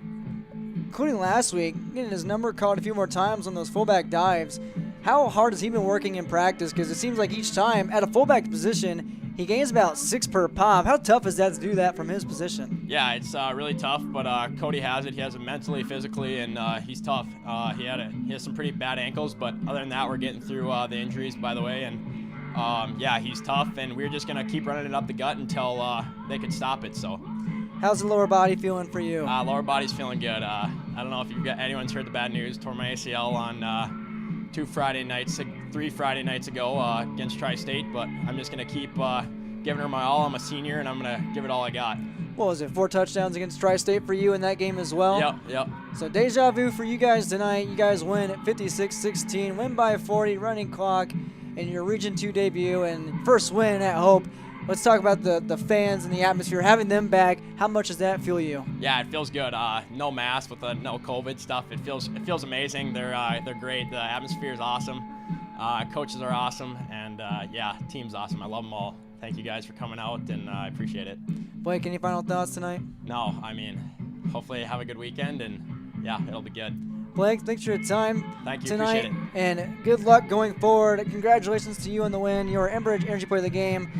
S3: including last week, getting his number called a few more times on those fullback dives. How hard has he been working in practice? Because it seems like each time at a fullback position, he gains about 6 per pop. How tough is that to do that from his position?
S11: Yeah, it's really tough, but Cody has it. He has it mentally, physically, and he's tough. He has some pretty bad ankles, but other than that, we're getting through the injuries, by the way, and he's tough, and we're just going to keep running it up the gut until they can stop it. So,
S3: how's the lower body feeling for you?
S11: Lower body's feeling good. I don't know if anyone's heard the bad news. Tore my ACL on 3 Friday nights ago against Tri-State, but I'm just going to keep giving her my all. I'm a senior, and I'm going to give it all I got.
S3: what was it, 4 touchdowns against Tri-State for you in that game as well?
S11: Yep.
S3: So deja vu for you guys tonight. You guys win at 56-16, win by 40, running clock in your Region 2 debut and first win at Hope. Let's talk about the fans and the atmosphere, having them back. How much does that fuel you?
S11: Yeah, it feels good. No mask with the no COVID stuff. It feels amazing. They're great. The atmosphere is awesome. Coaches are awesome, and yeah, team's awesome. I love them all. Thank you guys for coming out, and I appreciate it.
S3: Blake, any final thoughts tonight?
S11: No, I mean, hopefully have a good weekend, and yeah, it'll be good.
S3: Blake, thanks for your time
S11: Thank you,
S3: tonight,
S11: appreciate
S3: and good luck going forward. Congratulations to you on the win. You're Enbridge Energy Player of the Game.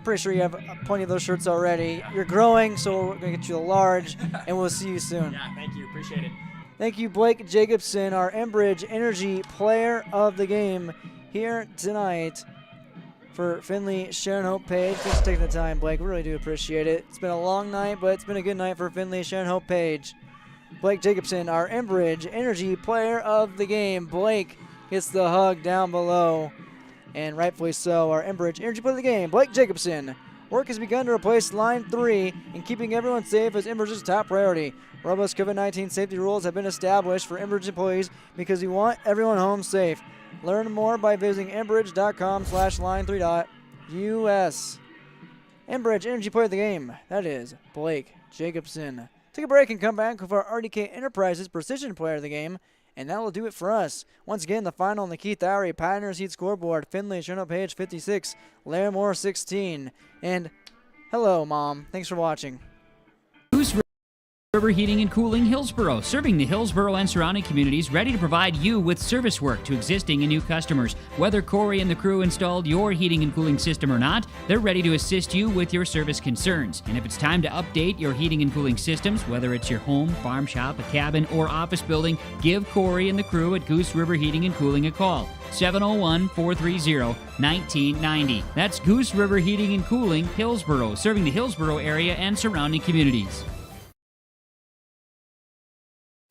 S3: Pretty sure you have plenty of those shirts already. You're growing, so we're going to get you a large, and we'll see you soon.
S11: Yeah, thank you. Appreciate it.
S3: Thank you, Blake Jacobson, our Enbridge Energy Player of the Game, here tonight for Finley-Sharon Hope Page. Thanks for taking the time, Blake. We really do appreciate it. It's been a long night, but it's been a good night for Finley-Sharon Hope Page. Blake Jacobson, our Enbridge Energy Player of the Game. Blake gets the hug down below, and rightfully so. Our Enbridge Energy Player of the Game, Blake Jacobson. Work has begun to replace Line 3, and keeping everyone safe is Enbridge's top priority. Robust COVID-19 safety rules have been established for Enbridge employees because we want everyone home safe. Learn more by visiting enbridge.com/line3.us. Enbridge Energy Player of the Game. That is Blake Jacobson. Take a break and come back with our RDK Enterprises Precision Player of the Game, and that will do it for us. Once again, the final on the Keith Lowry Pioneers Heat scoreboard. Finley-Sharon Page 56, Larimore 16. And hello, Mom. Thanks for watching.
S4: Goose River Heating and Cooling, Hillsboro, serving the Hillsboro and surrounding communities, ready to provide you with service work to existing and new customers. Whether Corey and the crew installed your heating and cooling system or not, they're ready to assist you with your service concerns. And if it's time to update your heating and cooling systems, whether it's your home, farm shop, a cabin, or office building, give Corey and the crew at Goose River Heating and Cooling a call. 701-430-1990. That's Goose River Heating and Cooling, Hillsboro, serving the Hillsboro area and surrounding communities.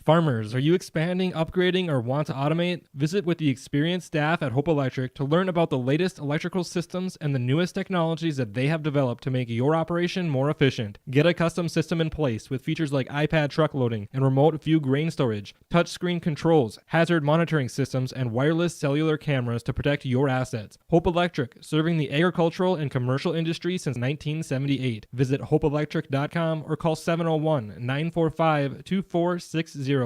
S5: Farmers, are you expanding, upgrading, or want to automate? Visit with the experienced staff at Hope Electric to learn about the latest electrical systems and the newest technologies that they have developed to make your operation more efficient. Get a custom system in place with features like iPad truck loading and remote view grain storage, touchscreen controls, hazard monitoring systems, and wireless cellular cameras to protect your assets. Hope Electric, serving the agricultural and commercial industry since 1978. Visit hopeelectric.com or call 701-945-2460.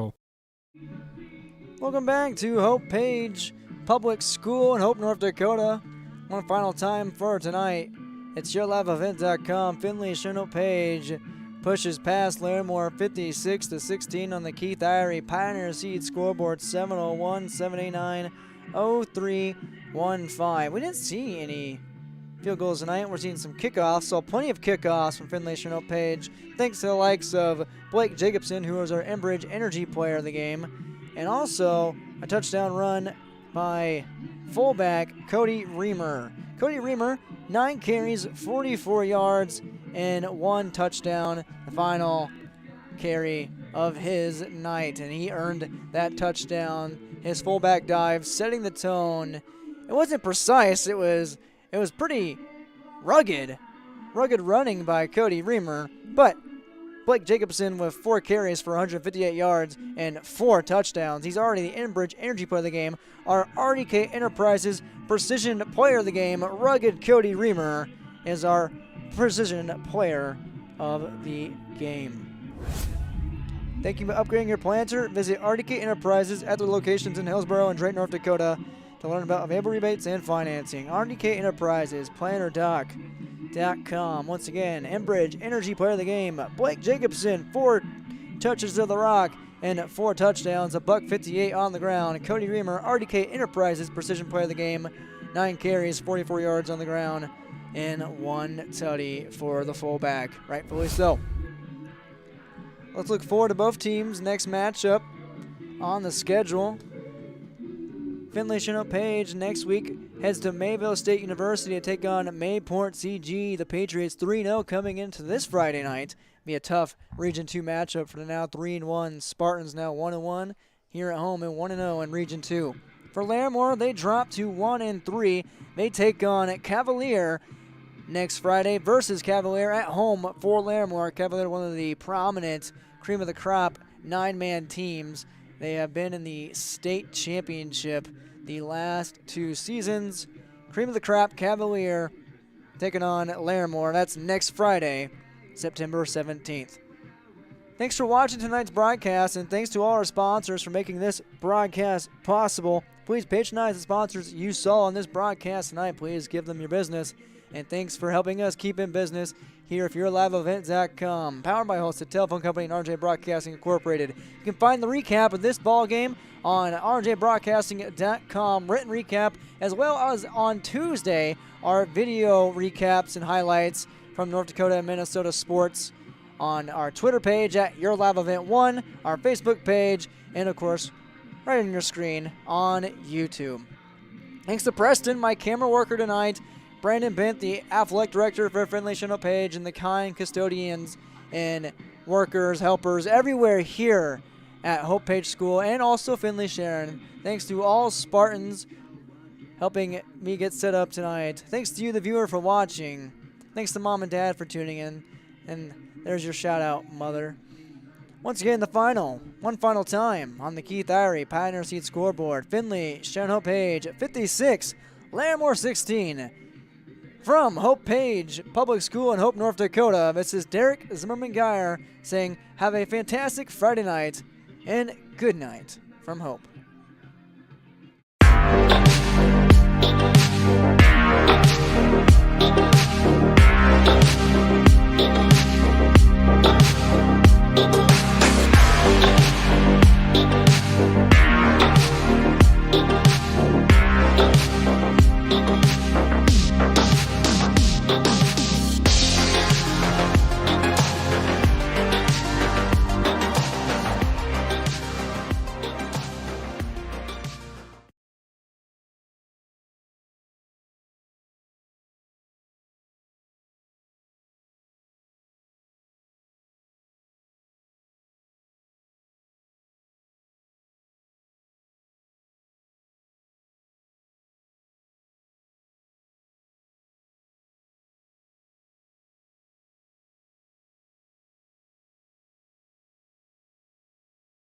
S3: Welcome back to Hope Page Public School in Hope, North Dakota. One final time for tonight. It's YourLiveEvent.com. Finley-Sharon Hope Page pushes past Larimore 56-16 on the Keith Irie Pioneers Heat scoreboard 701-789-0315. We didn't see any field goals tonight. We're seeing some kickoffs, so plenty of kickoffs from Finley-Sharon Hope Page, thanks to the likes of Blake Jacobson, who was our Enbridge Energy Player of the Game, and also a touchdown run by fullback Cody Reamer. Cody Reamer, 9 carries, 44 yards, and 1 touchdown, the final carry of his night, and he earned that touchdown. His fullback dive, setting the tone. It wasn't precise, it was pretty rugged running by Cody Reamer, but Blake Jacobson with 4 carries for 158 yards and 4 touchdowns. He's already the Enbridge Energy Player of the Game. Our RDK Enterprises Precision Player of the Game, rugged Cody Reamer, is our Precision Player of the Game. Thank you for upgrading your planter. Visit RDK Enterprises at their locations in Hillsboro and Drayton, North Dakota, to learn about available rebates and financing. RDK Enterprises, planner.com. Once again, Enbridge Energy Player of the Game, Blake Jacobson, 4 touches of the rock and 4 touchdowns, $158 on the ground. Cody Reamer, RDK Enterprises Precision Player of the Game, 9 carries, 44 yards on the ground, and 1 tutty for the fullback. Rightfully so. Let's look forward to both teams' next matchup on the schedule. Finley-Sharon Page next week heads to Mayville State University to take on Mayport CG. The Patriots 3-0 coming into this Friday night. Be a tough Region 2 matchup for the now 3-1 Spartans, now 1-1 here at home and 1-0 in Region 2. For Larimore, they drop to 1-3. They take on Cavalier, next Friday versus Cavalier at home for Larimore. Cavalier, one of the prominent cream of the crop 9-man teams. They have been in the state championship the last 2 seasons. Cream of the crop Cavalier taking on Larimore. That's next Friday, September 17th. Thanks for watching tonight's broadcast, and thanks to all our sponsors for making this broadcast possible. Please patronize the sponsors you saw on this broadcast tonight. Please give them your business. And thanks for helping us keep in business here at YourLiveEvent.com. Powered by Hosted Telephone Company and RJ Broadcasting Incorporated. You can find the recap of this ball game on RJBroadcasting.com, written recap, as well as on Tuesday, our video recaps and highlights from North Dakota and Minnesota sports on our Twitter page at YourLiveEvent1, our Facebook page, and of course, right on your screen on YouTube. Thanks to Preston, my camera worker tonight, Brandon Bent, the athletic director for Finley-Sharon page, and the kind custodians and workers, helpers everywhere here at Hope Page School and also Finley-Sharon. Thanks to all Spartans helping me get set up tonight. Thanks to you, the viewer, for watching. Thanks to Mom and Dad for tuning in. And there's your shout out, Mother. Once again, one final time on the Keith Irie Pioneer Seed scoreboard. Finley-Sharon Hope Page 56, Larimore 16. From Hope Page Public School in Hope, North Dakota, this is Derek Zimmerman-Geyer saying, have a fantastic Friday night and good night from Hope.